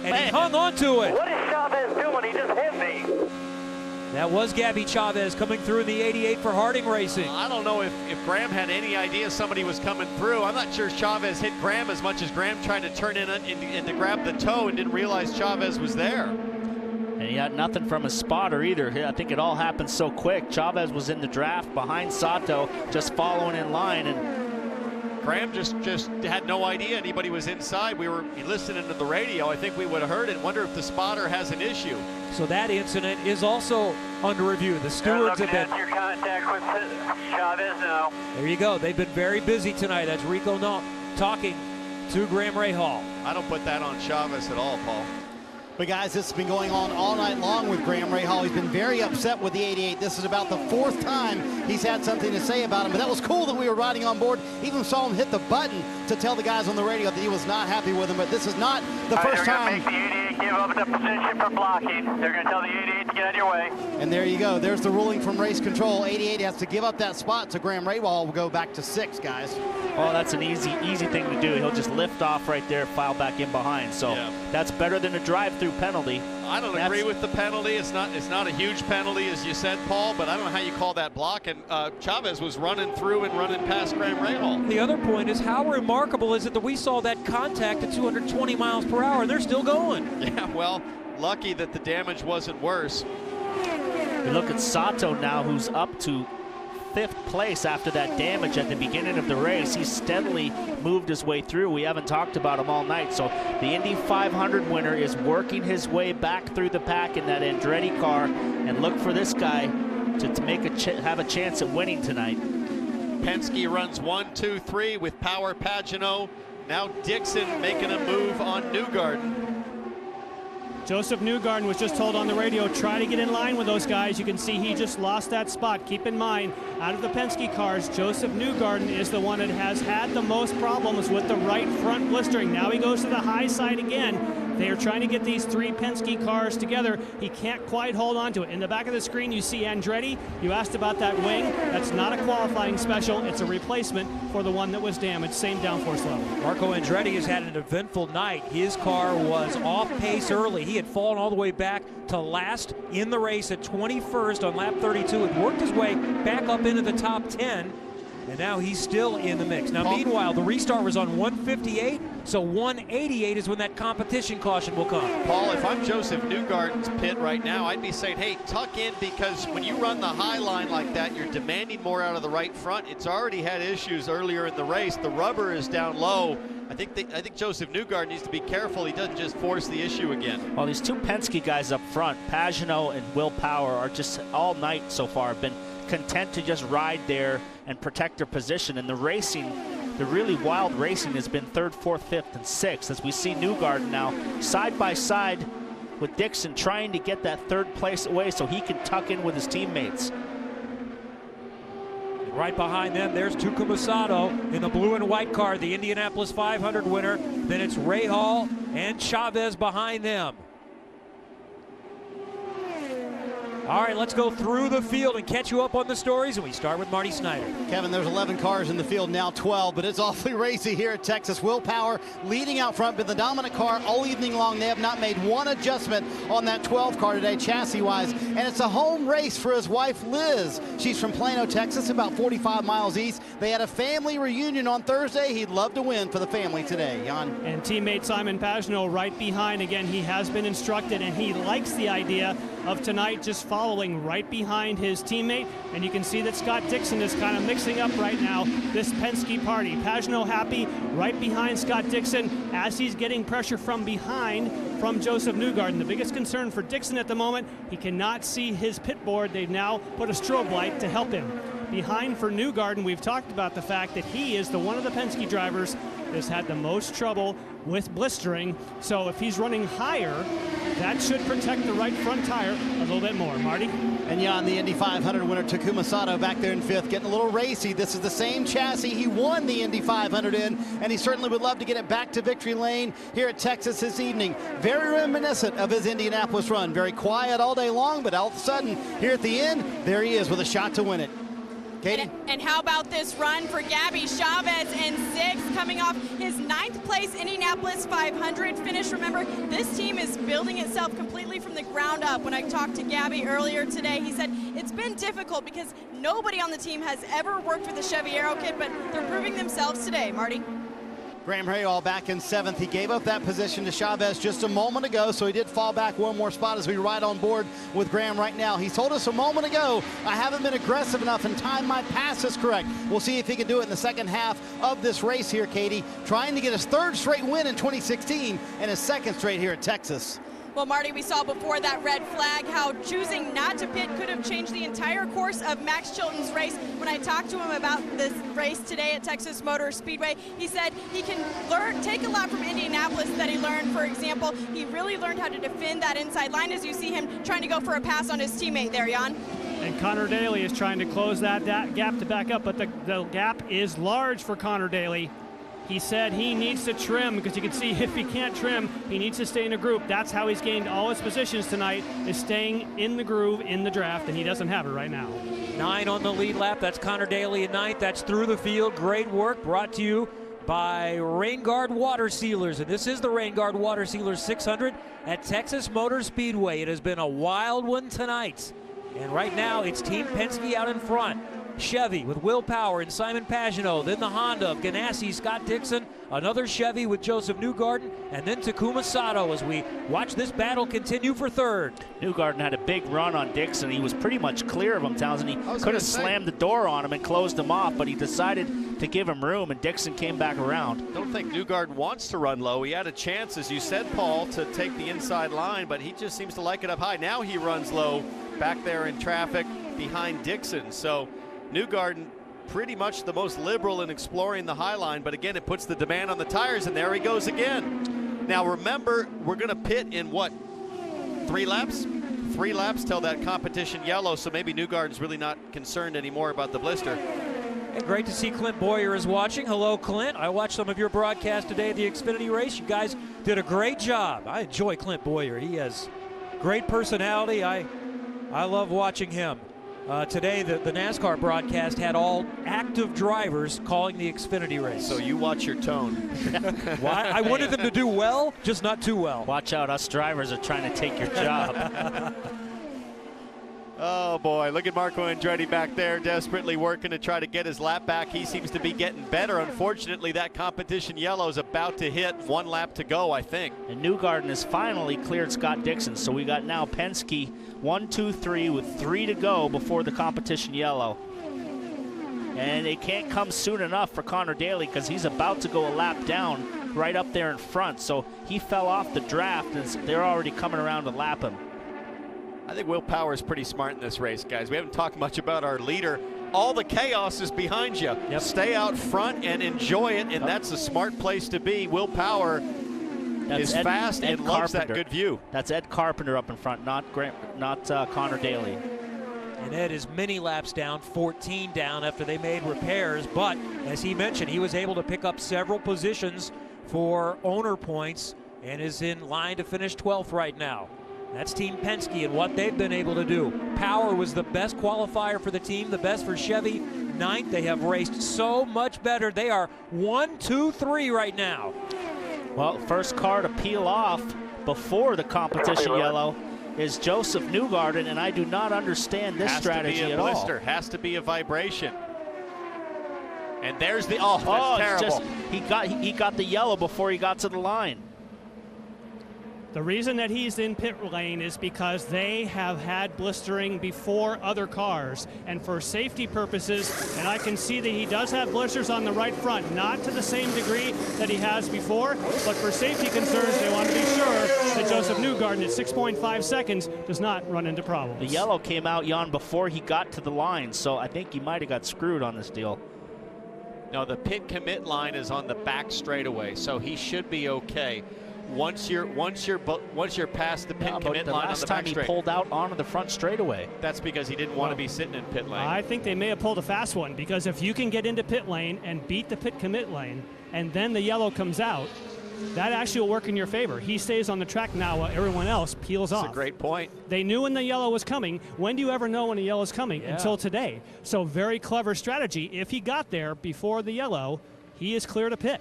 And he hung on to it. What is Chavez doing? He just hit me. That was Gabby Chavez coming through in the 88 for Harding Racing. I don't know if Graham had any idea somebody was coming through. I'm not sure Chavez hit Graham as much as Graham tried to turn in and to grab the toe and didn't realize Chavez was there. And he had nothing from his spotter either. I think it all happened so quick. Chavez was in the draft behind Sato, just following in line, and Graham just had no idea anybody was inside. We were listening to the radio. I think we would have heard it. Wonder if the spotter has an issue. So that incident is also under review. The stewards have been. Your contact with Chavez now. There you go. They've been very busy tonight. That's Rico talking to Graham Rahal. I don't put that on Chavez at all, Paul. But guys, this has been going on all night long with Graham Rahal. He's been very upset with the 88. This is about the 4th time he's had something to say about him. But that was cool that we were riding on board. Even saw him hit the button to tell the guys on the radio that he was not happy with him. But this is not the first time. They're going to make the 88 give up the position for blocking. They're going to tell the 88 to get out of your way. And there you go. There's the ruling from race control. 88 has to give up that spot, so Graham Rahal will go back to 6, guys. Oh, that's an easy thing to do. He'll just lift off right there, file back in behind. So that's better than a drive-through penalty. I don't agree with the penalty. It's not a huge penalty, as you said, Paul, but I don't know how you call that block. And Chavez was running through and running past Graham Rahal. The other point is, how remarkable is it that we saw that contact at 220 miles per hour and they're still going? Yeah, well, lucky that the damage wasn't worse. We look at Sato now, who's up to 5th place after that damage at the beginning of the race. He's steadily moved his way through. We haven't talked about him all night. So the Indy 500 winner is working his way back through the pack in that Andretti car. And look for this guy to make have a chance at winning tonight. Penske runs 1, 2, 3 with Power Pagenaud. Now Dixon making a move on Newgarden. Joseph Newgarden was just told on the radio, try to get in line with those guys. You can see he just lost that spot. Keep in mind, out of the Penske cars, Joseph Newgarden is the one that has had the most problems with the right front blistering. Now he goes to the high side again. They are trying to get these 3 Penske cars together. He can't quite hold on to it. In the back of the screen, you see Andretti. You asked about that wing. That's not a qualifying special. It's a replacement for the one that was damaged. Same downforce level. Marco Andretti has had an eventful night. His car was off pace early. He had fallen all the way back to last in the race at 21st on lap 32 and worked his way back up into the top 10. And now he's still in the mix. Now, meanwhile, the restart was on 158, so 188 is when that competition caution will come. Paul, if I'm Joseph Newgarden's pit right now, I'd be saying, hey, tuck in, because when you run the high line like that, you're demanding more out of the right front. It's already had issues earlier in the race. The rubber is down low. I think Joseph Newgarden needs to be careful he doesn't just force the issue again. Well, these 2 Penske guys up front, Pagenaud and Will Power, are just all night so far have been content to just ride there and protect their position. And the racing, the really wild racing, has been 3rd, 4th, 5th, and 6th, as we see Newgarden now side by side with Dixon trying to get that 3rd place away so he can tuck in with his teammates. Right behind them, there's Takuma Sato in the blue and white car, the Indianapolis 500 winner. Then it's Rahal and Chavez behind them. All right, let's go through the field and catch you up on the stories, and we start with Marty Snyder. Kevin, there's 11 cars in the field now, 12, but it's awfully racy here at Texas. Will Power leading out front, been the dominant car all evening long. They have not made one adjustment on that 12 car today, chassis-wise, and it's a home race for his wife, Liz. She's from Plano, Texas, about 45 miles east. They had a family reunion on Thursday. He'd love to win for the family today, Jan. And teammate Simon Pagenaud right behind. Again, he has been instructed, and he likes the idea of tonight just following right behind his teammate. And you can see that Scott Dixon is kind of mixing up right now this Penske party. Pagenaud happy right behind Scott Dixon as he's getting pressure from behind from Joseph Newgarden. The biggest concern for Dixon at the moment, he cannot see his pit board. They've now put a strobe light to help him. Behind for Newgarden, we've talked about the fact that he is the one of the Penske drivers that's had the most trouble with blistering. So if he's running higher, that should protect the right front tire a little bit more. Marty? And Jan, the Indy 500 winner, Takuma Sato, back there in 5th, getting a little racy. This is the same chassis he won the Indy 500 in, and he certainly would love to get it back to victory lane here at Texas this evening. Very reminiscent of his Indianapolis run. Very quiet all day long, but all of a sudden, here at the end, there he is with a shot to win it. Katie? And how about this run for Gabby Chavez in 6th, coming off his 9th place Indianapolis 500 finish. Remember, this team is building itself completely from the ground up. When I talked to Gabby earlier today, he said it's been difficult because nobody on the team has ever worked with the Chevy Aero kit, but they're proving themselves today. Marty? Graham Rahal back in 7th. He gave up that position to Chavez just a moment ago, so he did fall back one more spot as we ride on board with Graham right now. He told us a moment ago, I haven't been aggressive enough and timed my passes correct. We'll see if he can do it in the second half of this race here, Katie, trying to get his 3rd straight win in 2016 and his 2nd straight here at Texas. Well, Marty, we saw before that red flag how choosing not to pit could have changed the entire course of Max Chilton's race. When I talked to him about this race today at Texas Motor Speedway, he said he can take a lot from Indianapolis that he learned. For example, he really learned how to defend that inside line as you see him trying to go for a pass on his teammate there, Jan. And Connor Daly is trying to close that gap to back up, but the gap is large for Connor Daly. He said he needs to trim, because you can see if he can't trim, he needs to stay in a group. That's how he's gained all his positions tonight, is staying in the groove in the draft, and he doesn't have it right now. 9 on the lead lap. That's Connor Daly in 9th. That's Through the Field. Great work brought to you by Rain Guard Water Sealers. And this is the Rain Guard Water Sealers 600 at Texas Motor Speedway. It has been a wild one tonight. And right now, it's Team Penske out in front. Chevy with Will Power and Simon Pagenaud, then the Honda of Ganassi, Scott Dixon, another Chevy with Joseph Newgarden, and then Takuma Sato as we watch this battle continue for 3rd. Newgarden had a big run on Dixon. He was pretty much clear of him, Townsend. He could have slammed the door on him and closed him off, but he decided to give him room, and Dixon came back around. Don't think Newgarden wants to run low. He had a chance, as you said, Paul, to take the inside line, but he just seems to like it up high. Now he runs low back there in traffic behind Dixon. So Newgarden pretty much the most liberal in exploring the high line, but again, it puts the demand on the tires, and there he goes again. Now remember, we're going to pit in what, 3 laps? 3 laps till that competition yellow, so maybe Newgarden's really not concerned anymore about the blister. And great to see Clint Boyer is watching. Hello, Clint. I watched some of your broadcast today at the Xfinity race. You guys did a great job. I enjoy Clint Boyer. He has great personality. I love watching him. Today, the NASCAR broadcast had all active drivers calling the Xfinity race. So you watch your tone. Well, I wanted them to do well, just not too well. Watch out, us drivers are trying to take your job. Oh boy, look at Marco Andretti back there desperately working to try to get his lap back. He seems to be getting better. Unfortunately, that competition yellow is about to hit. 1 lap to go, I think. And Newgarden has finally cleared Scott Dixon, so we got now Penske 1, 2, 3 with 3 to go before the competition yellow. And it can't come soon enough for Connor Daly because he's about to go a lap down right up there in front. So he fell off the draft and they're already coming around to lap him. I think Will Power is pretty smart in this race, guys. We haven't talked much about our leader. All the chaos is behind you. Yep. Stay out front and enjoy it, and that's a smart place to be. Will Power is fast and loves that good view. That's Ed Carpenter up in front, not Connor Daly. And Ed is many laps down, 14 down after they made repairs. But as he mentioned, he was able to pick up several positions for owner points and is in line to finish 12th right now. That's Team Penske and what they've been able to do. Power was the best qualifier for the team, the best for Chevy. 9th, they have raced so much better. They are 1, 2, 3 right now. Well, first car to peel off before the competition yellow is Joseph Newgarden, and I do not understand this strategy at all. Has to be a vibration. And there's the, that's terrible. He got the yellow before he got to the line. The reason that he's in pit lane is because they have had blistering before other cars, and for safety purposes, and I can see that he does have blisters on the right front, not to the same degree that he has before, but for safety concerns, they want to be sure that Joseph Newgarden at 6.5 seconds does not run into problems. The yellow came out, Jan, before he got to the line, so I think he might have got screwed on this deal. No, the pit commit line is on the back straightaway, so he should be okay. Once you're past the pit commit line on the back straight. The last time he pulled out onto the front straightaway. That's because he didn't want to be sitting in pit lane. I think they may have pulled a fast one, because if you can get into pit lane and beat the pit commit lane, and then the yellow comes out, that actually will work in your favor. He stays on the track now while everyone else peels off. That's a great point. They knew when the yellow was coming. When do you ever know when a yellow is coming? Yeah. Until today. So very clever strategy. If he got there before the yellow, he is clear to pit.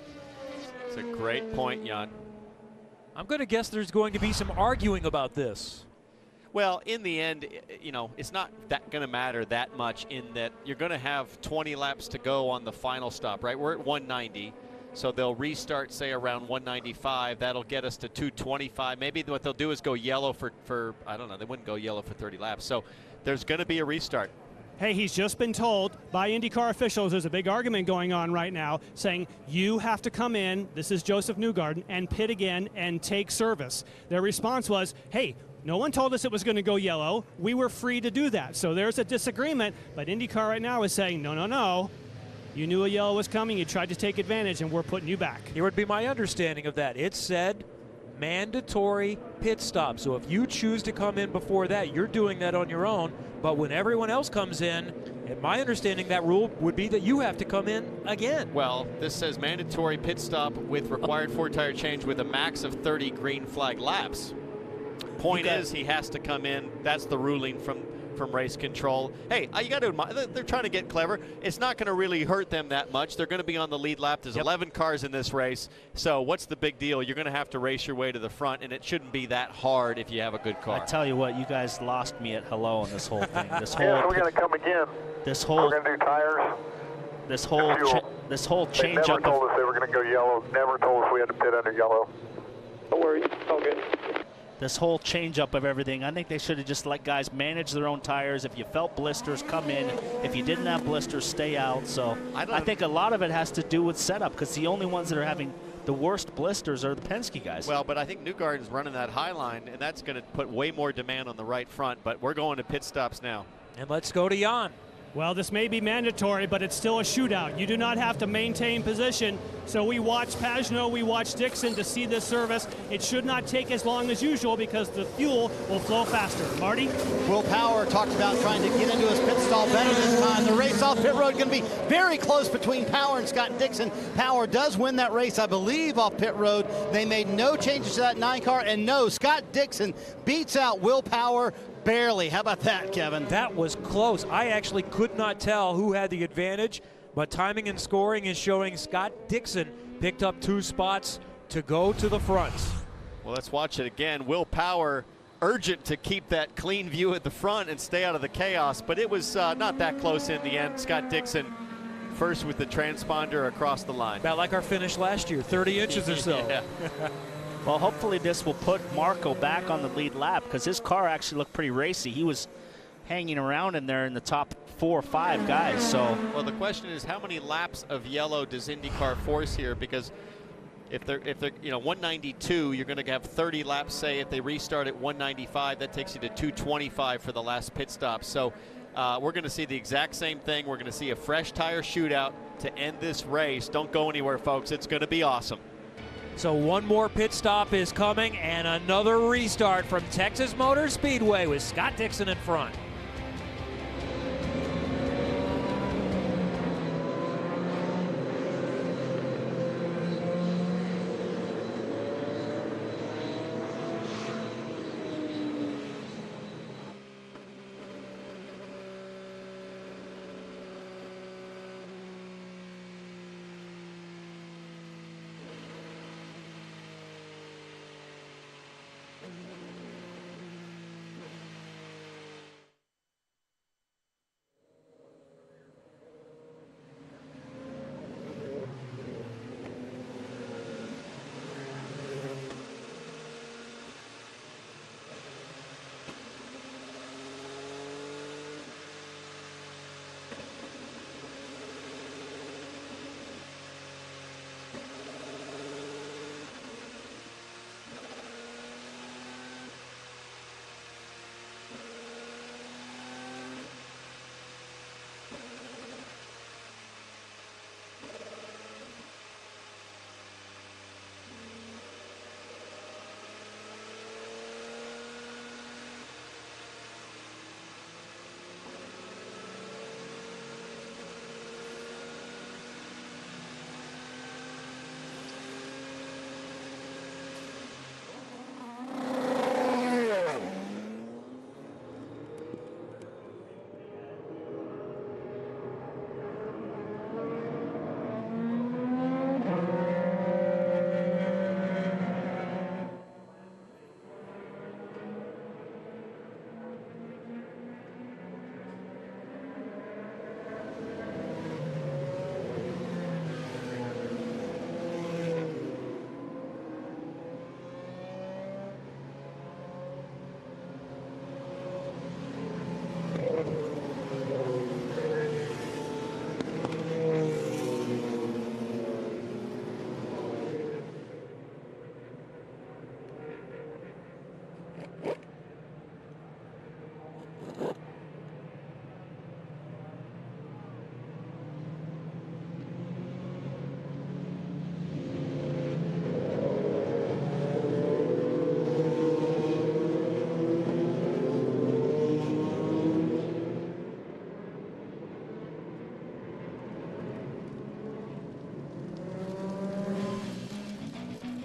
It's a great point, Jan. I'm going to guess there's going to be some arguing about this. Well, in the end, you know, it's not going to matter that much in that you're going to have 20 laps to go on the final stop, right? We're at 190, so they'll restart, say, around 195. That'll get us to 225. Maybe what they'll do is go yellow for I don't know, they wouldn't go yellow for 30 laps. So there's going to be a restart. Hey, he's just been told by IndyCar officials, there's a big argument going on right now, saying you have to come in, this is Joseph Newgarden, and pit again and take service. Their response was, hey, no one told us it was going to go yellow. We were free to do that. So there's a disagreement, but IndyCar right now is saying, no, no, no. You knew a yellow was coming, you tried to take advantage, and we're putting you back. Here would be my understanding of that. It said mandatory pit stop. So if you choose to come in before that, you're doing that on your own. But when everyone else comes in, my understanding that rule would be that you have to come in again. Well, this says mandatory pit stop with required 4-tire change with a max of 30 green flag laps. Point is, he has to come in. That's the ruling from race control. Hey, you got to admire, they're trying to get clever. It's not going to really hurt them that much. They're going to be on the lead lap. There's 11 cars in this race. So what's the big deal? You're going to have to race your way to the front, and it shouldn't be that hard if you have a good car. I tell you what, you guys lost me at hello on this whole thing. This whole yeah, we're going to come again. This whole. We're going to do tires. This whole change up. They never told us they were going to go yellow. Never told us we had to pit under yellow. Don't worry, it's all good. This whole change-up of everything, I think they should have just let guys manage their own tires. If you felt blisters, come in. If you didn't have blisters, stay out. So I think a lot of it has to do with setup, because the only ones that are having the worst blisters are the Penske guys. Well, but I think Newgarden's running that high line, and that's going to put way more demand on the right front. But we're going to pit stops now. And let's go to Jan. Well, this may be mandatory, but it's still a shootout. You do not have to maintain position. So we watch Pagenaud, we watch Dixon to see this service. It should not take as long as usual because the fuel will flow faster. Marty? Will Power talked about trying to get into his pit stall better this time. The race off pit road going to be very close between Power and Scott Dixon. Power does win that race, I believe, off pit road. They made no changes to that 9 car, and no, Scott Dixon beats out Will Power barely. How about that, Kevin? That was close. I actually could not tell who had the advantage, but timing and scoring is showing Scott Dixon picked up 2 spots to go to the front. Well, let's watch it again. Will Power urgent to keep that clean view at the front and stay out of the chaos, but it was not that close in the end. Scott Dixon first with the transponder across the line. About like our finish last year, 30 inches or so. Yeah. Well, hopefully this will put Marco back on the lead lap because his car actually looked pretty racy. He was hanging around in there in the top 4 or 5 guys. So, well, the question is, how many laps of yellow does IndyCar force here? Because if they're 192, you're going to have 30 laps. Say if they restart at 195, that takes you to 225 for the last pit stop. So we're going to see the exact same thing. We're going to see a fresh tire shootout to end this race. Don't go anywhere, folks. It's going to be awesome. So one more pit stop is coming and another restart from Texas Motor Speedway with Scott Dixon in front.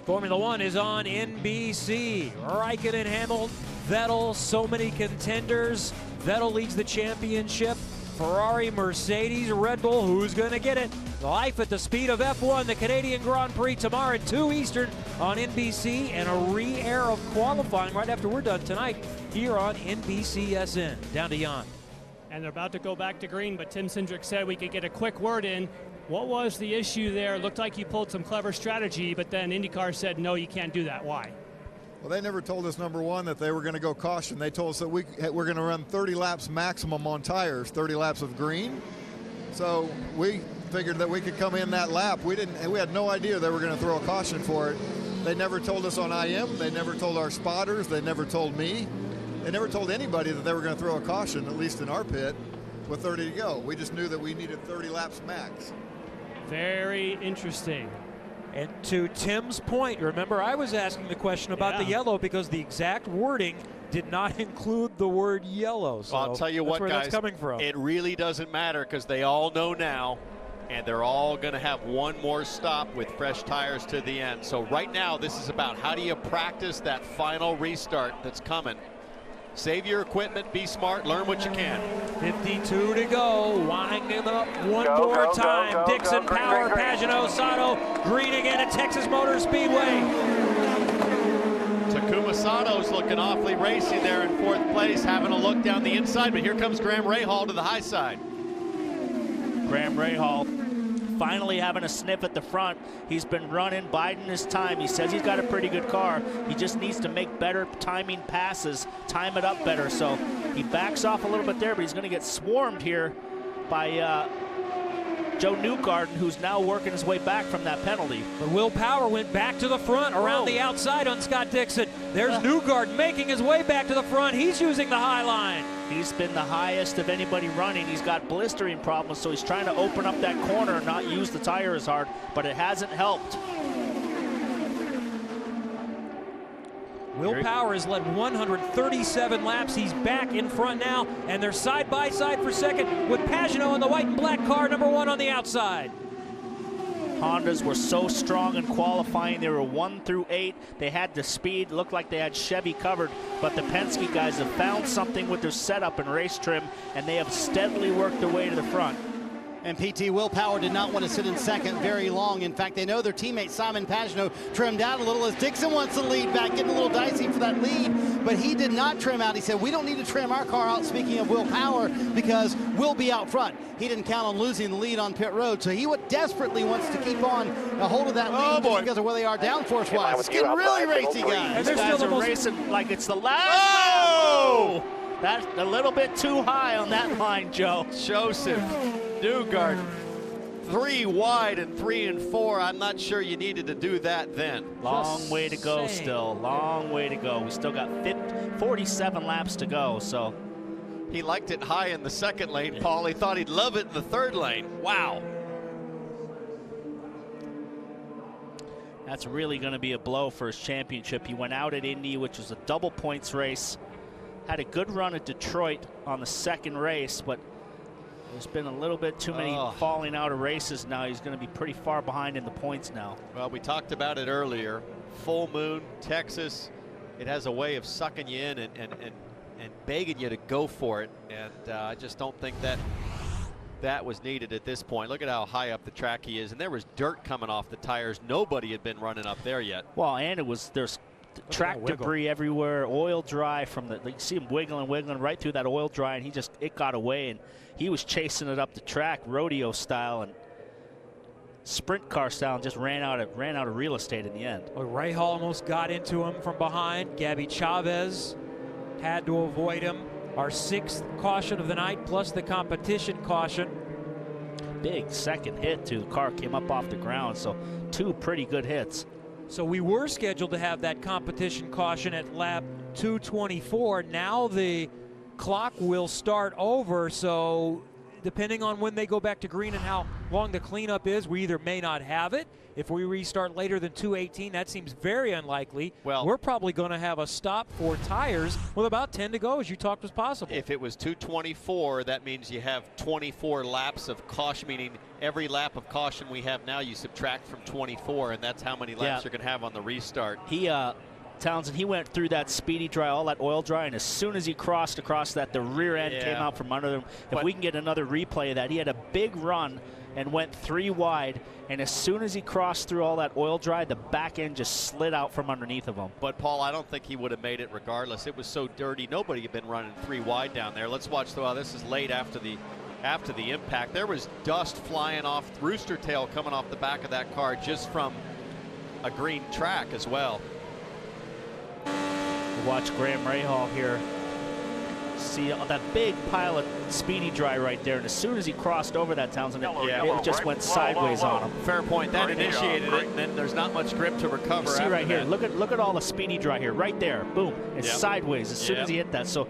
Formula One is on NBC. Raikkonen, Hamilton, Vettel, so many contenders. Vettel leads the championship. Ferrari, Mercedes, Red Bull, who's going to get it? Life at the speed of F1, the Canadian Grand Prix tomorrow at 2 Eastern on NBC, and a re-air of qualifying right after we're done tonight here on NBCSN. Down to Jan. And they're about to go back to green, but Tim Cindric said we could get a quick word in. What was the issue there? Looked like you pulled some clever strategy, but then IndyCar said, no, you can't do that. Why? Well, they never told us, number one, that they were going to go caution. They told us that we're going to run 30 laps maximum on tires, 30 laps of green. So we figured that we could come in that lap. We had no idea they were going to throw a caution for it. They never told us on IM. They never told our spotters. They never told me. They never told anybody that they were going to throw a caution, at least in our pit. with 30 to go. We just knew that we needed 30 laps max. Very interesting. And to Tim's point, remember I was asking the question about the yellow because the exact wording did not include the word yellow. So well, I'll tell you what, where guys, that's coming from. It really doesn't matter because they all know now, and they're all going to have one more stop with fresh tires to the end. So right now, this is about how do you practice that final restart that's coming. Save your equipment, be smart, learn what you can. 52 to go, winding up one more time. Dixon, Power, Pagenaud, Sato, green again at Texas Motor Speedway. Takuma Sato's looking awfully racy there in 4th place, having a look down the inside, but here comes Graham Rahal to the high side. Graham Rahal finally having a sniff at the front. He's been running, biding his time. He says he's got a pretty good car. He just needs to make better timing passes, time it up better. So he backs off a little bit there, but he's going to get swarmed here by Joe Newgarden, who's now working his way back from that penalty. But Will Power went back to the front around the outside on Scott Dixon. There's Newgarden making his way back to the front. He's using the high line. He's been the highest of anybody running. He's got blistering problems, so he's trying to open up that corner and not use the tire as hard, but it hasn't helped. Will Power has led 137 laps. He's back in front now, and they're side by side for second with Pagenaud in the white and black car, number 1 on the outside. Hondas were so strong in qualifying. They were 1 through 8. They had the speed, looked like they had Chevy covered, but the Penske guys have found something with their setup and race trim, and they have steadily worked their way to the front. And PT Will Power did not want to sit in second very long. In fact, they know their teammate Simon Pagenaud trimmed out a little as Dixon wants the lead back, getting a little dicey for that lead, but he did not trim out. He said, we don't need to trim our car out, speaking of Will Power, because we'll be out front. He didn't count on losing the lead on pit road, so he desperately wants to keep on a hold of that lead just because of where they are downforce-wise. It's getting really racy, guys. These guys are racing like it's the last. Oh! That's a little bit too high on that line, Joe. Joseph Newgarden, 3 wide and 3 and 4. I'm not sure you needed to do that then. Long way to go still. Long way to go. We still got 47 laps to go, so. He liked it high in the second lane, Paul. He thought he'd love it in the third lane. Wow. That's really going to be a blow for his championship. He went out at Indy, which was a double points race. Had a good run at Detroit on the second race, but there's been a little bit too many falling out of races now. He's going to be pretty far behind in the points now. Well, we talked about it earlier. Full moon, Texas, it has a way of sucking you in and begging you to go for it. And I just don't think that was needed at this point. Look at how high up the track he is. And there was dirt coming off the tires. Nobody had been running up there yet. Well, and there's track debris everywhere, oil dry from the, you see him wiggling right through that oil dry, and it got away, and he was chasing it up the track rodeo style and sprint car style and just ran out of real estate in the end. Well, Rahal almost got into him from behind. Gabby Chavez had to avoid him. Our 6th caution of the night plus the competition caution. Big second hit too. The car came up off the ground, so 2 pretty good hits. So we were scheduled to have that competition caution at lap 224. Now the clock will start over, so depending on when they go back to green and how long the cleanup is, we either may not have it. If we restart later than 2:18, that seems very unlikely. Well, we're probably going to have a stop for tires with about 10 to go, as you talked was possible. If it was 224, that means you have 24 laps of caution, meaning every lap of caution we have now you subtract from 24, and that's how many laps you're going to have on the restart. Townsend, he went through that speedy dry, all that oil dry, and as soon as he crossed across that, the rear end came out from under them. If we can get another replay of that, he had a big run and went 3 wide, and as soon as he crossed through all that oil dry, the back end just slid out from underneath of him. But Paul, I don't think he would have made it regardless. It was so dirty. Nobody had been running 3 wide down there. Let's watch this is late after the impact. There was dust flying off, rooster tail coming off the back of that car just from a green track as well. Watch Graham Rahal here. See that big pile of speedy dry right there, and as soon as he crossed over that, Townsend, it just went sideways on him. Fair point. That initiated it, and then there's not much grip to recover. See right here. Look at all the speedy dry here, right there. Boom. It's sideways as soon as he hit that. So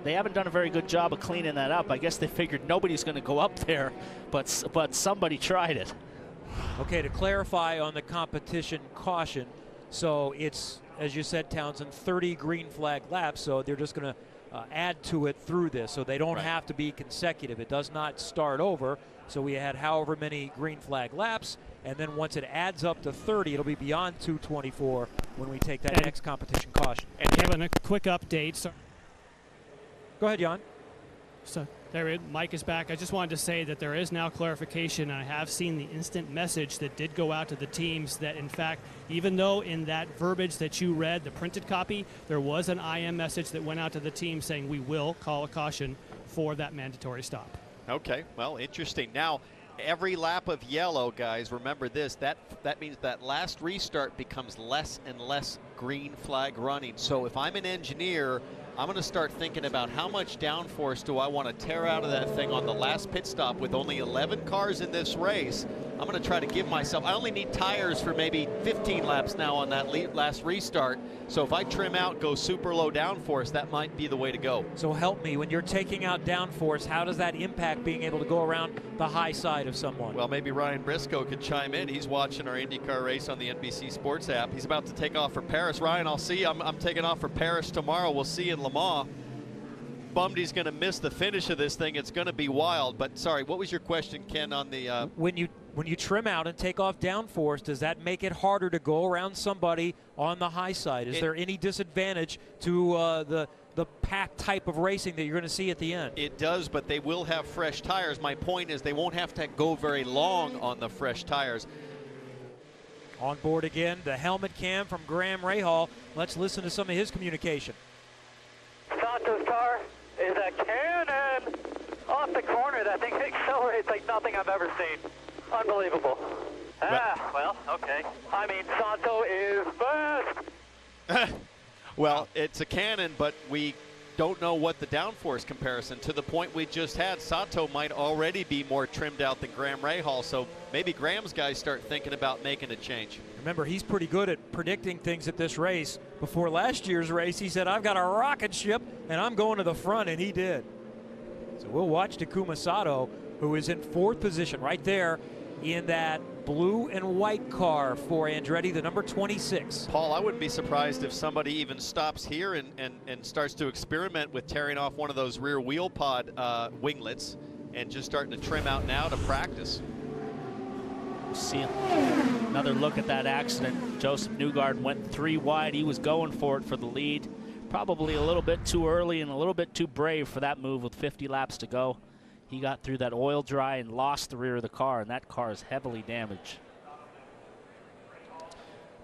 They haven't done a very good job of cleaning that up. I guess they figured nobody's going to go up there, but somebody tried it. Okay, to clarify on the competition caution, so it's, as you said, Townsend, 30 green flag laps, so they're just going to add to it through this, so they don't have to be consecutive. It does not start over, so we had however many green flag laps, and then once it adds up to 30, it'll be beyond 224 when we take that next competition caution. And Kevin, a quick update. So go ahead, Jan. So there, Mike is back. I just wanted to say that there is now clarification. I have seen the instant message that did go out to the teams that, in fact, even though in that verbiage that you read, the printed copy, there was an IM message that went out to the team saying we will call a caution for that mandatory stop. Okay, well, interesting. Now, every lap of yellow, guys, remember this, that means that last restart becomes less and less green flag running. So if I'm an engineer, I'm going to start thinking about how much downforce do I want to tear out of that thing on the last pit stop with only 11 cars in this race. I'm going to try to give myself, I only need tires for maybe 15 laps now on that last restart. So if I trim out, go super low downforce, that might be the way to go. So help me, when you're taking out downforce, how does that impact being able to go around the high side of someone? Well, maybe Ryan Briscoe could chime in. He's watching our IndyCar race on the NBC Sports app. He's about to take off for Paris. Ryan, I'll see you. I'm taking off for Paris tomorrow. We'll see you in Le Mans. Bummed he's going to miss the finish of this thing. It's going to be wild. But sorry, what was your question, Ken, on the... When you trim out and take off downforce, does that make it harder to go around somebody on the high side? Is there any disadvantage to the pack type of racing that you're going to see at the end? It does, but they will have fresh tires. My point is they won't have to go very long on the fresh tires. On board again, the helmet cam from Graham Rahal. Let's listen to some of his communication. Santos' car is a cannon off the corner. That thing accelerates like nothing I've ever seen. Unbelievable. Well, okay. I mean, Santo is fast. Well, it's a cannon, but we don't know what the downforce comparison. To the point we just had, Sato might already be more trimmed out than Graham Rahal, so maybe Graham's guys start thinking about making a change. Remember, he's pretty good at predicting things at this race. Before last year's race, he said, I've got a rocket ship, and I'm going to the front, and he did. So we'll watch Takuma Sato, who is in 4th position right there in that blue and white car for Andretti, the number 26. Paul, I wouldn't be surprised if somebody even stops here and starts to experiment with tearing off one of those rear wheel pod winglets and just starting to trim out now to practice. See another look at that accident. Joseph Newgarden went 3 wide. He was going for it for the lead. Probably a little bit too early and a little bit too brave for that move with 50 laps to go. He got through that oil dry and lost the rear of the car, and that car is heavily damaged.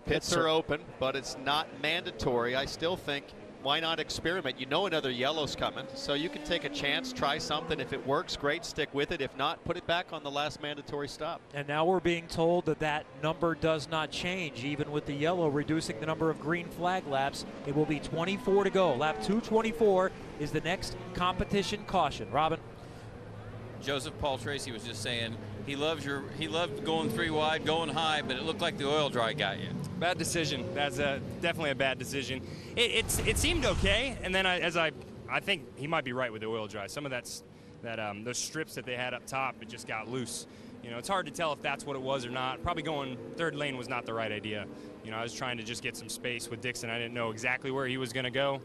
Pits are open, but it's not mandatory. I still think, why not experiment? You know another yellow's coming, so you can take a chance, try something. If it works, great, stick with it. If not, put it back on the last mandatory stop. And now we're being told that that number does not change, even with the yellow reducing the number of green flag laps. It will be 24 to go. Lap 224 is the next competition caution. Robin? Joseph Paul Tracy was just saying he loved going 3 wide, going high, but it looked like the oil dry got you. Bad decision. That's definitely a bad decision. It seemed okay, and then I think he might be right with the oil dry. Some of those strips that they had up top, it just got loose. You know, it's hard to tell if that's what it was or not. Probably going 3rd lane was not the right idea. You know, I was trying to just get some space with Dixon. I didn't know exactly where he was going to go.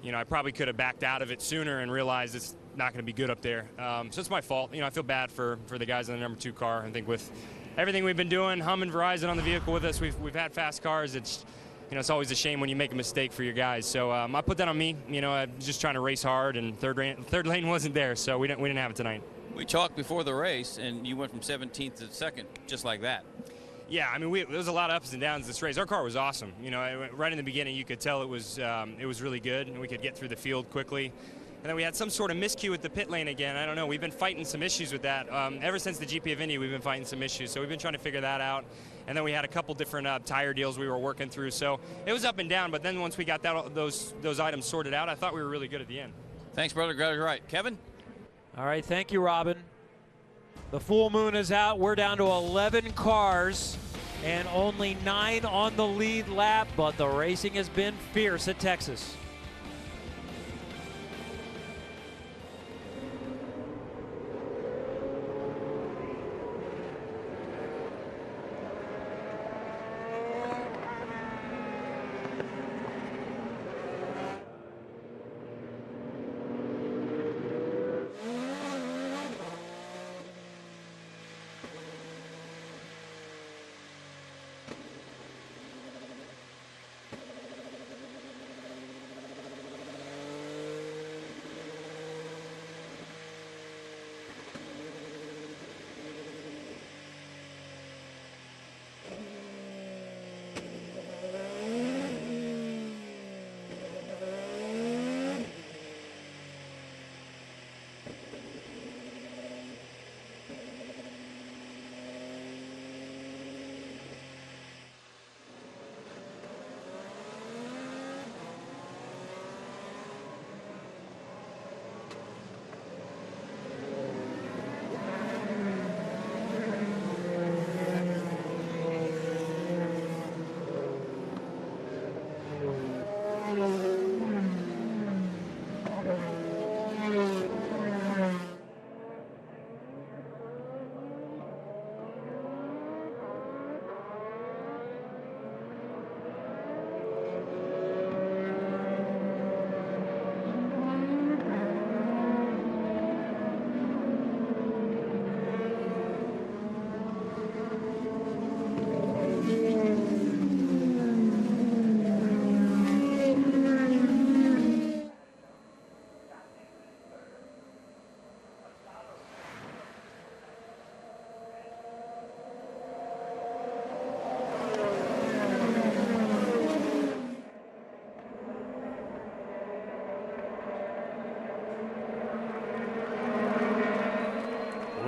You know, I probably could have backed out of it sooner and realized it's not going to be good up there. So it's my fault. You know, I feel bad for the guys in the number 2 car. I think with everything we've been doing, Humming Verizon on the vehicle with us, we've had fast cars. It's, you know, it's always a shame when you make a mistake for your guys. So I put that on me. You know, I'm just trying to race hard, and third lane wasn't there, so we didn't have it tonight. We talked before the race, and you went from 17th to 2nd, just like that. Yeah, I mean, there was a lot of ups and downs this race. Our car was awesome. You know, right in the beginning, you could tell it was really good, and we could get through the field quickly. And then we had some sort of miscue with the pit lane again. I don't know. We've been fighting some issues with that. Ever since the GP of Indy, we've been fighting some issues. So we've been trying to figure that out. And then we had a couple different tire deals we were working through. So it was up and down. But then once we got those items sorted out, I thought we were really good at the end. Thanks, brother. Got it right. Kevin? All right. Thank you, Robin. The full moon is out. We're down to 11 cars and only 9 on the lead lap. But the racing has been fierce at Texas.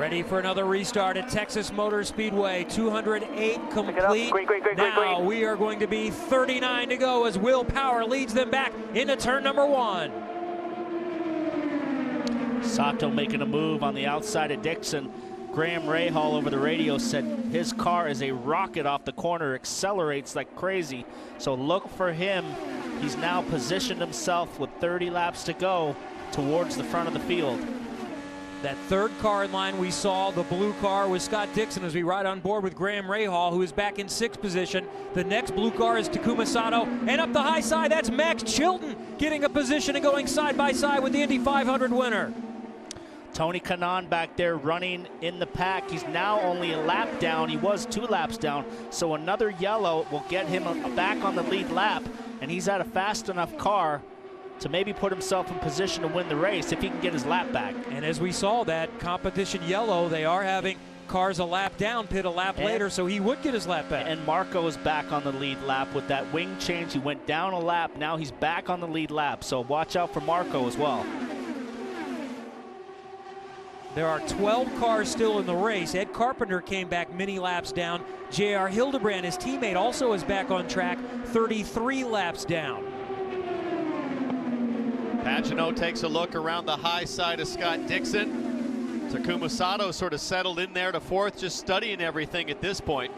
Ready for another restart at Texas Motor Speedway. 208 complete. Now we are going to be 39 to go as Will Power leads them back into turn number 1. Sato making a move on the outside of Dixon. Graham Rahal over the radio said his car is a rocket off the corner, accelerates like crazy. So look for him. He's now positioned himself with 30 laps to go towards the front of the field. That third car in line we saw, the blue car, was Scott Dixon as we ride on board with Graham Rahal, who is back in 6th position. The next blue car is Takuma Sato, and up the high side, that's Max Chilton getting a position and going side by side with the Indy 500 winner. Tony Kanaan back there running in the pack. He's now only a lap down. He was 2 laps down, so another yellow will get him back on the lead lap, and he's at a fast enough car to maybe put himself in position to win the race if he can get his lap back. And as we saw, that competition yellow, they are having cars a lap down, pit a lap later, so he would get his lap back. And Marco is back on the lead lap with that wing change. He went down a lap, now he's back on the lead lap, so watch out for Marco as well. There are 12 cars still in the race. Ed Carpenter came back many laps down. J.R. Hildebrand, his teammate, also is back on track, 33 laps down. Pagenaud takes a look around the high side of Scott Dixon. Takuma Sato sort of settled in there to 4th, just studying everything at this point.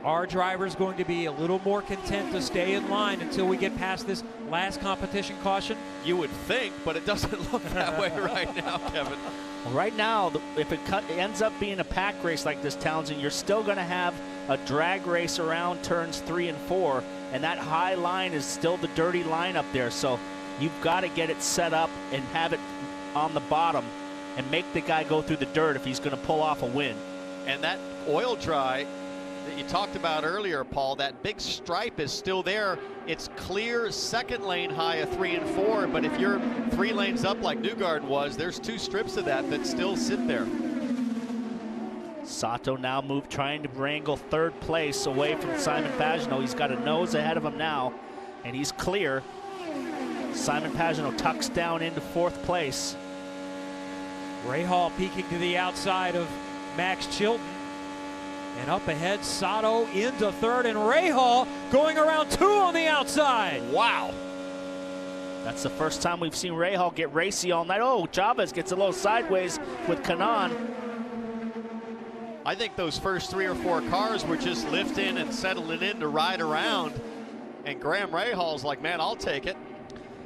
Our driver's going to be a little more content to stay in line until we get past this last competition caution. You would think, but it doesn't look that way right now, Kevin. Well, right now, if it ends up being a pack race like this, Townsend, you're still going to have a drag race around turns 3 and 4, and that high line is still the dirty line up there. So you've got to get it set up and have it on the bottom and make the guy go through the dirt if he's going to pull off a win. And that oil dry that you talked about earlier, Paul, that big stripe is still there. It's clear 2nd lane high of 3 and 4, but if you're 3 lanes up like Newgarden was, there's 2 strips of that still sit there. Sato now trying to wrangle 3rd place away from Simon Pagenaud. He's got a nose ahead of him now, and he's clear. Simon Pagenaud tucks down into 4th place. Rahal peeking to the outside of Max Chilton. And up ahead, Sato into 3rd, and Rahal going around 2 on the outside. Wow. That's the first time we've seen Rahal get racy all night. Oh, Chavez gets a little sideways with Kanaan. I think those first 3 or 4 cars were just lifting and settling in to ride around. And Graham Rahal's like, man, I'll take it.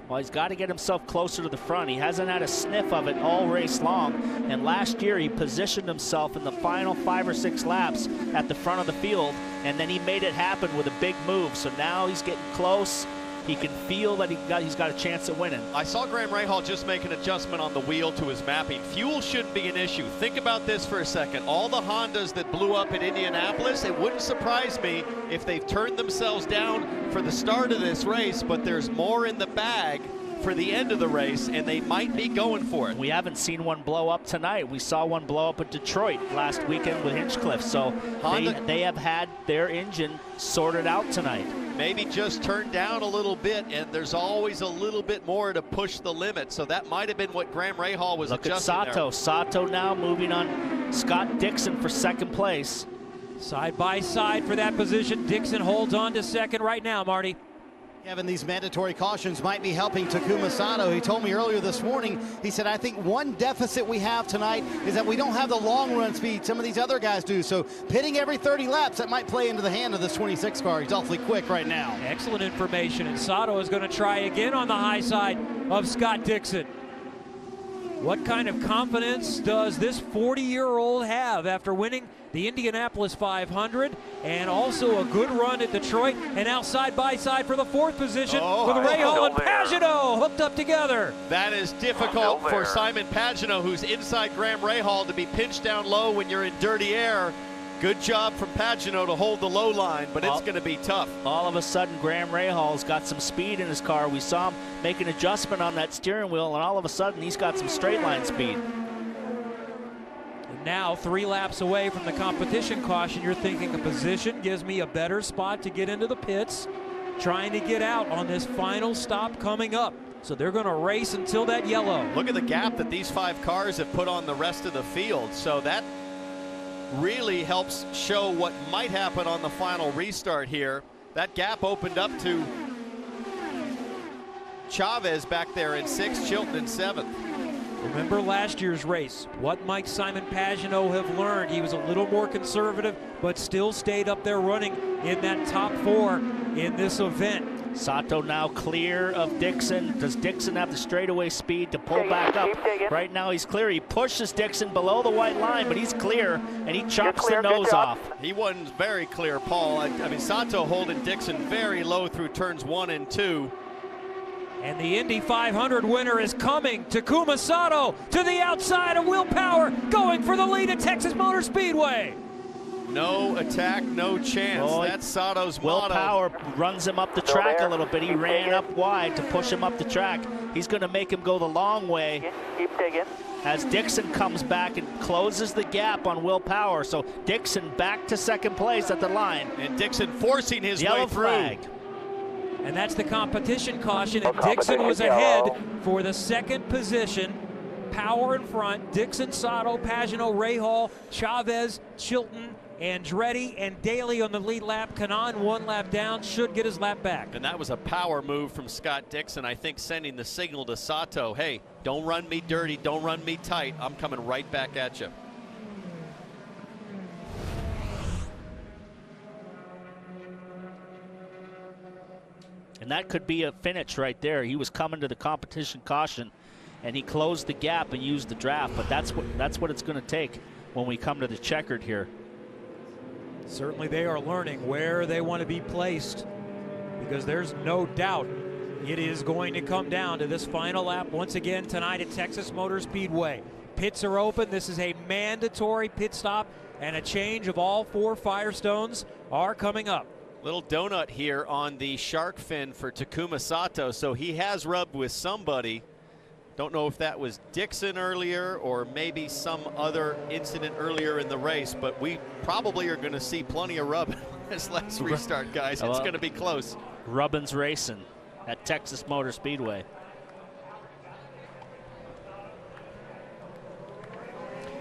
Well, he's got to get himself closer to the front. He hasn't had a sniff of it all race long. And last year, he positioned himself in the final 5 or 6 laps at the front of the field, and then he made it happen with a big move. So now he's getting close. He can feel that he's got a chance at winning. I saw Graham Rahal just make an adjustment on the wheel to his mapping. Fuel shouldn't be an issue. Think about this for a second. All the Hondas that blew up at Indianapolis, it wouldn't surprise me if they've turned themselves down for the start of this race, but there's more in the bag for the end of the race, and they might be going for it. We haven't seen one blow up tonight. We saw one blow up at Detroit last weekend with Hinchcliffe, so they have had their engine sorted out tonight. Maybe just turned down a little bit, and there's always a little bit more to push the limit, so that might have been what Graham Rahal was adjusting. Look at Sato. There. Sato now moving on Scott Dixon for 2nd place. Side by side for that position. Dixon holds on to 2nd right now, Marty. Kevin, these mandatory cautions might be helping Takuma Sato. He told me earlier this morning, he said, I think one deficit we have tonight is that we don't have the long run speed some of these other guys do. So pitting every 30 laps, that might play into the hand of this 26 car. He's awfully quick right now. Excellent information, and Sato is going to try again on the high side of Scott Dixon. What kind of confidence does this 40-year-old have after winning the Indianapolis 500 and also a good run at Detroit, and now side by side for the 4th position with Rahal and Pagenaud hooked up together? That is difficult for Simon Pagenaud, who's inside Graham Rahal, to be pinched down low when you're in dirty air. Good job from Pagenaud to hold the low line, but it's going to be tough. All of a sudden, Graham Rahal's got some speed in his car. We saw him make an adjustment on that steering wheel, and all of a sudden, he's got some straight line speed. And now, 3 laps away from the competition caution, you're thinking a position gives me a better spot to get into the pits, trying to get out on this final stop coming up. So they're going to race until that yellow. Look at the gap that these 5 cars have put on the rest of the field. So that really helps show what might happen on the final restart here. That gap opened up to Chavez back there in 6th, Chilton in 7th. Remember last year's race, what might Simon Pagenaud have learned? He was a little more conservative, but still stayed up there running in that top 4 in this event. Sato now clear of Dixon. Does Dixon have the straightaway speed to pull back up? Right now he's clear. He pushes Dixon below the white line, but he's clear, and he chops the nose off. He wasn't very clear, Paul. I mean, Sato holding Dixon very low through turns 1 and 2. And the Indy 500 winner is coming. Takuma Sato to the outside of Will Power, going for the lead at Texas Motor Speedway. No attack, no chance. That's Sato's Will motto. Power runs him up the track a little bit. He ran up wide to push him up the track. He's going to make him go the long way. Keep digging. As Dixon comes back and closes the gap on Will Power. So Dixon back to 2nd place at the line. And Dixon forcing his way through. Flag. And that's the competition caution, and Dixon was ahead for the 2nd position. Power in front, Dixon, Sato, Pagenaud, Rahal, Chavez, Chilton, Andretti, and Daly on the lead lap. Kanaan 1 lap down, should get his lap back. And that was a power move from Scott Dixon, I think, sending the signal to Sato, hey, don't run me dirty, don't run me tight, I'm coming right back at you. And that could be a finish right there. He was coming to the competition caution, and he closed the gap and used the draft. But that's what it's going to take when we come to the checkered here. Certainly they are learning where they want to be placed, because there's no doubt it is going to come down to this final lap once again tonight at Texas Motor Speedway. Pits are open. This is a mandatory pit stop, and a change of all 4 Firestones are coming up. Little donut here on the shark fin for Takuma Sato, so he has rubbed with somebody. Don't know if that was Dixon earlier or maybe some other incident earlier in the race, but we probably are going to see plenty of rubbing this last restart, guys. It's going to be close. Rubbin's racing at Texas Motor Speedway.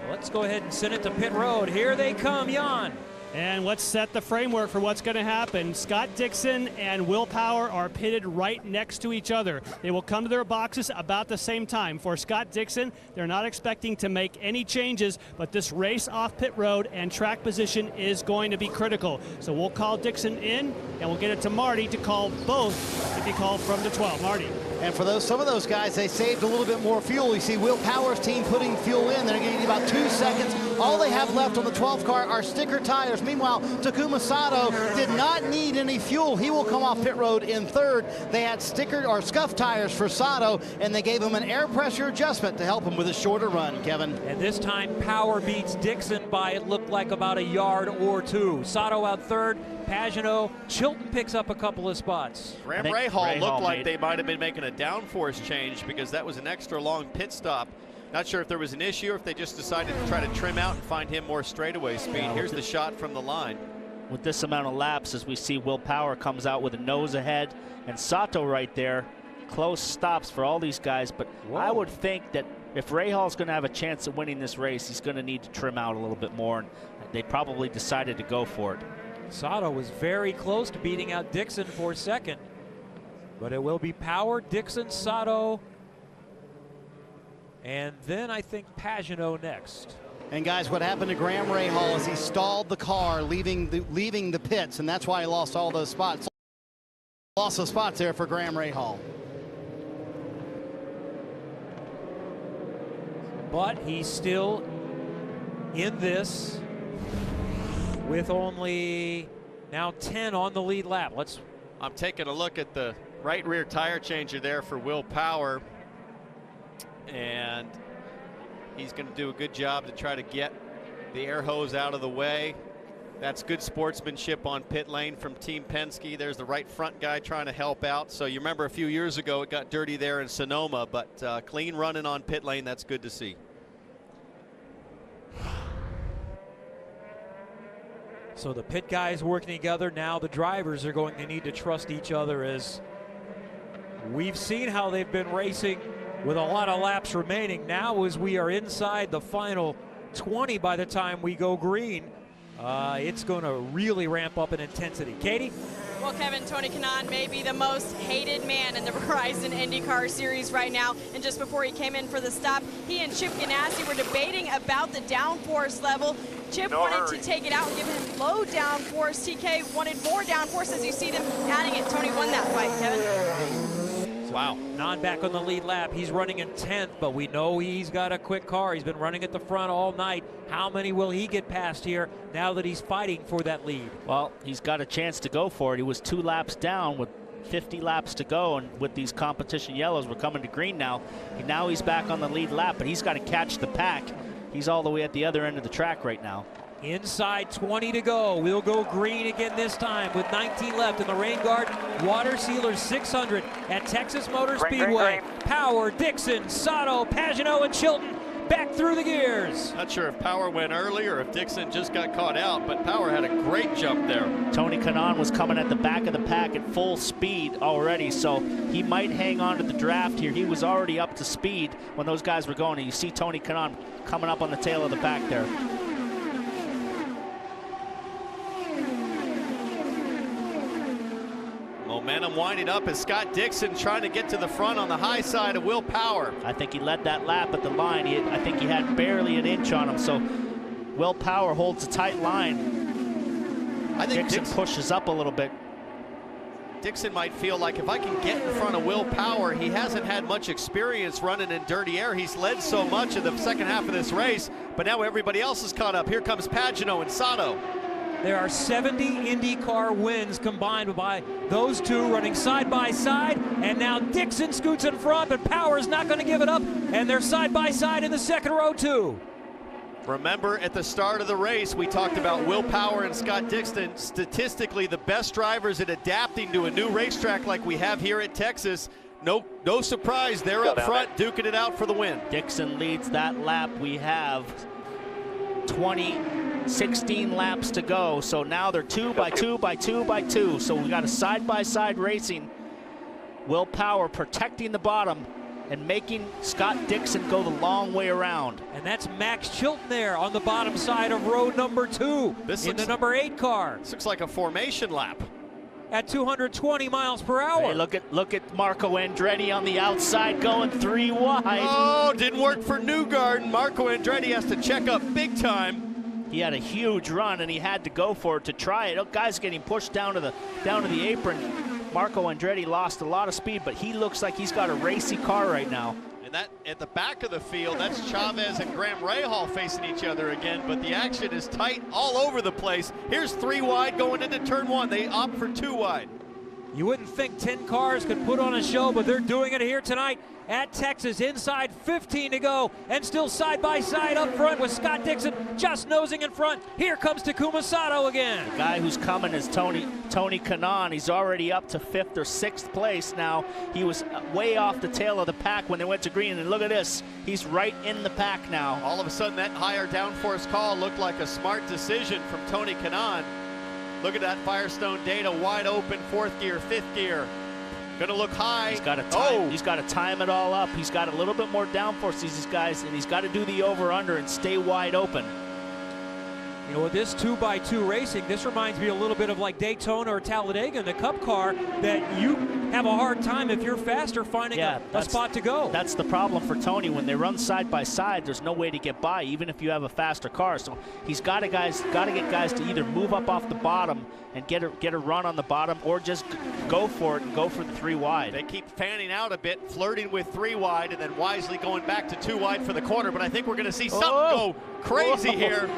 Let's go ahead and send it to pit road. Here they come, Jan. And let's set the framework for what's going to happen. Scott Dixon and Will Power are pitted right next to each other. They will come to their boxes about the same time. For Scott Dixon, they're not expecting to make any changes, but this race off pit road and track position is going to be critical. So we'll call Dixon in, and we'll get it to Marty to call both if he called from the 12. Marty. And for some of those guys, they saved a little bit more fuel. You see Will Power's team putting fuel in. They're getting about 2 seconds. All they have left on the 12th car are sticker tires. Meanwhile, Takuma Sato did not need any fuel. He will come off pit road in 3rd. They had scuff tires for Sato, and they gave him an air pressure adjustment to help him with a shorter run, Kevin. And this time, Power beats Dixon by, it looked like, about a yard or 2. Sato out 3rd. Pagenaud, Chilton picks up a couple of spots. Graham Rahal looked like they might have been making a downforce change, because that was an extra long pit stop. Not sure if there was an issue or if they just decided to try to trim out and find him more straightaway speed. Here's the shot from the line. With this amount of laps, as we see Will Power comes out with a nose ahead, and Sato right there. Close stops for all these guys, but I would think that if Rahal's going to have a chance at winning this race, he's going to need to trim out a little bit more, and they probably decided to go for it. Sato was very close to beating out Dixon for 2nd, but it will be Power, Dixon, Sato, and then I think Pagenaud next. And guys, what happened to Graham Rahal is he stalled the car leaving the pits, and that's why he lost all those spots. Lost those spots there for Graham Rahal. But he's still in this with only now 10 on the lead lap. I'm taking a look at the right rear tire changer there for Will Power, and he's going to do a good job to try to get the air hose out of the way. That's good sportsmanship on pit lane from Team Penske. There's the right front guy trying to help out. So you remember a few years ago it got dirty there in Sonoma, but clean running on pit lane, that's good to see. So the pit guys working together. Now the drivers are going to need to trust each other as We've seen how they've been racing with a lot of laps remaining. Now as we are inside the final 20 by the time we go green, it's going to really ramp up in intensity. Katie? Well, Kevin, Tony Kanaan may be the most hated man in the Verizon IndyCar Series right now. And just before he came in for the stop, he and Chip Ganassi were debating about the downforce level. Chip wanted to take it out and give him low downforce. TK wanted more downforce as you see them adding it. Tony won that fight, Kevin. Wow. Kanaan back on the lead lap. He's running in 10th, but we know he's got a quick car. He's been running at the front all night. How many will he get past here now that he's fighting for that lead? Well, he's got a chance to go for it. He was 2 laps down with 50 laps to go, and with these competition yellows, we're coming to green now. Now he's back on the lead lap, but he's got to catch the pack. He's all the way at the other end of the track right now. Inside 20 to go. We'll go green again this time with 19 left in the Rain Guard Water Sealers 600 at Texas Motor Speedway. Power, Dixon, Sato, Pagenaud, and Chilton back through the gears. Not sure if Power went early or if Dixon just got caught out, but Power had a great jump there. Tony Kanaan was coming at the back of the pack at full speed already, so he might hang on to the draft here. He was already up to speed when those guys were going, and you see Tony Kanaan coming up on the tail of the pack there. Momentum winding up as Scott Dixon trying to get to the front on the high side of Will Power. I think he led that lap at the line. I think he had barely an inch on him, so Will Power holds a tight line. I think Dixon pushes up a little bit. Dixon might feel like if I can get in front of Will Power, he hasn't had much experience running in dirty air. He's led so much in the second half of this race, but now everybody else is caught up. Here comes Pagenaud and Sato. There are 70 IndyCar wins combined by those two running side by side, and now Dixon scoots in front, but Power is not going to give it up, and they're side by side in the second row too. Remember at the start of the race, we talked about Will Power and Scott Dixon, statistically the best drivers at adapting to a new racetrack like we have here at Texas. No surprise, they're up front, duking it out for the win. Dixon leads that lap. We have 16 laps to go, so now they're 2 by 2 by 2 by 2. So we got a side-by-side racing. Will Power protecting the bottom and making Scott Dixon go the long way around. And that's Max Chilton there on the bottom side of row number 2 in the number 8 car. This looks like a formation lap. At 220 miles per hour. Hey, look at Marco Andretti on the outside going 3 wide. Oh, didn't work for Newgarden. Marco Andretti has to check up big time. He had a huge run and he had to go for it to try it. Oh, guys getting pushed down to the apron. Marco Andretti lost a lot of speed, but he looks like he's got a racy car right now. And that at the back of the field, that's Chavez and Graham Rahal facing each other again, but the action is tight all over the place. Here's 3 wide going into turn 1. They opt for 2 wide. You wouldn't think 10 cars could put on a show, but they're doing it here tonight at Texas. Inside 15 to go, and still side by side up front with Scott Dixon just nosing in front. Here comes Takuma Sato again. The guy who's coming is Tony Kanaan. He's already up to 5th or 6th place now. He was way off the tail of the pack when they went to green, and look at this. He's right in the pack now. All of a sudden, that higher downforce call looked like a smart decision from Tony Kanaan. Look at that Firestone data, wide open, 4th gear, 5th gear. Gonna look high. He's got to time it all up. He's got a little bit more downforce, these guys, and he's got to do the over-under and stay wide open. You know, with this 2x2 racing, this reminds me a little bit of like Daytona or Talladega in the Cup car, that you have a hard time if you're faster finding a spot to go. That's the problem for Tony. When they run side by side, there's no way to get by, even if you have a faster car. So he's got to get guys to either move up off the bottom and get a run on the bottom, or just go for it and go for the 3 wide. They keep fanning out a bit, flirting with 3 wide, and then wisely going back to 2 wide for the corner. But I think we're going to see something go crazy here.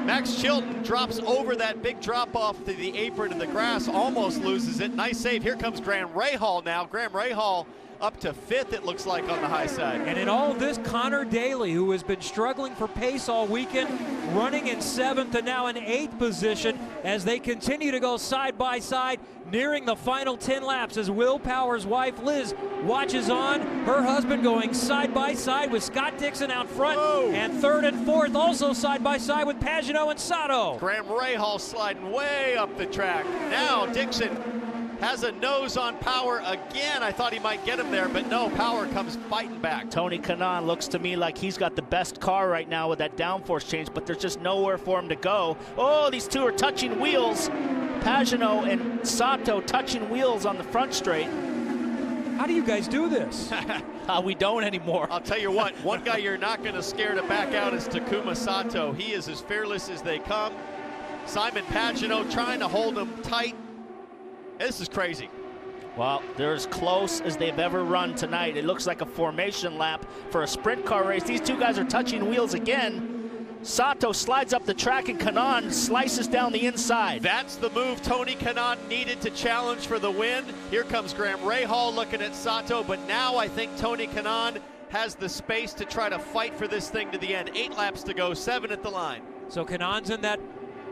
Max Chilton drops over that big drop off to the apron in the grass, almost loses it. Nice save. Here comes Graham Rahal now. Graham Rahal up to 5th, it looks like, on the high side. And in all of this, Connor Daly, who has been struggling for pace all weekend, running in 7th and now in 8th position as they continue to go side by side, nearing the final 10 laps as Will Power's wife, Liz, watches on. Her husband going side by side with Scott Dixon out front. Whoa. And 3rd and 4th also side by side with Pagano and Sato. Graham Rahal sliding way up the track. Now Dixon has a nose on Power again. I thought he might get him there, but no, Power comes fighting back. Tony Kanaan looks to me like he's got the best car right now with that downforce change, but there's just nowhere for him to go. Oh, these two are touching wheels. Pagano and Sato touching wheels on the front straight. How do you guys do this? We don't anymore. I'll tell you what, one guy you're not going to scare to back out is Takuma Sato. He is as fearless as they come. Simon Pagano trying to hold him tight. This is crazy. Well, they're as close as they've ever run tonight. It looks like a formation lap for a sprint car race. These two guys are touching wheels again. Sato slides up the track and Kanaan slices down the inside. That's the move Tony Kanaan needed to challenge for the win. Here comes Graham Rahal looking at Sato, but now I think Tony Kanaan has the space to try to fight for this thing to the end. 8 laps to go, 7 at the line. So Kanaan's in that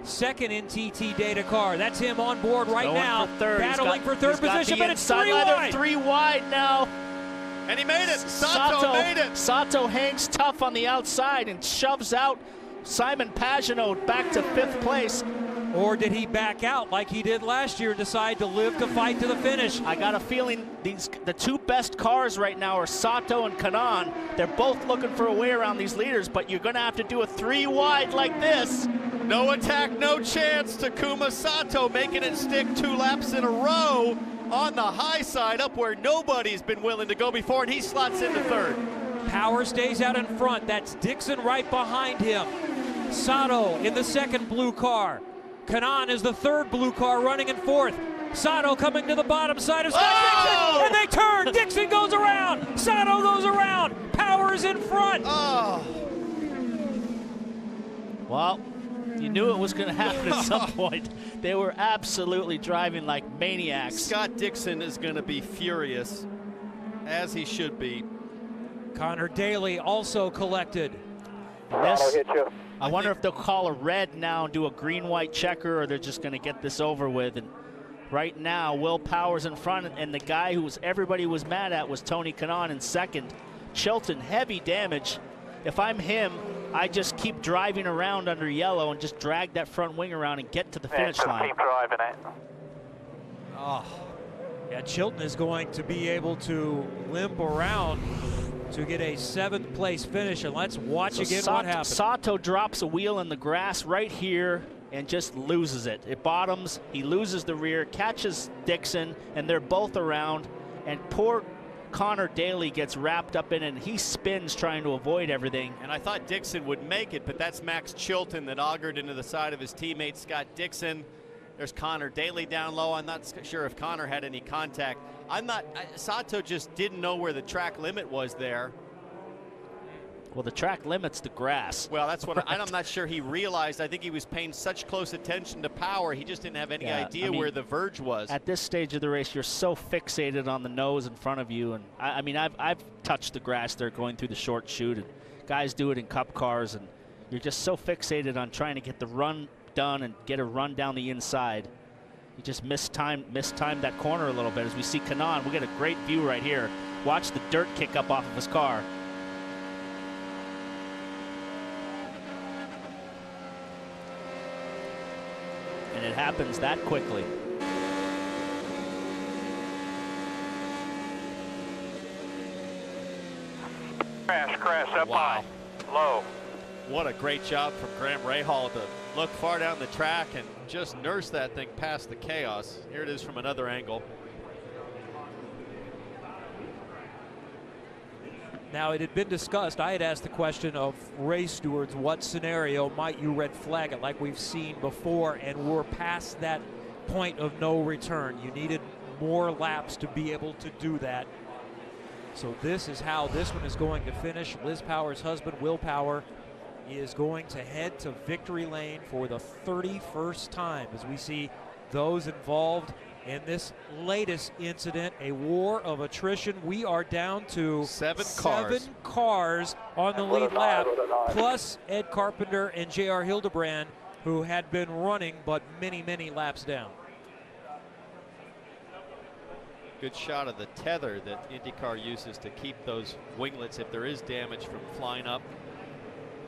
second NTT Data car. That's him on board right now, battling for third position, but it's 3 wide. 3 wide now. And he made it. Sato made it. Sato hangs tough on the outside and shoves out Simon Pagano back to 5th place. Or did he back out like he did last year and decide to live to fight to the finish? I got a feeling the two best cars right now are Sato and Kanaan. They're both looking for a way around these leaders, but you're going to have to do a 3 wide like this. No attack, no chance. Takuma Sato making it stick 2 laps in a row on the high side, up where nobody's been willing to go before, and he slots into 3rd. Power stays out in front. That's Dixon right behind him. Sato in the 2nd blue car. Kanaan is the 3rd blue car running in 4th. Sato coming to the bottom side of Scott Dixon, and they turn. Dixon goes around. Sato goes around. Power is in front. Well, you knew it was going to happen at some point. They were absolutely driving like maniacs. Scott Dixon is going to be furious, as he should be. Connor Daly also collected. I wonder if they'll call a red now and do a green-white checker, or they're just going to get this over with. And right now, Will Power's in front, and the guy who everybody was mad at was Tony Kanaan in 2nd. Chilton, heavy damage. If I'm him, I just keep driving around under yellow and just drag that front wing around and get to the finish line. Keep driving it. Oh, yeah, Chilton is going to be able to limp around to get a 7th place finish, and let's watch again what happens. Sato drops a wheel in the grass right here and just loses it. It bottoms, he loses the rear, catches Dixon, and they're both around, and poor Connor Daly gets wrapped up in it, and he spins trying to avoid everything. And I thought Dixon would make it, but that's Max Chilton that augured into the side of his teammate Scott Dixon. There's Connor Daly down low. I'm not sure if Connor had any contact. Sato just didn't know where the track limit was there. Well, the track limit's the grass. Well, that's what I'm not sure he realized. I think he was paying such close attention to Power, he just didn't have any idea where the verge was. At this stage of the race, you're so fixated on the nose in front of you. And I've touched the grass there going through the short chute, and guys do it in cup cars, and you're just so fixated on trying to get the run done and get a run down the inside. You just mistimed that corner a little bit. As we see Kanaan, we get a great view right here. Watch the dirt kick up off of his car. And it happens that quickly. Crash up high, low. What a great job from Graham Rahal to look far down the track and just nurse that thing past the chaos. Here it is from another angle. Now, it had been discussed. I had asked the question of race stewards, what scenario might you red flag it like we've seen before, and we're past that point of no return. You needed more laps to be able to do that. So this is how this one is going to finish. Liz Power's husband, Will Power, is going to head to victory lane for the 31st time as we see those involved in this latest incident, a war of attrition. We are down to seven cars on the lead lap, plus Ed Carpenter and J.R. Hildebrand, who had been running but many, many laps down. Good shot of the tether that IndyCar uses to keep those winglets, if there is damage, from flying up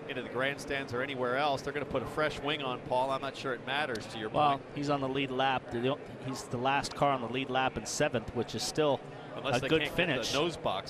into the grandstands or anywhere else. They're going to put a fresh wing on, Paul. I'm not sure it matters to your point. He's on the lead lap. He's the last car on the lead lap in 7th, which is still Unless a they good can't finish. Get the nose box